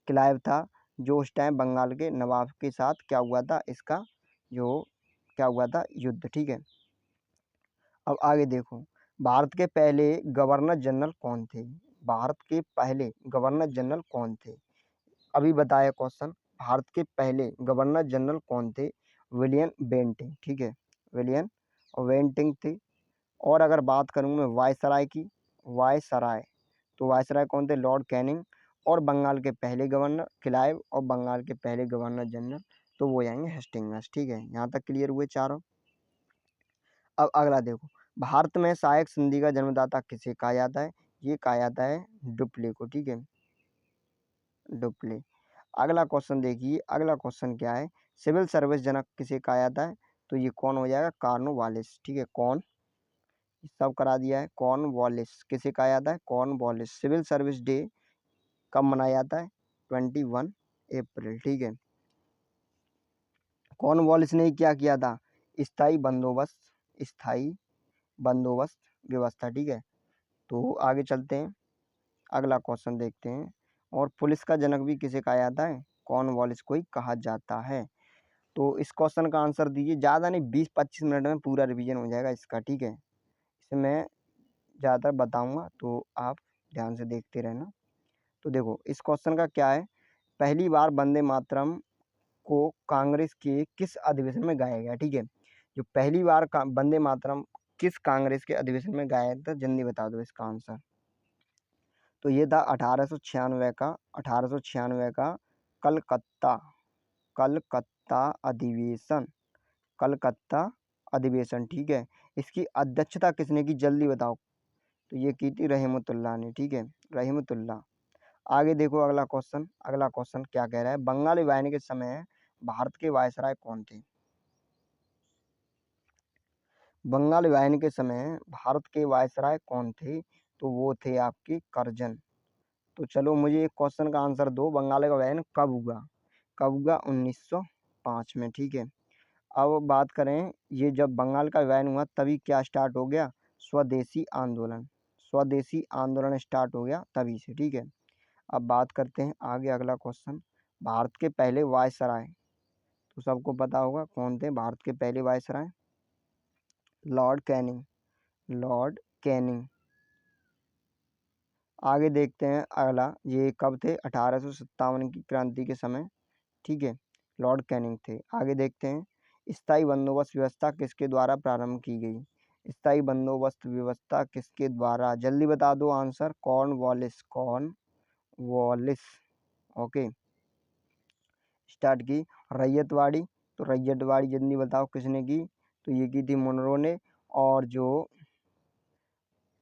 क्लाइव था, जो उस टाइम बंगाल के नवाब के साथ क्या हुआ था, इसका जो क्या हुआ था युद्ध, ठीक है। अब आगे देखो, भारत के पहले गवर्नर जनरल कौन थे। भारत के पहले गवर्नर जनरल कौन थे, अभी बताया क्वेश्चन। भारत के पहले गवर्नर जनरल कौन थे, विलियम बेंटिंग, ठीक है, विलियम बेंटिंग थे। और अगर बात करूँ मैं वायसराय की, वायसराय, तो वायसराय कौन थे, लॉर्ड कैनिंग। और बंगाल के पहले गवर्नर क्लाइव, और बंगाल के पहले गवर्नर जनरल तो वो आएंगे हेस्टिंग्स, ठीक है। यहाँ तक क्लियर हुए चारों। अब अगला देखो, भारत में सहायक संधि का जन्मदाता किसे कहा जाता है, ये कहा जाता है डुप्ले को, ठीक है, डुप्ले। अगला क्वेश्चन देखिए, अगला क्वेश्चन क्या है, सिविल सर्विस जनक किसे कहा जाता है, तो ये कौन हो जाएगा, कॉर्नवालिस, ठीक है। कौन, सब करा दिया है, कॉर्नवालिस किसे कहा जाता है, कॉर्नवालिस। सिविल सर्विस डे कब मनाया जाता है, 21 अप्रैल, ठीक है। कॉर्नवालिस ने क्या किया था, स्थायी बंदोबस्त, स्थायी बंदोबस्त व्यवस्था, ठीक है। तो आगे चलते हैं, अगला क्वेश्चन देखते हैं। और पुलिस का जनक भी किसे कहा जाता है, कॉर्नवालिस को ही कहा जाता है। तो इस क्वेश्चन का आंसर दीजिए, ज़्यादा नहीं 20-25 मिनट में पूरा रिवीजन हो जाएगा इसका, ठीक है। इसे मैं ज़्यादातर बताऊंगा तो आप ध्यान से देखते रहना। तो देखो इस क्वेश्चन का क्या है, पहली बार वंदे मातरम को कांग्रेस के किस अधिवेशन में गाया गया, ठीक है। जो पहली बार वंदे मातरम किस कांग्रेस के अधिवेशन में गाया था, जल्दी बता दो इसका आंसर। तो ये था 1896 का कलकत्ता, कलकत्ता अधिवेशन, कलकत्ता अधिवेशन, ठीक है। इसकी अध्यक्षता किसने की, जल्दी बताओ। तो ये की थी रहमतुल्लाह ने, ठीक है, रहमतुल्लाह। आगे देखो अगला क्वेश्चन, अगला क्वेश्चन क्या कह रहा है, बंगाल विभाजन के समय भारत के वायसराय कौन थे। बंगाल विभाजन के समय भारत के वायसराय कौन थे, तो वो थे आपके कर्जन। तो चलो मुझे एक क्वेश्चन का आंसर दो, बंगाल का विभाजन कब हुआ, कब हुआ, 1905 में, ठीक है। अब बात करें, ये जब बंगाल का विभाजन हुआ तभी क्या स्टार्ट हो गया, स्वदेशी आंदोलन, स्वदेशी आंदोलन स्टार्ट हो गया तभी से, ठीक है। अब बात करते हैं आगे, अगला क्वेश्चन, भारत के पहले वायसराय, तो सबको पता होगा कौन थे भारत के पहले viceroy, Lord Canning, Lord Canning. आगे देखते हैं अगला, ये कब थे, 1857 की क्रांति के समय, ठीक है, लॉर्ड कैनिंग थे। आगे देखते हैं, स्थायी बंदोबस्त व्यवस्था किसके द्वारा प्रारंभ की गई, स्थायी बंदोबस्त व्यवस्था किसके द्वारा, जल्दी बता दो answer, Cornwallis, Cornwallis, okay. Start की रैयतवाड़ी, तो रैयतवाड़ी जल्दी बताओ किसने की, तो ये की थी मुनरो ने। और जो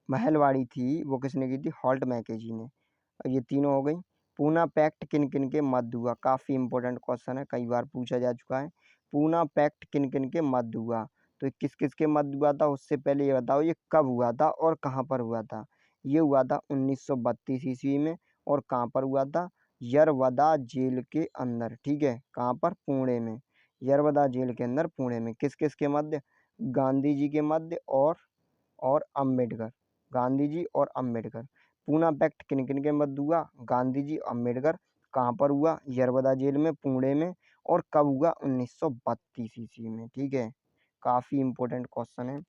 महलवाड़ी थी वो किसने की थी, हॉल्ट मैकेजी ने। ये तीनों हो गई। पूना पैक्ट किन किन के मध्य हुआ, काफ़ी इंपॉर्टेंट क्वेश्चन है, कई बार पूछा जा चुका है। पूना पैक्ट किन किन के मध्य हुआ, तो किस किस के मध्य हुआ था, उससे पहले ये बताओ ये कब हुआ था और कहाँ पर हुआ था। ये हुआ था 1932 ईस्वी में, और कहाँ पर हुआ था, यरवदा जेल के अंदर, ठीक है, कहाँ पर, पुणे में, यरवदा जेल के अंदर पुणे में। किस किस के मध्य, गांधी जी के मध्य और अम्बेडकर, गांधी जी और अम्बेडकर। पूना पैक्ट किन किन के मध्य हुआ, गांधी जी, अम्बेडकर। कहाँ पर हुआ, यरवदा जेल में, पुणे में। और कब हुआ, 1932 ईस्वी में, ठीक है। काफ़ी इंपॉर्टेंट क्वेश्चन है।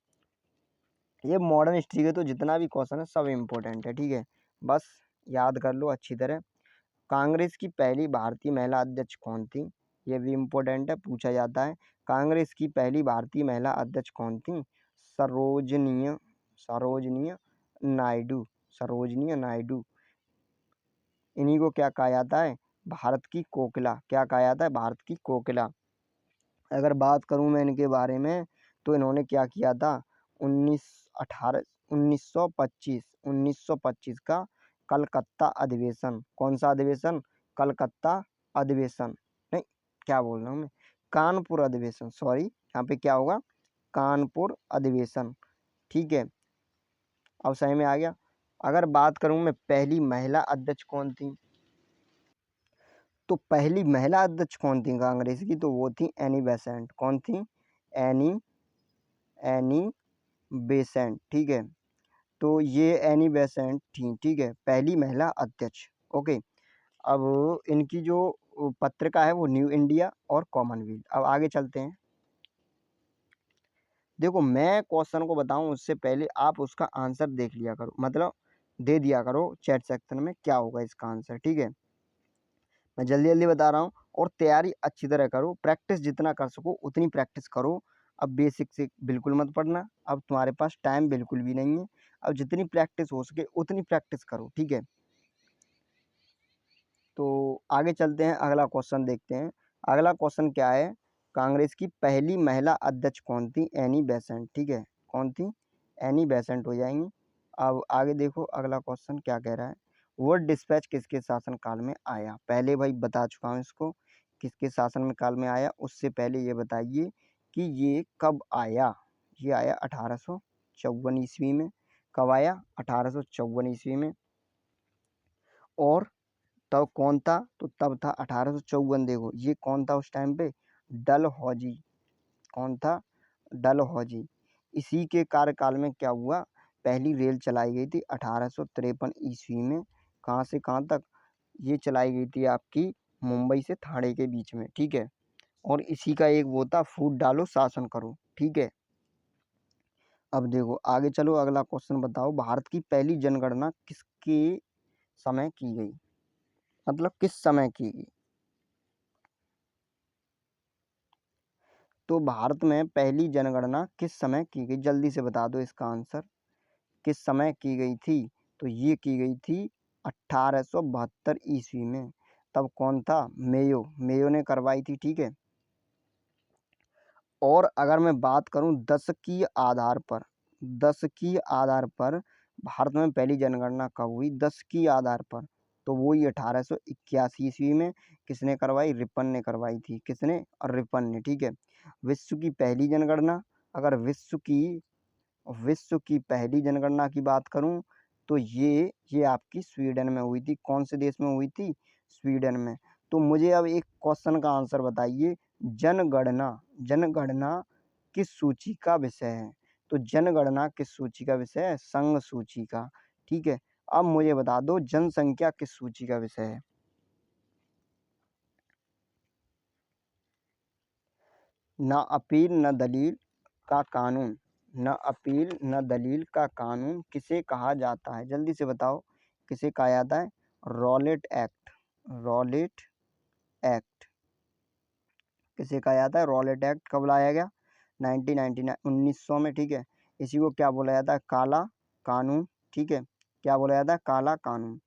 ये मॉडर्न हिस्ट्री के तो जितना भी क्वेश्चन है सब इम्पोर्टेंट है, ठीक है, बस याद कर लो अच्छी तरह। कांग्रेस की पहली भारतीय महिला अध्यक्ष कौन थी? ये भी इम्पोर्टेंट है, पूछा जाता है। कांग्रेस की पहली भारतीय महिला अध्यक्ष कौन थी? सरोजनीय सरोजनीय नायडू। सरोजनीय नायडू। इन्हीं को क्या कहा जाता है? भारत की कोकिला। क्या कहा जाता है? भारत की कोकिला। अगर बात करूं मैं इनके बारे में तो इन्होंने क्या किया था? 1925 का कलकत्ता अधिवेशन। कौन सा अधिवेशन? कलकत्ता अधिवेशन। नहीं, क्या बोल रहा हूँ मैं, कानपुर अधिवेशन, सॉरी, यहाँ पे क्या होगा? कानपुर अधिवेशन, ठीक है। अब सही में आ गया। अगर बात करूं मैं पहली महिला अध्यक्ष कौन थी, तो पहली महिला अध्यक्ष कौन थी कांग्रेस की? तो वो थी एनी बेसेंट। कौन थी? एनी एनी बेसेंट, ठीक है। तो ये एनी बेसेंट थी, ठीक है, पहली महिला अध्यक्ष। ओके। अब इनकी जो पत्रिका है वो न्यू इंडिया और कॉमनवेल्थ। अब आगे चलते हैं। देखो, मैं क्वेश्चन को बताऊं उससे पहले आप उसका आंसर देख लिया करो, मतलब दे दिया करो चैट सेक्शन में क्या होगा इसका आंसर, ठीक है। मैं जल्दी जल्दी बता रहा हूँ और तैयारी अच्छी तरह करो, प्रैक्टिस जितना कर सको उतनी प्रैक्टिस करो। अब बेसिक से बिल्कुल मत पढ़ना, अब तुम्हारे पास टाइम बिल्कुल भी नहीं है। अब जितनी प्रैक्टिस हो सके उतनी प्रैक्टिस करो, ठीक है। तो आगे चलते हैं, अगला क्वेश्चन देखते हैं। अगला क्वेश्चन क्या है? कांग्रेस की पहली महिला अध्यक्ष कौन थी? एनी बेसेंट, ठीक है। कौन थी? एनी बेसेंट हो जाएंगी। अब आगे देखो अगला क्वेश्चन क्या कह रहा है। वुड डिस्पैच किसके शासनकाल में आया? पहले भाई बता चुका हूँ इसको, किसके शासन काल में आया। उससे पहले ये बताइए कि ये कब आया। ये आया 1854 ईस्वी में। कब आया? 1854 ईस्वी में। और तब कौन था? तो तब था 1854। देखो ये कौन था उस टाइम पे? डलहौजी। कौन था? डलहौजी। इसी के कार्यकाल में क्या हुआ? पहली रेल चलाई गई थी 1853 ईस्वी में। कहाँ से कहाँ तक? ये चलाई गई थी आपकी मुंबई से ठाणे के बीच में, ठीक है। और इसी का एक वो था, फूट डालो शासन करो, ठीक है। अब देखो आगे चलो, अगला क्वेश्चन बताओ। भारत की पहली जनगणना किसके समय की गई? मतलब किस समय की गई? तो भारत में पहली जनगणना किस समय की गई? जल्दी से बता दो इसका आंसर। किस समय की गई थी? तो ये की गई थी 1872 ईस्वी में। तब कौन था? मेयो ने करवाई थी, ठीक है। और अगर मैं बात करूं दशकीय आधार पर, दशकीय आधार पर भारत में पहली जनगणना कब हुई? दशकीय आधार पर तो वही 1881 ईस्वी में। किसने करवाई? रिपन ने करवाई थी। किसने? और रिपन ने, ठीक है। विश्व की पहली जनगणना, अगर विश्व की पहली जनगणना की बात करूं तो ये आपकी स्वीडन में हुई थी। कौन से देश में हुई थी? स्वीडन में। तो मुझे अब एक क्वेश्चन का आंसर बताइए। जनगणना जनगणना किस सूची का विषय है? तो जनगणना किस सूची का विषय है? संघ सूची का, ठीक है। अब मुझे बता दो जनसंख्या किस सूची का विषय है? न अपील न दलील का कानून। न अपील न दलील का कानून किसे कहा जाता है? जल्दी से बताओ किसे कहा जाता है? Rowlatt act. रॉलेट एक्ट किसे कहा जाता है? रॉलेट एक्ट कब लाया गया? 1999 1900 में, ठीक है। इसी को क्या बोला जाता है? काला कानून, ठीक है। क्या बोला जाता है? काला कानून।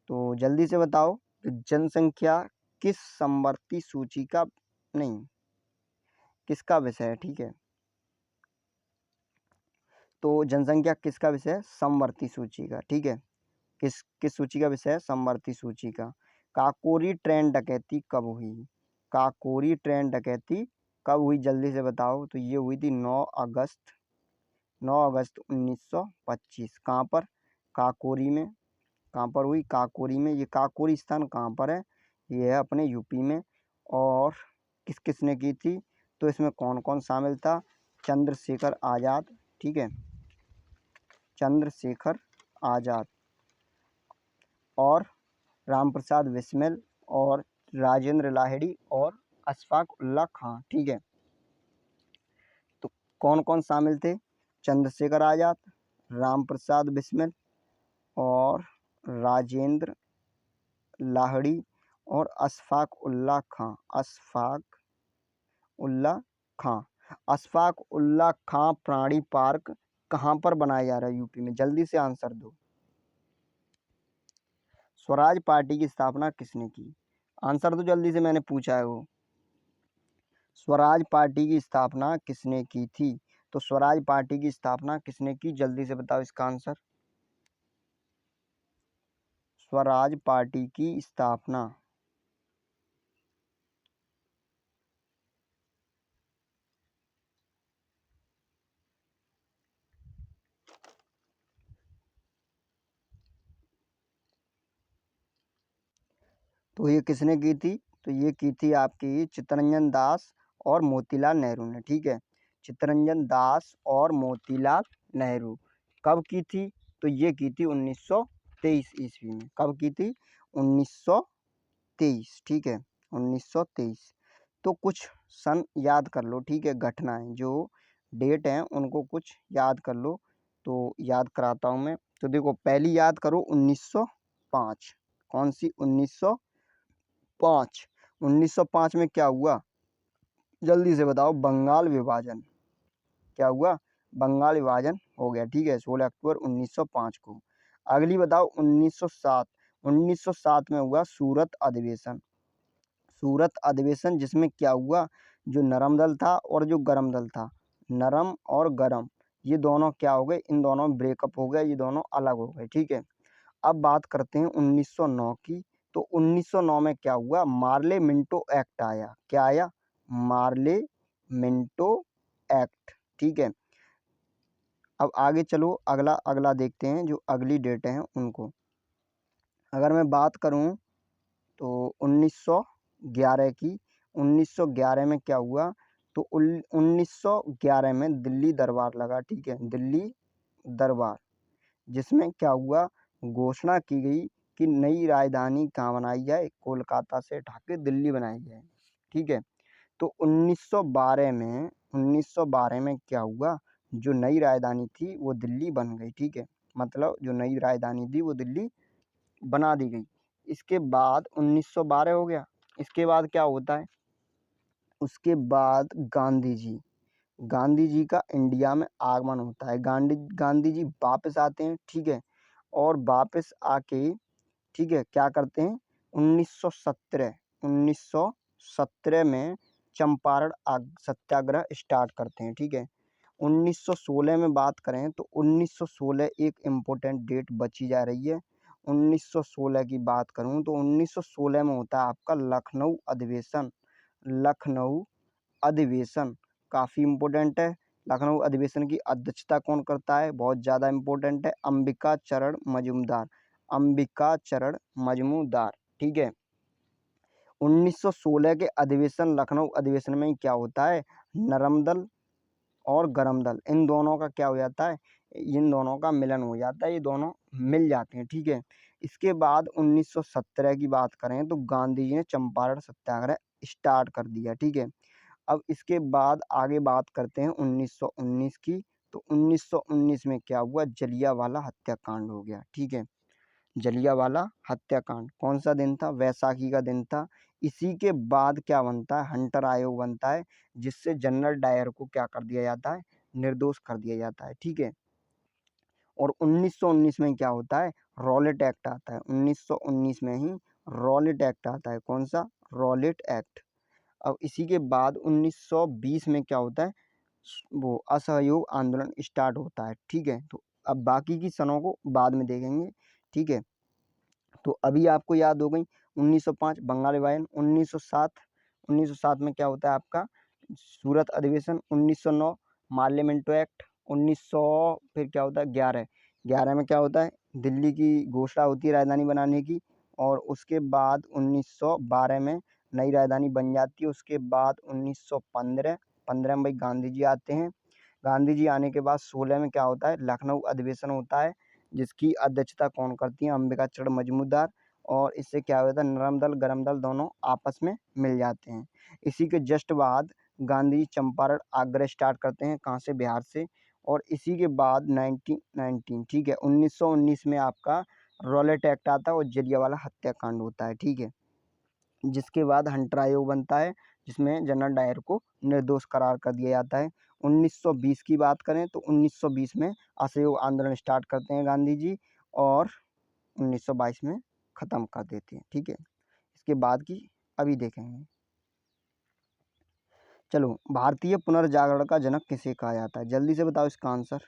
तो जल्दी से बताओ कि जनसंख्या किस समवर्ती सूची का, नहीं, किसका विषय है, ठीक है। तो जनसंख्या किसका विषय है? समवर्ती सूची का, ठीक है। किस सूची का विषय है? समवर्ती सूची का। काकोरी ट्रेन डकैती कब हुई? काकोरी ट्रेन डकैती कब हुई? जल्दी से बताओ। तो ये हुई थी 9 अगस्त 1925। कहाँ पर? काकोरी में। कहाँ पर हुई? काकोरी में। ये काकोरी स्थान कहाँ पर है? ये है अपने यूपी में। और किस किस ने की थी? तो इसमें कौन कौन शामिल था? चंद्रशेखर आज़ाद, ठीक है, चंद्रशेखर आज़ाद और राम प्रसाद बिस्मिल और राजेंद्र लाहिड़ी और अशफाक उल्ला खां, ठीक है। तो कौन कौन शामिल थे? चंद्रशेखर आज़ाद, राम प्रसाद बिस्मिल और राजेंद्र लाहिड़ी और अशफाक उल्ला खां। अशफाक उल्ला खां प्राणी पार्क कहाँ पर बनाया जा रहा है यूपी में? जल्दी से आंसर दो। स्वराज पार्टी की स्थापना किसने की? आंसर तो जल्दी से, मैंने पूछा है वो। स्वराज पार्टी की स्थापना किसने की थी? तो स्वराज पार्टी की स्थापना किसने की? जल्दी से बताओ इसका आंसर। स्वराज पार्टी की स्थापना तो ये किसने की थी? तो ये की थी आपकी चित्तरंजन दास और मोतीलाल नेहरू ने। ठीक है, चित्तरंजन दास और मोतीलाल नेहरू। कब की थी? तो ये की थी 1923 ईस्वी में। कब की थी? 1923। ठीक है, 1923। तो कुछ सन याद कर लो। ठीक है, घटनाएं जो डेट हैं उनको कुछ याद कर लो। तो याद कराता हूँ मैं। तो देखो, पहली याद करो 1905। कौन सी? 1905। 1905 में क्या हुआ? जल्दी से बताओ। बंगाल विभाजन। क्या हुआ? बंगाल विभाजन हो गया। ठीक है, 16 अक्टूबर 1905 को। अगली बताओ 1907। 1907 में हुआ सूरत अधिवेशन। सूरत अधिवेशन जिसमें क्या हुआ? जो नरम दल था और जो गरम दल था, नरम और गरम, ये दोनों क्या हो गए? इन दोनों में ब्रेकअप हो गया, ये दोनों अलग हो गए। ठीक है, अब बात करते हैं 1909 की। तो 1909 में क्या हुआ? मार्ले मिंटो एक्ट आया। क्या आया? Morley Minto act. ठीक है, अब आगे चलो, अगला अगला देखते हैं जो अगली डेट हैं उनको। अगर मैं बात करूं तो 1911 की। 1911 में क्या हुआ? तो 1911 में दिल्ली दरबार लगा। ठीक है, दिल्ली दरबार, जिसमें क्या हुआ? घोषणा की गई कि नई राजधानी कहाँ बनाई जाए? कोलकाता से हटा के दिल्ली बनाई जाए। ठीक है, तो 1912 में क्या हुआ? जो नई राजधानी थी वो दिल्ली बन गई। ठीक है, मतलब जो नई राजधानी थी वो दिल्ली बना दी गई। इसके बाद 1912 हो गया। इसके बाद क्या होता है? उसके बाद गांधी जी का इंडिया में आगमन होता है। गांधी जी वापस आते हैं। ठीक है, और वापस आके, ठीक है, क्या करते हैं? 1917 में चंपारण सत्याग्रह स्टार्ट करते हैं। ठीक है, 1916 में बात करें तो 1916 एक इम्पोर्टेंट डेट बची जा रही है। 1916 की बात करूं तो 1916 में होता है आपका लखनऊ अधिवेशन। लखनऊ अधिवेशन काफ़ी इम्पोर्टेंट है। लखनऊ अधिवेशन की अध्यक्षता कौन करता है? बहुत ज़्यादा इम्पोर्टेंट है। अंबिका चरण मजूमदार। अंबिका चरण मजूमदार। ठीक है, 1916 के अधिवेशन, लखनऊ अधिवेशन में क्या होता है? नरम दल और गरम दल, इन दोनों का क्या हो जाता है? इन दोनों का मिलन हो जाता है, ये दोनों मिल जाते हैं। ठीक है, इसके बाद 1917 की बात करें तो गांधी जी ने चंपारण सत्याग्रह स्टार्ट कर दिया। ठीक है, अब इसके बाद आगे बात करते हैं 1919 की। तो 1919 में क्या हुआ? जलियांवाला हत्याकांड हो गया। ठीक है, जलियांवाला हत्याकांड कौन सा दिन था? वैसाखी का दिन था। इसी के बाद क्या बनता है? हंटर आयोग बनता है, जिससे जनरल डायर को क्या कर दिया जाता है? निर्दोष कर दिया जाता है। ठीक है, और 1919 में क्या होता है? रॉलेट एक्ट आता है। 1919 में ही रॉलेट एक्ट आता है। कौन सा? Rowlatt act. अब इसी के बाद 1920 में क्या होता है? वो असहयोग आंदोलन स्टार्ट होता है। ठीक है, तो अब बाकी की सनों को बाद में देखेंगे। ठीक है, तो अभी आपको याद हो गई 1905 बंगाल विभाजन। 1907 में क्या होता है आपका? सूरत अधिवेशन। 1909 पार्लियामेंटो एक्ट। 1900 फिर क्या होता है? 11 में क्या होता है? दिल्ली की घोषणा होती है राजधानी बनाने की। और उसके बाद 1912 में नई राजधानी बन जाती है। उसके बाद 1915 में भाई गांधी जी आते हैं। गांधी जी आने के बाद 16 में क्या होता है? लखनऊ अधिवेशन होता है, जिसकी अध्यक्षता कौन करती है? अंबिका चरण मजूमदार। और इससे क्या होता है? नरम दल गरम दल दोनों आपस में मिल जाते हैं। इसी के जस्ट बाद गांधी चंपारण आग्रह स्टार्ट करते हैं। कहाँ से? बिहार से। और इसी के बाद 1919, ठीक है, 1919 में आपका रॉलेट एक्ट आता है और जलियांवाला हत्याकांड होता है, ठीक है। जिसके बाद हंटर आयोग बनता है जिसमें जनरल डायर को निर्दोष करार कर दिया जाता है। 1920 की बात करें तो 1920 में असहयोग आंदोलन स्टार्ट करते हैं गांधी जी और 1922 में ख़त्म कर देते हैं, ठीक है। इसके बाद की अभी देखेंगे। चलो, भारतीय पुनर्जागरण का जनक किसे कहा जाता है, जल्दी से बताओ इसका आंसर।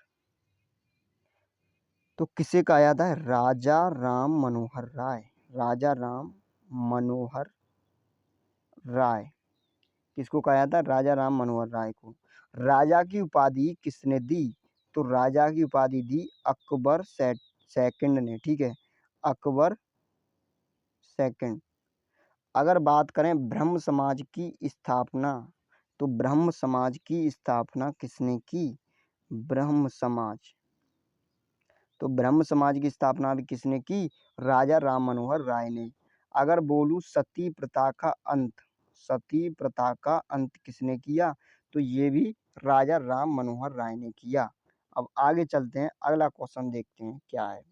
तो किसे कहा जाता है, राजा राम मनोहर राय। राजा राम मनोहर राय किसको कहा जाता है, राजा राम मनोहर राय को। राजा की उपाधि किसने दी, तो राजा की उपाधि दी अकबर सेकंड ने, ठीक है, अकबर सेकंड। अगर बात करें ब्रह्म समाज की स्थापना, तो ब्रह्म समाज की स्थापना किसने की, ब्रह्म समाज। तो ब्रह्म समाज की स्थापना भी किसने की, राजा राम मनोहर राय ने। अगर बोलूं सती प्रथा का अंत, सती प्रथा का अंत किसने किया, तो ये भी राजा राम मनोहर राय ने किया। अब आगे चलते हैं, अगला क्वेश्चन देखते हैं क्या है।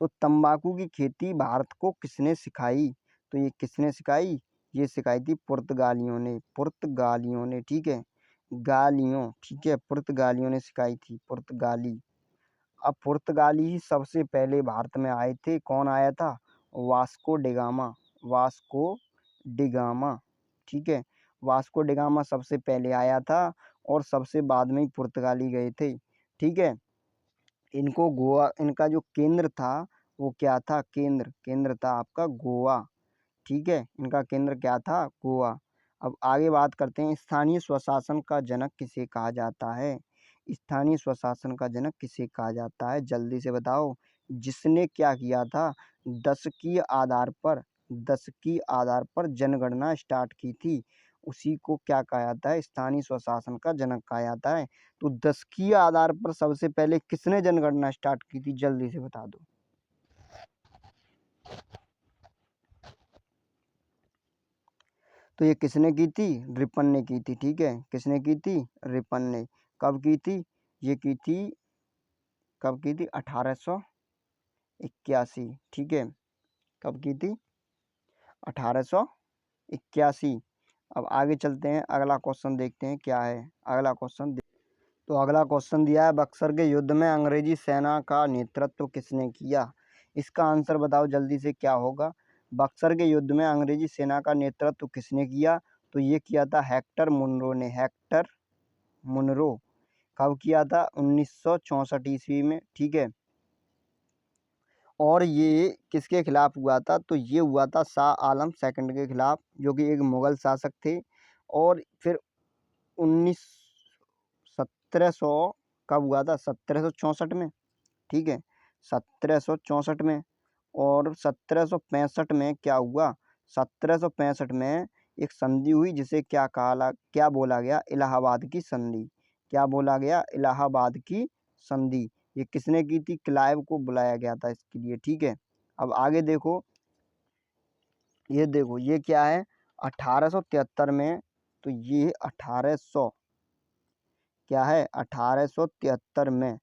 तो तंबाकू की खेती भारत को किसने सिखाई, तो ये किसने सिखाई, ये सिखाई थी पुर्तगालियों ने, पुर्तगालियों ने, ठीक है, गालियों, ठीक है, पुर्तगालियों ने सिखाई थी, पुर्तगाली। अब पुर्तगाली ही सबसे पहले भारत में आए थे, कौन आया था, वास्को डिगामा, वास्को डिगामा, ठीक है, वास्को डिगामा सबसे पहले आया था और सबसे बाद में ही पुर्तगाली गए थे, ठीक है। इनको गोवा, इनका जो केंद्र था वो क्या था, केंद्र था आपका गोवा, ठीक है, इनका केंद्र क्या था, गोवा। अब आगे बात करते हैं, स्थानीय स्वशासन का जनक किसे कहा जाता है, स्थानीय स्वशासन का जनक किसे कहा जाता है, जल्दी से बताओ। जिसने क्या किया था, दशकीय आधार पर, दशकीय आधार पर जनगणना स्टार्ट की थी, उसी को क्या कहा जाता है, स्थानीय स्वशासन का जनक कहा जाता है। तो दशकीय आधार पर सबसे पहले किसने जनगणना स्टार्ट की थी, जल्दी से बता दो। तो ये किसने की थी, रिपन ने की थी, ठीक है, किसने की थी, रिपन ने। कब की थी, ये की थी, कब की थी, 1881, ठीक है, कब की थी, 1881। अब आगे चलते हैं, अगला क्वेश्चन देखते हैं क्या है, अगला क्वेश्चन। तो अगला क्वेश्चन दिया है, बक्सर के युद्ध में अंग्रेजी सेना का नेतृत्व किसने किया, इसका आंसर बताओ जल्दी से क्या होगा। बक्सर के युद्ध में अंग्रेजी सेना का नेतृत्व किसने किया, तो ये किया था हेक्टर मुनरो ने, हेक्टर मुनरो। कब किया था, 1964 ईस्वी में, ठीक है। और ये किसके खिलाफ हुआ था, तो ये हुआ था शाह आलम सेकंड के खिलाफ, जो कि एक मुगल शासक थे। और फिर 1700 कब हुआ था, 1764 में, ठीक है, 1764 में। और 1765 में क्या हुआ, 1765 में एक संधि हुई जिसे क्या बोला गया, इलाहाबाद की संधि। क्या बोला गया, इलाहाबाद की संधि। ये किसने की थी, क्लाइव को बुलाया गया था इसके लिए, ठीक है। अब आगे देखो, ये देखो ये क्या है, 1873 में। तो ये 1800 क्या है, 1873 में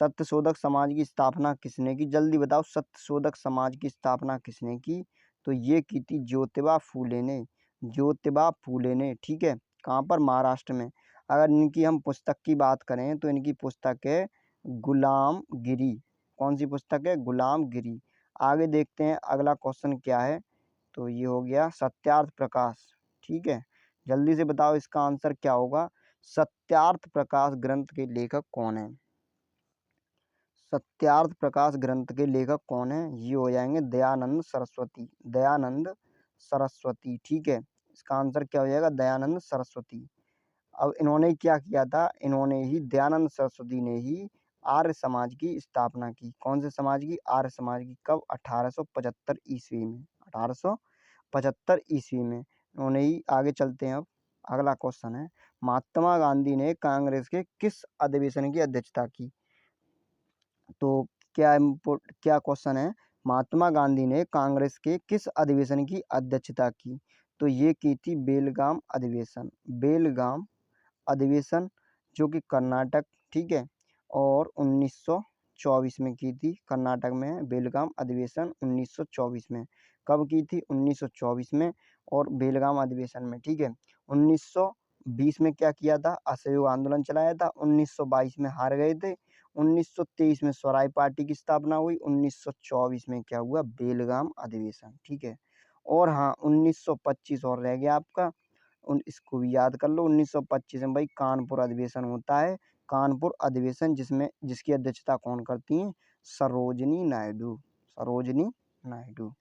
सत्यशोधक समाज की स्थापना किसने की, जल्दी बताओ, सत्यशोधक समाज की स्थापना किसने की, तो ये की थी ज्योतिबा फूले ने, ज्योतिबा फूले ने, ठीक है। कहाँ पर, महाराष्ट्र में। अगर इनकी हम पुस्तक की बात करें तो इनकी पुस्तक है गुलामगिरी। कौन सी पुस्तक है, गुलामगिरी। आगे देखते हैं अगला क्वेश्चन क्या है, तो ये हो गया सत्यार्थ प्रकाश, ठीक है। जल्दी से बताओ इसका आंसर क्या होगा, सत्यार्थ प्रकाश ग्रंथ के लेखक कौन है, सत्यार्थ प्रकाश ग्रंथ के लेखक कौन है, ये हो जाएंगे दयानंद सरस्वती, दयानंद सरस्वती, ठीक है। इसका आंसर क्या हो जाएगा, दयानंद सरस्वती। अब इन्होंने क्या किया था, इन्होंने ही, दयानंद सरस्वती ने ही आर्य समाज की स्थापना की। कौन से समाज की, आर्य समाज की। कब, 1875 ईस्वी में, 1875 ईस्वी में उन्होंने ही। आगे चलते हैं, अब अगला क्वेश्चन है, महात्मा गांधी ने कांग्रेस के किस अधिवेशन की अध्यक्षता की, तो क्या क्वेश्चन है, महात्मा गांधी ने कांग्रेस के किस अधिवेशन की अध्यक्षता की, तो ये की थी बेलगाम अधिवेशन, बेलगाम अधिवेशन, जो कि कर्नाटक, ठीक है, और 1924 में की थी। कर्नाटक में बेलगाम अधिवेशन 1924 में। कब की थी? 1924 में और बेलगाम अधिवेशन में, ठीक है। 1920 में क्या किया था? असहयोग आंदोलन चलाया था। 1922 में हार गए थे। 1923 में स्वराज पार्टी की स्थापना हुई। 1924 में क्या हुआ? बेलगाम अधिवेशन, ठीक है। और हाँ, 1925 और रह गया आपका, इसको भी याद कर लो। 1925 में भाई कानपुर अधिवेशन होता है। कानपुर अधिवेशन जिसकी अध्यक्षता कौन करती हैं? सरोजनी नायडू। सरोजनी नायडू।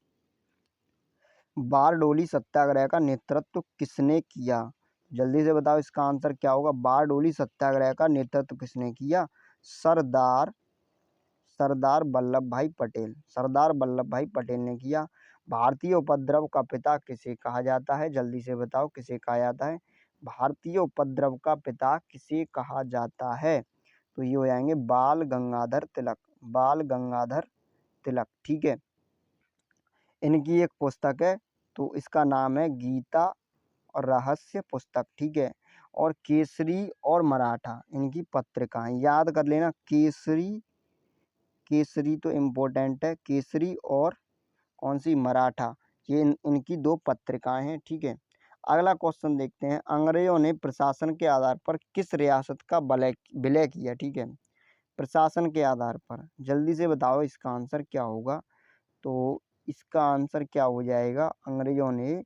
बारडोली सत्याग्रह का नेतृत्व किसने किया? जल्दी से बताओ इसका आंसर क्या होगा? बारडोली सत्याग्रह का नेतृत्व किसने किया? सरदार सरदार वल्लभ भाई पटेल। सरदार वल्लभ भाई पटेल ने किया। भारतीय उपद्रव का पिता किसे कहा जाता है? जल्दी से बताओ किसे कहा जाता है? भारतीय उपद्रव का पिता किसे कहा जाता है? तो ये हो जाएंगे बाल गंगाधर तिलक। बाल गंगाधर तिलक, ठीक है। इनकी एक पुस्तक है, तो इसका नाम है गीता और रहस्य पुस्तक, ठीक है। और केसरी और मराठा इनकी पत्रिकाएं याद कर लेना। केसरी, केसरी तो इम्पोर्टेंट है। केसरी और कौन सी? मराठा। ये इनकी दो पत्रिकाएं हैं, ठीक है। अगला क्वेश्चन देखते हैं। अंग्रेजों ने प्रशासन के आधार पर किस रियासत का विलय किया? ठीक है, प्रशासन के आधार पर। जल्दी से बताओ इसका आंसर क्या होगा? तो इसका आंसर क्या हो जाएगा? अंग्रेजों ने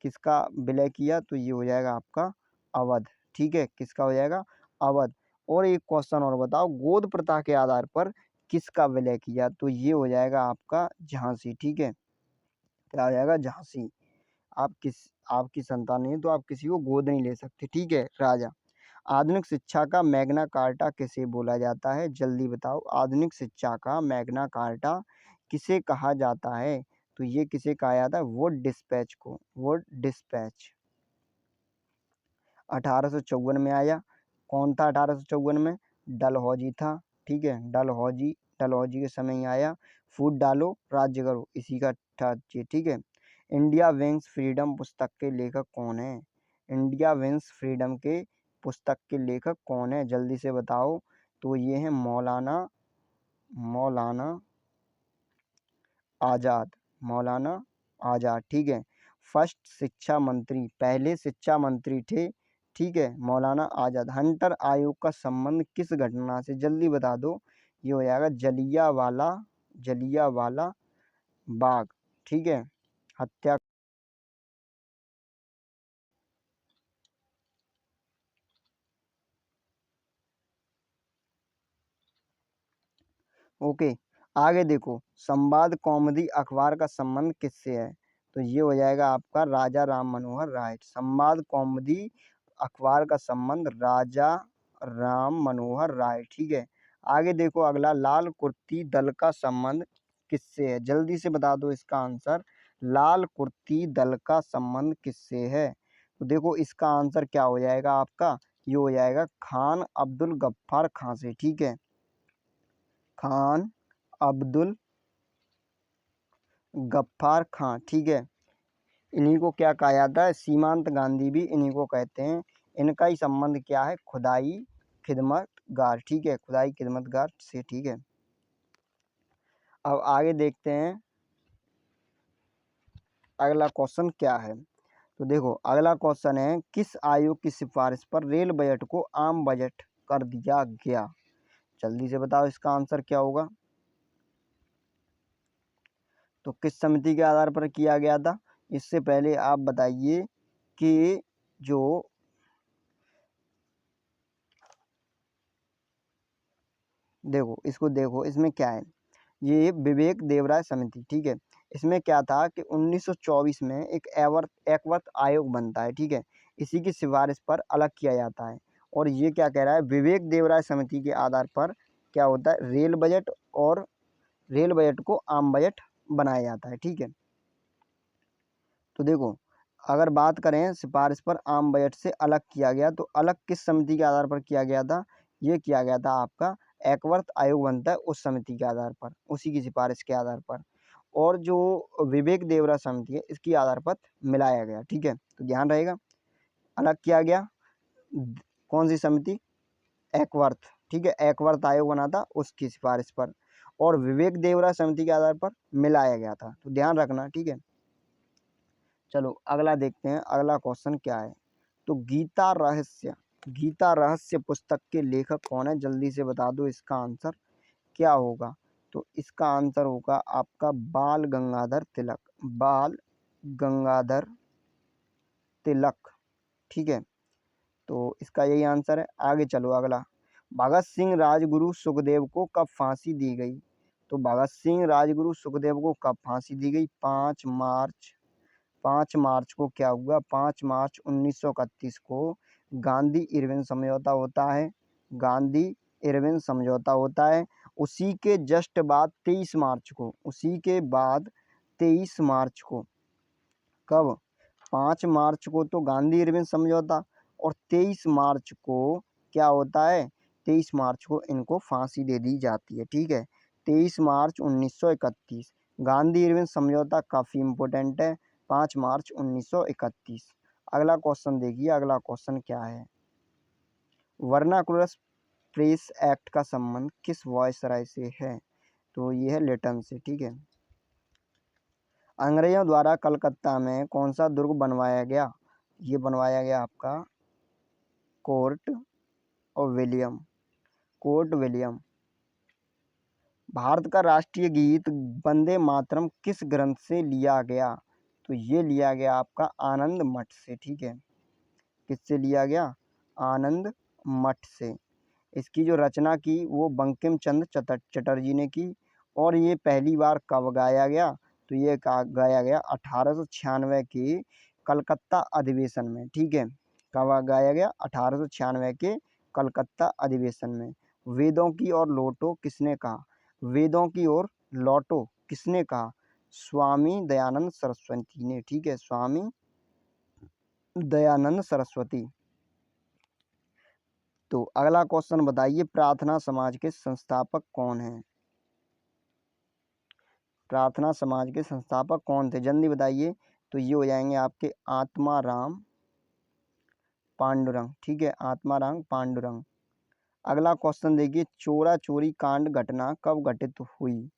किसका विलय किया? तो ये हो जाएगा आपका अवध, ठीक है। किसका हो जाएगा? अवध। और एक क्वेश्चन और बताओ, गोद प्रथा के आधार पर किसका विलय किया? तो ये हो जाएगा आपका झांसी, ठीक है। क्या हो जाएगा? झांसी। आपकी संतान नहीं है तो आप किसी को गोद नहीं ले सकते, ठीक है। राजा। आधुनिक शिक्षा का मैग्ना कार्टा किसे बोला जाता है? जल्दी बताओ। आधुनिक शिक्षा का मैग्ना कार्टा किसे कहा जाता है? तो ये किसे कहा जाता है? वुड डिस्पैच को। वुड डिस्पैच 1854 में आया। कौन था 1854 में? डलहौजी था, ठीक है। डलहौजी के समय ही आया। फूट डालो राज्य करो, इसी का था ये, ठीक है। इंडिया विंस फ्रीडम पुस्तक के लेखक कौन है? इंडिया विंस फ्रीडम के पुस्तक के लेखक कौन है? जल्दी से बताओ। तो ये है मौलाना मौलाना आज़ाद। मौलाना आज़ाद, ठीक है। फर्स्ट शिक्षा मंत्री, पहले शिक्षा मंत्री थे, ठीक है, मौलाना आज़ाद। हंटर आयोग का संबंध किस घटना से? जल्दी बता दो। ये हो जाएगा जलियांवाला बाग, ठीक है, हत्या। ओके, आगे देखो। संवाद कौमुदी अखबार का संबंध किससे है? तो ये हो जाएगा आपका राजा राम मनोहर राय। संवाद कौमुदी अखबार का संबंध राजा राम मनोहर राय, ठीक है। आगे देखो अगला, लाल कुर्ती दल का संबंध किससे है? जल्दी से बता दो इसका आंसर। लाल कुर्ती दल का संबंध किससे है? तो देखो इसका आंसर क्या हो जाएगा आपका? ये हो जाएगा खान अब्दुल गफ्फार खां से, ठीक है। खान अब्दुल गफ्फार खां, ठीक है। इन्हीं को क्या कहा जाता है? सीमांत गांधी भी इन्हीं को कहते हैं। इनका ही संबंध क्या है? खुदाई खिदमतगार, ठीक है, खुदाई खिदमतगार से, ठीक है। अब आगे देखते हैं अगला क्वेश्चन क्या है। तो देखो अगला क्वेश्चन है, किस आयोग की सिफारिश पर रेल बजट को आम बजट कर दिया गया? जल्दी से बताओ इसका आंसर क्या होगा? तो किस समिति के आधार पर किया गया था? इससे पहले आप बताइए कि जो देखो इसको देखो, इसमें क्या है? ये विवेक देवराय समिति, ठीक है। इसमें क्या था कि 1924 में एक एकवर्त आयोग बनता है, ठीक है। इसी की सिफारिश पर अलग किया जाता है। और ये क्या कह रहा है? विवेक देवराय समिति के आधार पर क्या होता है? रेल बजट और रेल बजट को आम बजट बनाया जाता है, ठीक है। तो देखो अगर बात करें सिफारिश पर आम बजट से अलग किया गया, तो अलग किस समिति के आधार पर किया गया था? ये किया गया था आपका एकवर्त आयोग बनता है उस समिति के आधार पर, उसी की सिफारिश के आधार पर। और जो विवेक देवरा समिति है इसकी आधार पर मिलाया गया, ठीक है। तो ध्यान रहेगा, अलग किया गया। कौन सी समिति? एकवर्थ, ठीक है, एकवर्थ आयोग बना था उसकी सिफारिश पर, और विवेक देवरा समिति के आधार पर मिलाया गया था, तो ध्यान रखना, ठीक है। चलो अगला देखते हैं, अगला क्वेश्चन क्या है। तो गीता रहस्य पुस्तक के लेखक कौन है, जल्दी से बता दो इसका आंसर क्या होगा। तो इसका आंसर होगा आपका बाल गंगाधर तिलक, बाल गंगाधर तिलक, ठीक है। तो इसका यही आंसर है। आगे चलो अगला, भगत सिंह राजगुरु सुखदेव को कब फांसी दी गई। तो भगत सिंह राजगुरु सुखदेव को कब फांसी दी गई, 5 मार्च को क्या हुआ, 5 मार्च 1931 को गांधी इरविन समझौता होता है, गांधी इरविन समझौता होता है। उसी के जस्ट बाद 23 मार्च को, उसी के बाद 23 मार्च को, कब, 5 मार्च को तो गांधी इरविन समझौता, और 23 मार्च को क्या होता है, 23 मार्च को इनको फांसी दे दी जाती है, ठीक है। 23 मार्च 1931 गांधी इरविन समझौता काफ़ी इम्पोर्टेंट है, 5 मार्च 1931। अगला क्वेश्चन देखिए, अगला क्वेश्चन क्या है। वर्नाकुलर प्रेस एक्ट का संबंध किस वायसराय से है। तो ये है लेटन से, ठीक है। अंग्रेजों द्वारा कलकत्ता में कौन सा दुर्ग बनवाया गया, ये बनवाया गया आपका कोर्ट और विलियम, कोर्ट विलियम। भारत का राष्ट्रीय गीत वंदे मातरम किस ग्रंथ से लिया गया। तो ये लिया गया आपका आनंद मठ से, ठीक है। किससे लिया गया, आनंद मठ से। इसकी जो रचना की वो बंकिम चंद्र चटर्जी ने की, और ये पहली बार कब गाया गया, तो ये गाया गया 1896 के कलकत्ता अधिवेशन में, ठीक है। कब गाया गया, 1896 के कलकत्ता अधिवेशन में। वेदों की ओर लौटो किसने कहा, वेदों की ओर लौटो किसने कहा, स्वामी दयानंद सरस्वती ने, ठीक है, स्वामी दयानंद सरस्वती। तो अगला क्वेश्चन बताइए, प्रार्थना समाज के संस्थापक कौन हैं। प्रार्थना समाज के संस्थापक कौन थे, जल्दी बताइए। तो ये हो जाएंगे आपके आत्माराम पांडुरंग, ठीक है, आत्माराम पांडुरंग। अगला क्वेश्चन देखिए, चोरा चोरी कांड घटना कब घटित हुई।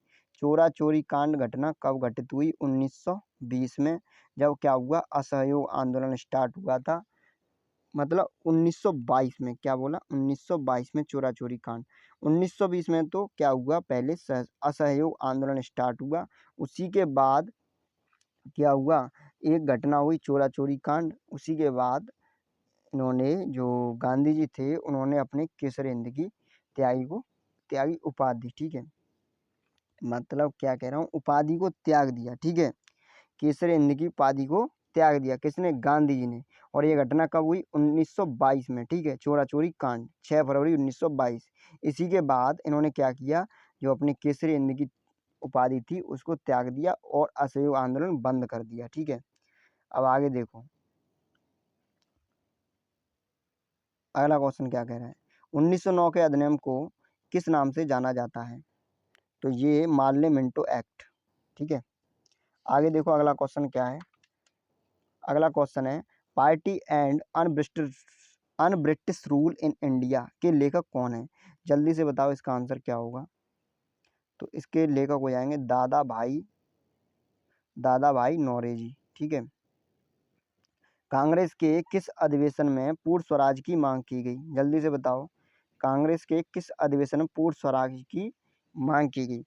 चोरा चोरी कांड घटना कब घटित हुई, 1920 में, जब क्या हुआ, असहयोग आंदोलन स्टार्ट हुआ था। मतलब 1922 में, क्या बोला, 1922 में चोरा चोरी कांड। 1920 में तो क्या हुआ, पहले असहयोग आंदोलन स्टार्ट हुआ, उसी के बाद क्या हुआ, एक घटना हुई चोरा चोरी कांड। उसी के बाद इन्होंने, जो गांधी जी थे, उन्होंने अपने केसर हिंद की त्यागी उपाधि, ठीक है, मतलब क्या कह रहा हूँ, उपाधि को त्याग दिया, ठीक है। केसर हिंद की उपाधि को त्याग दिया किसने, गांधी जी ने। और ये घटना कब हुई, 1922 में, ठीक है, चोरा चोरी कांड 6 फरवरी 1922। इसी के बाद इन्होंने क्या किया, जो अपनी केसरी हिंद की उपाधि थी उसको त्याग दिया और असहयोग आंदोलन बंद कर दिया, ठीक है। अब आगे देखो, अगला क्वेश्चन क्या कह रहा है। 1909 के अधिनियम को किस नाम से जाना जाता है। तो ये मार्ले मिंटो एक्ट, ठीक है। आगे देखो अगला क्वेश्चन क्या है। अगला क्वेश्चन है, party and un-British rule in India के लेखक कौन है। जल्दी से बताओ इसका आंसर क्या होगा। तो इसके लेखक हो जाएंगे दादा भाई नौरोजी, ठीक है। कांग्रेस के किस अधिवेशन में पूर्ण स्वराज की मांग की गई, जल्दी से बताओ। कांग्रेस के किस अधिवेशन में पूर्ण स्वराज की मांग की गई।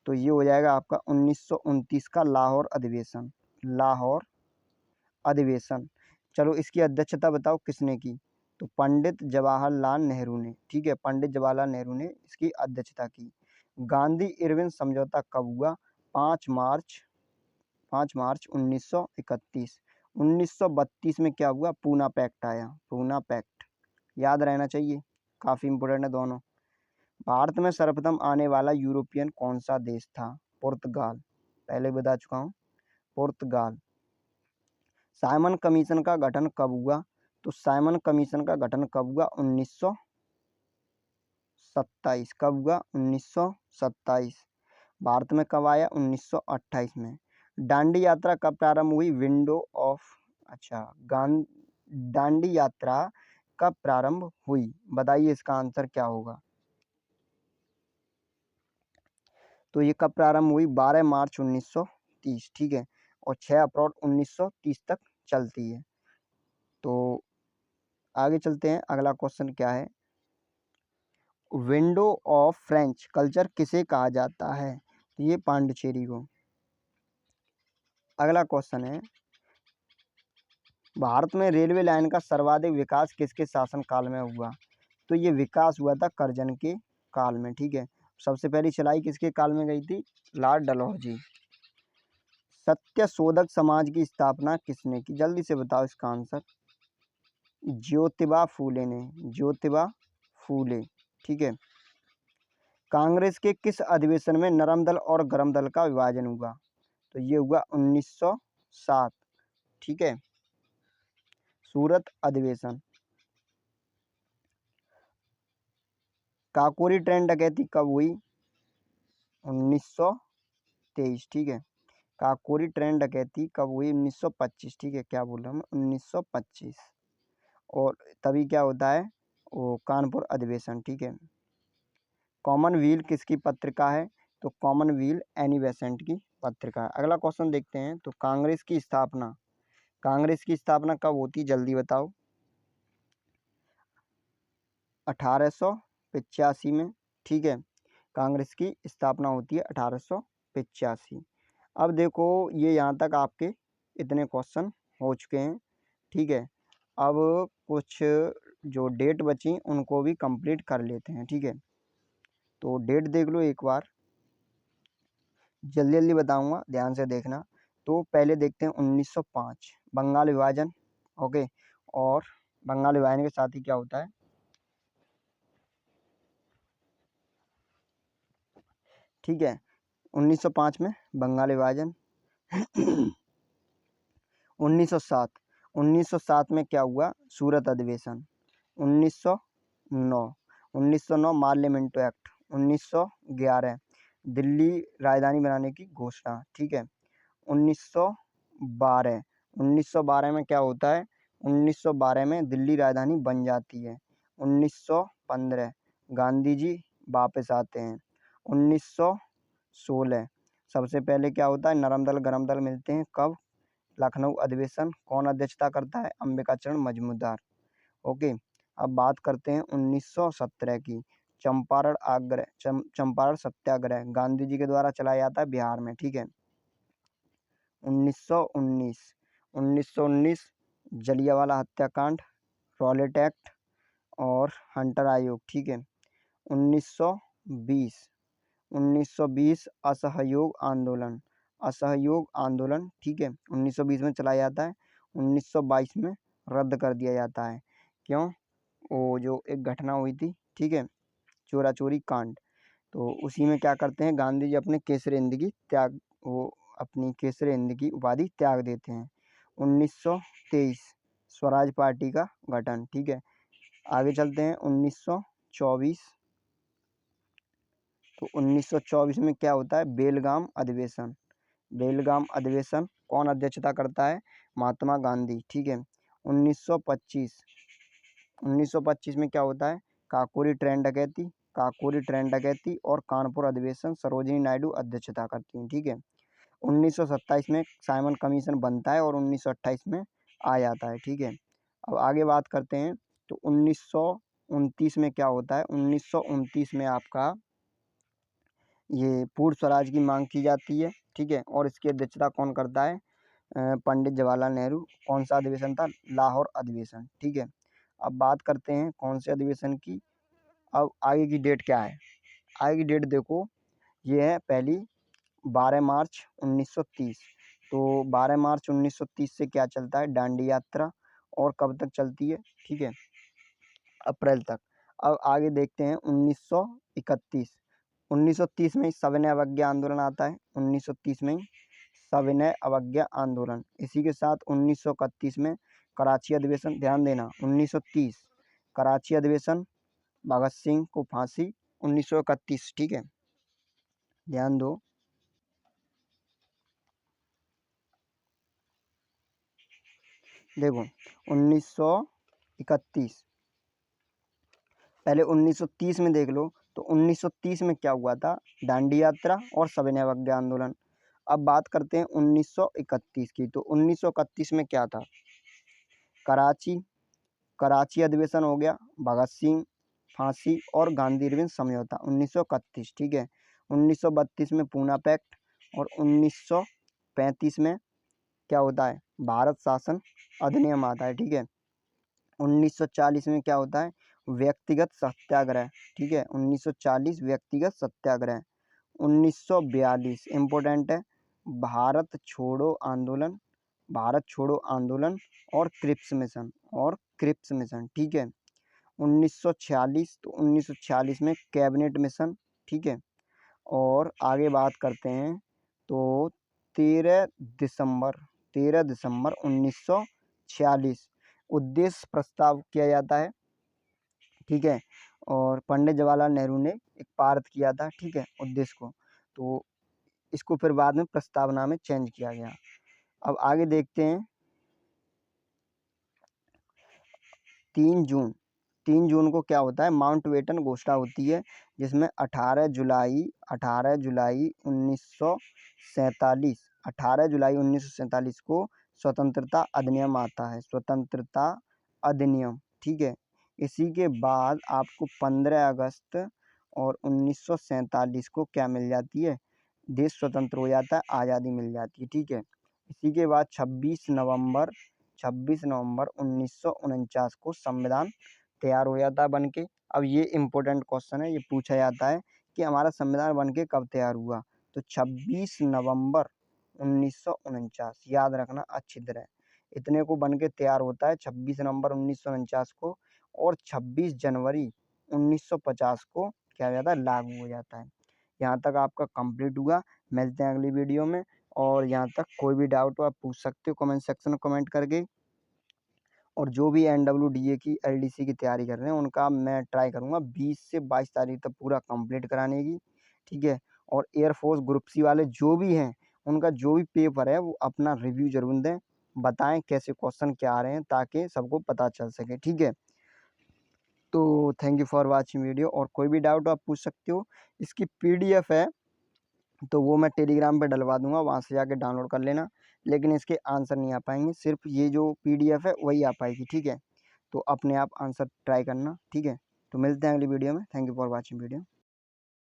तो ये हो जाएगा आपका 1929 का लाहौर अधिवेशन, लाहौर अधिवेशन। चलो इसकी अध्यक्षता बताओ किसने की। तो पंडित जवाहरलाल नेहरू ने, ठीक है, पंडित जवाहरलाल नेहरू ने इसकी अध्यक्षता की। गांधी इरविन समझौता कब हुआ, 5 मार्च 5 मार्च 1931। 1932 में क्या हुआ, पूना पैक्ट आया, पूना पैक्ट, याद रहना चाहिए, काफ़ी इंपोर्टेंट है दोनों। भारत में सर्वप्रथम आने वाला यूरोपियन कौन सा देश था, पुर्तगाल, पहले बता चुका हूँ, पुर्तगाल। साइमन कमीशन का गठन कब हुआ। तो साइमन कमीशन का गठन कब हुआ, 1927। कब हुआ, 1927। भारत में कब आया, 1928 में। दांडी यात्रा कब प्रारंभ हुई, विंडो ऑफ, अच्छा, दांडी यात्रा कब प्रारंभ हुई? बताइए इसका आंसर क्या होगा। तो ये कब प्रारंभ हुई? 12 मार्च 1930, ठीक है, और 6 अप्रैल 1930 तक चलती है। तो आगे चलते हैं, अगला क्वेश्चन क्या है? विंडो ऑफ फ्रेंच कल्चर किसे कहा जाता है? तो ये पांडिचेरी को। अगला क्वेश्चन है, भारत में रेलवे लाइन का सर्वाधिक विकास किसके शासनकाल में हुआ? तो ये विकास हुआ था करजन के काल में, ठीक है। सबसे पहली चलाई किसके काल में गई थी? लॉर्ड डलहौजी। सत्यशोधक समाज की स्थापना किसने की? जल्दी से बताओ इसका आंसर। ज्योतिबा फूले ने, ज्योतिबा फूले, ठीक है। कांग्रेस के किस अधिवेशन में नरम दल और गरम दल का विभाजन हुआ? तो ये हुआ 1907, ठीक है, सूरत अधिवेशन। काकोरी ट्रेन डकैती कब हुई? 1923, ठीक है। काकोरी ट्रेन डकैती कब हुई? 1925, ठीक है, क्या बोल रहा हूँ मैं, 1925। और तभी क्या होता है, वो कानपुर अधिवेशन, ठीक है। कॉमनवेल्थ किसकी पत्रिका है? तो कॉमनवेल्थ एनी बेसेंट की पत्रिका है। अगला क्वेश्चन देखते हैं, तो कांग्रेस की स्थापना कब होती? जल्दी बताओ। 1885 में, ठीक है, कांग्रेस की स्थापना होती है 1885। अब देखो, ये यहाँ तक आपके इतने क्वेश्चन हो चुके हैं, ठीक है। अब कुछ जो डेट बची उनको भी कंप्लीट कर लेते हैं, ठीक है। तो डेट देख लो एक बार, जल्दी जल्दी बताऊंगा, ध्यान से देखना। तो पहले देखते हैं 1905 बंगाल विभाजन, ओके। और बंगाल विभाजन के साथ ही क्या होता है, ठीक है, 1905 में बंगाल विभाजन। 1907, 1907 में क्या हुआ? सूरत अधिवेशन। 1909, 1909 मार्लियामेंटो एक्ट। 1911 दिल्ली राजधानी बनाने की घोषणा, ठीक है। 1912, 1912 में क्या होता है? 1912 में दिल्ली राजधानी बन जाती है। 1915 गांधी जी वापस आते हैं। 1916 सबसे पहले क्या होता है? नरम दल गरम दल मिलते हैं, कब? लखनऊ अधिवेशन। कौन अध्यक्षता करता है? अंबिकाचरण मजूमदार, ओके। अब बात करते हैं 1917 की, चंपारण आग्रह, चंपारण सत्याग्रह गांधी जी के द्वारा चलाया जाता है बिहार में, ठीक है। 1919, 1919 जलियांवाला हत्याकांड, रॉलेट एक्ट और हंटर आयोग, ठीक है। 1920, 1920 असहयोग आंदोलन, असहयोग आंदोलन, ठीक है, 1920 में चलाया जाता है। 1922 में रद्द कर दिया जाता है। क्यों? वो जो एक घटना हुई थी, ठीक है, चोरा चोरी कांड। तो उसी में क्या करते हैं, गांधी जी अपने केसरी हिंद की त्याग, वो अपनी केसरी हिंद की उपाधि त्याग देते हैं। 1923 स्वराज पार्टी का गठन, ठीक है। आगे चलते हैं 1924। तो 1924 में क्या होता है? बेलगाम अधिवेशन। बेलगाम अधिवेशन कौन अध्यक्षता करता है? महात्मा गांधी, ठीक है। 1925, 1925 में क्या होता है? काकोरी ट्रेन डकैती, काकोरी ट्रेन डकैती और कानपुर अधिवेशन सरोजिनी नायडू अध्यक्षता करती हैं, ठीक है। 1927 में साइमन कमीशन बनता है और 1928 में आ जाता है, ठीक है। अब आगे बात करते हैं, तो 1929 में क्या होता है? 1929 में आपका ये पूर्ण स्वराज की मांग की जाती है, ठीक है, और इसकी अध्यक्षता कौन करता है? पंडित जवाहरलाल नेहरू। कौन सा अधिवेशन था? लाहौर अधिवेशन, ठीक है। अब बात करते हैं कौन से अधिवेशन की। अब आगे की डेट क्या है? आगे की डेट देखो, ये है पहली 12 मार्च 1930। तो 12 मार्च 1930 से क्या चलता है? दांडी यात्रा। और कब तक चलती है? ठीक है, अप्रैल तक। अब आगे देखते हैं 1931। 1930 में सविनय अवज्ञा आंदोलन आता है। 1930 में सविनय अवज्ञा आंदोलन। इसी के साथ 1931 में कराची अधिवेशन। ध्यान देना, 1930 कराची अधिवेशन, भगत सिंह को फांसी 1931, ठीक है, ध्यान दो। देखो 1931 पहले 1930 में देख लो, तो 1930 में क्या हुआ था, दांडी यात्रा और सविनय अवज्ञा आंदोलन। अब बात करते हैं 1931 की, तो 1931 में क्या था, कराची कराची अधिवेशन हो गया, भगत सिंह फांसी और गांधी इरविन समझौता 1931, ठीक है। 1932 में पूना पैक्ट और 1935 में क्या होता है, भारत शासन अधिनियम आता है, ठीक है। 1940 में क्या होता है, व्यक्तिगत सत्याग्रह, ठीक है। 1940 व्यक्तिगत सत्याग्रह। 1942 इम्पोर्टेंट है, भारत छोड़ो आंदोलन, भारत छोड़ो आंदोलन और क्रिप्स मिशन, ठीक है। 1946, तो 1946 में कैबिनेट मिशन, ठीक है। और आगे बात करते हैं, तो 13 दिसंबर 1946 उद्देश्य प्रस्ताव किया जाता है, ठीक है। और पंडित जवाहरलाल नेहरू ने एक पारित किया था, ठीक है, उद्देश्य को। तो इसको फिर बाद में प्रस्तावना में चेंज किया गया। अब आगे देखते हैं, 3 जून को क्या होता है, माउंटबेटन घोषणा होती है, जिसमें 18 जुलाई 1947 को स्वतंत्रता अधिनियम आता है, स्वतंत्रता अधिनियम, ठीक है। इसी के बाद आपको 15 अगस्त और 1947 को क्या मिल जाती है, देश स्वतंत्र हो जाता है, आज़ादी मिल जाती है, ठीक है। इसी के बाद 26 नवंबर 1949 को संविधान तैयार हो जाता है बन के। अब ये इम्पोर्टेंट क्वेश्चन है, ये पूछा जाता है कि हमारा संविधान बन के कब तैयार हुआ, तो 26 नवंबर 1949, याद रखना अच्छी तरह। इतने को बन के तैयार होता है 26 नवंबर 1949 को, और 26 जनवरी 1950 को क्या हो जाता है, लागू हो जाता है। यहाँ तक आपका कंप्लीट हुआ। मिलते हैं अगली वीडियो में। और यहाँ तक कोई भी डाउट हो आप पूछ सकते हो कमेंट सेक्शन में कमेंट करके। और जो भी NWDA की LDC की तैयारी कर रहे हैं उनका मैं ट्राई करूँगा 20 से 22 तारीख तक पूरा कंप्लीट कराने की, ठीक है। और एयरफोर्स ग्रुप सी वाले जो भी हैं उनका जो भी पेपर है वो अपना रिव्यू जरूर दें, बताएं कैसे क्वेश्चन क्या आ रहे हैं ताकि सबको पता चल सके, ठीक है। तो thank you for watching video. और कोई भी डाउट आप पूछ सकते हो। इसकी PDF है तो वो मैं टेलीग्राम पे डलवा दूंगा, वहाँ से जाके डाउनलोड कर लेना। लेकिन इसके आंसर नहीं आ पाएंगे, सिर्फ ये जो PDF है वही आ पाएगी, ठीक है। तो अपने आप आंसर ट्राई करना, ठीक है। तो मिलते हैं अगली वीडियो में। Thank you for watching video.